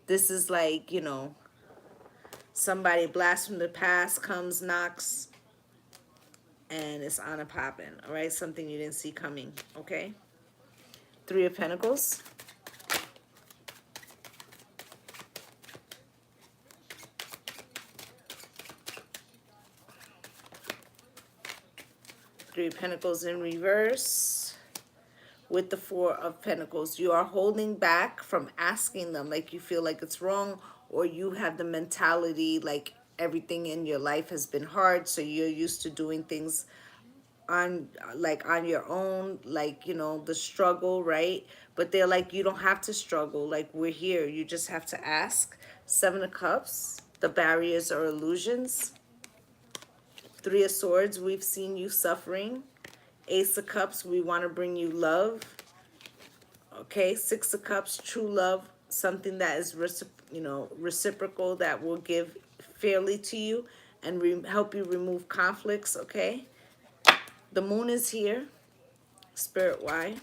This is like, you know, somebody blast from the past comes, knocks, and it's on a popping. All right? Something you didn't see coming. Okay? Three of Pentacles. Three of Pentacles in reverse. With the Four of Pentacles, you are holding back from asking them, like you feel like it's wrong, or you have the mentality like everything in your life has been hard, so you're used to doing things on like on your own, like, you know, the struggle, right? But they're like, you don't have to struggle, like we're here, you just have to ask. Seven of Cups, the barriers are illusions. Three of Swords, we've seen you suffering. Ace of Cups, we want to bring you love. Okay, Six of Cups, true love, something that is reciprocal, that will give fairly to you and help you remove conflicts. Okay, the moon is here. Spirit, why?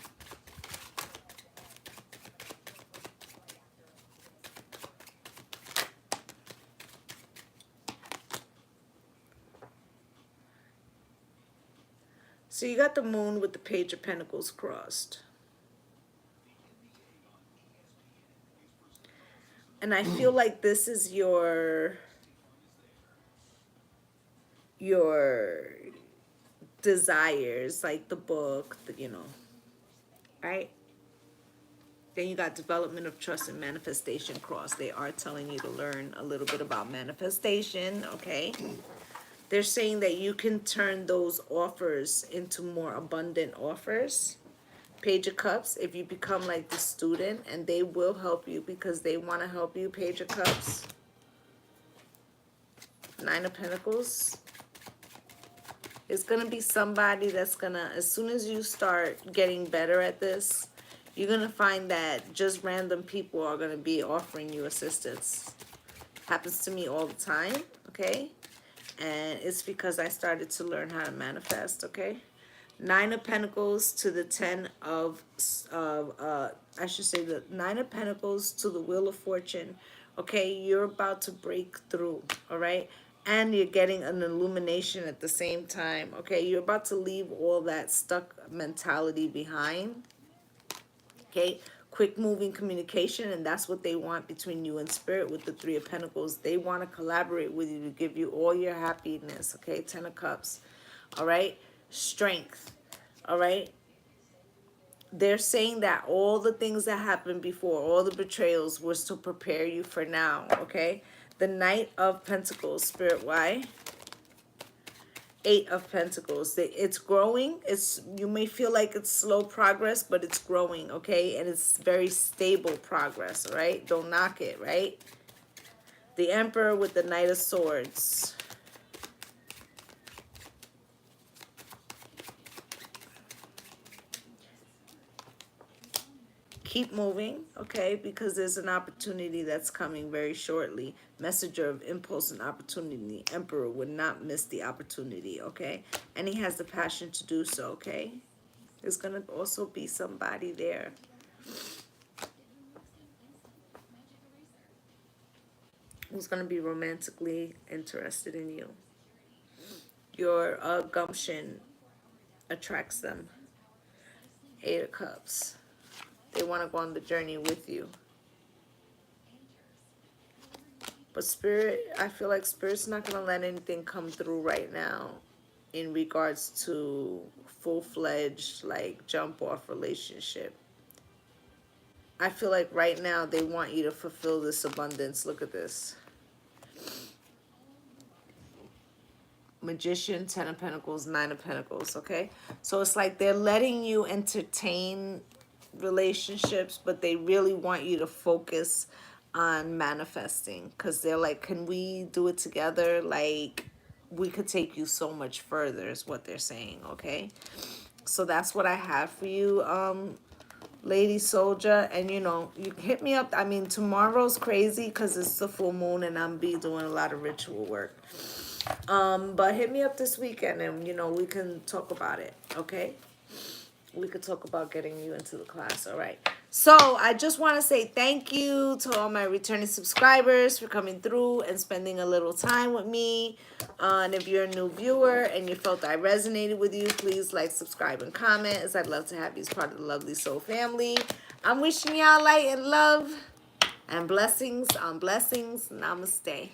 So you got the moon with the Page of Pentacles crossed. And I feel like this is your desires, like the book, you know, right? Then you got development of trust and manifestation cross. They are telling you to learn a little bit about manifestation, okay? They're saying that you can turn those offers into more abundant offers. Page of Cups, if you become like the student, and they will help you because they want to help you. Page of Cups. Nine of Pentacles. It's going to be somebody that's going to, as soon as you start getting better at this, you're going to find that just random people are going to be offering you assistance. Happens to me all the time, okay? And it's because I started to learn how to manifest, okay? Nine of Pentacles to the I should say the Nine of Pentacles to the Wheel of Fortune. Okay, you're about to break through, all right? and you're getting an illumination at the same time. Okay, you're about to leave all that stuck mentality behind. Okay, quick moving communication, and that's what they want between you and spirit with the Three of Pentacles. They want to collaborate with you to give you all your happiness. Okay, Ten of Cups. All right, strength. All right, they're saying that all the things that happened before, all the betrayals, was to prepare you for now. Okay, the Knight of Pentacles, spirit. Why? Eight of Pentacles. It's growing. It's, you may feel like it's slow progress, but it's growing, okay? And it's very stable progress, right? Don't knock it, right? The Emperor with the Knight of Swords. Keep moving, okay? Because there's an opportunity that's coming very shortly. Messenger of impulse and opportunity. The Emperor would not miss the opportunity, okay? And he has the passion to do so, okay? There's going to also be somebody there who's going to be romantically interested in you. Your gumption attracts them. Eight of Cups. They want to go on the journey with you. But Spirit, I feel like Spirit's not going to let anything come through right now in regards to full-fledged, like, jump-off relationship. I feel like right now they want you to fulfill this abundance. Look at this. Magician, Ten of Pentacles, Nine of Pentacles, okay? So it's like they're letting you entertain relationships, but they really want you to focus on manifesting, because they're like, can we do it together? Like, we could take you so much further is what they're saying, okay? So that's what I have for you, Lady Soldier. And you know, you can hit me up. I mean, tomorrow's crazy because it's the full moon and I'm be doing a lot of ritual work. But hit me up this weekend and, you know, we can talk about it, okay? We could talk about getting you into the class, all right? So I just want to say thank you to all my returning subscribers for coming through and spending a little time with me. And if you're a new viewer and you felt I resonated with you, please like, subscribe, and comment, as I'd love to have you as part of the Lovely Soul family. I'm wishing y'all light and love and blessings on blessings. Namaste.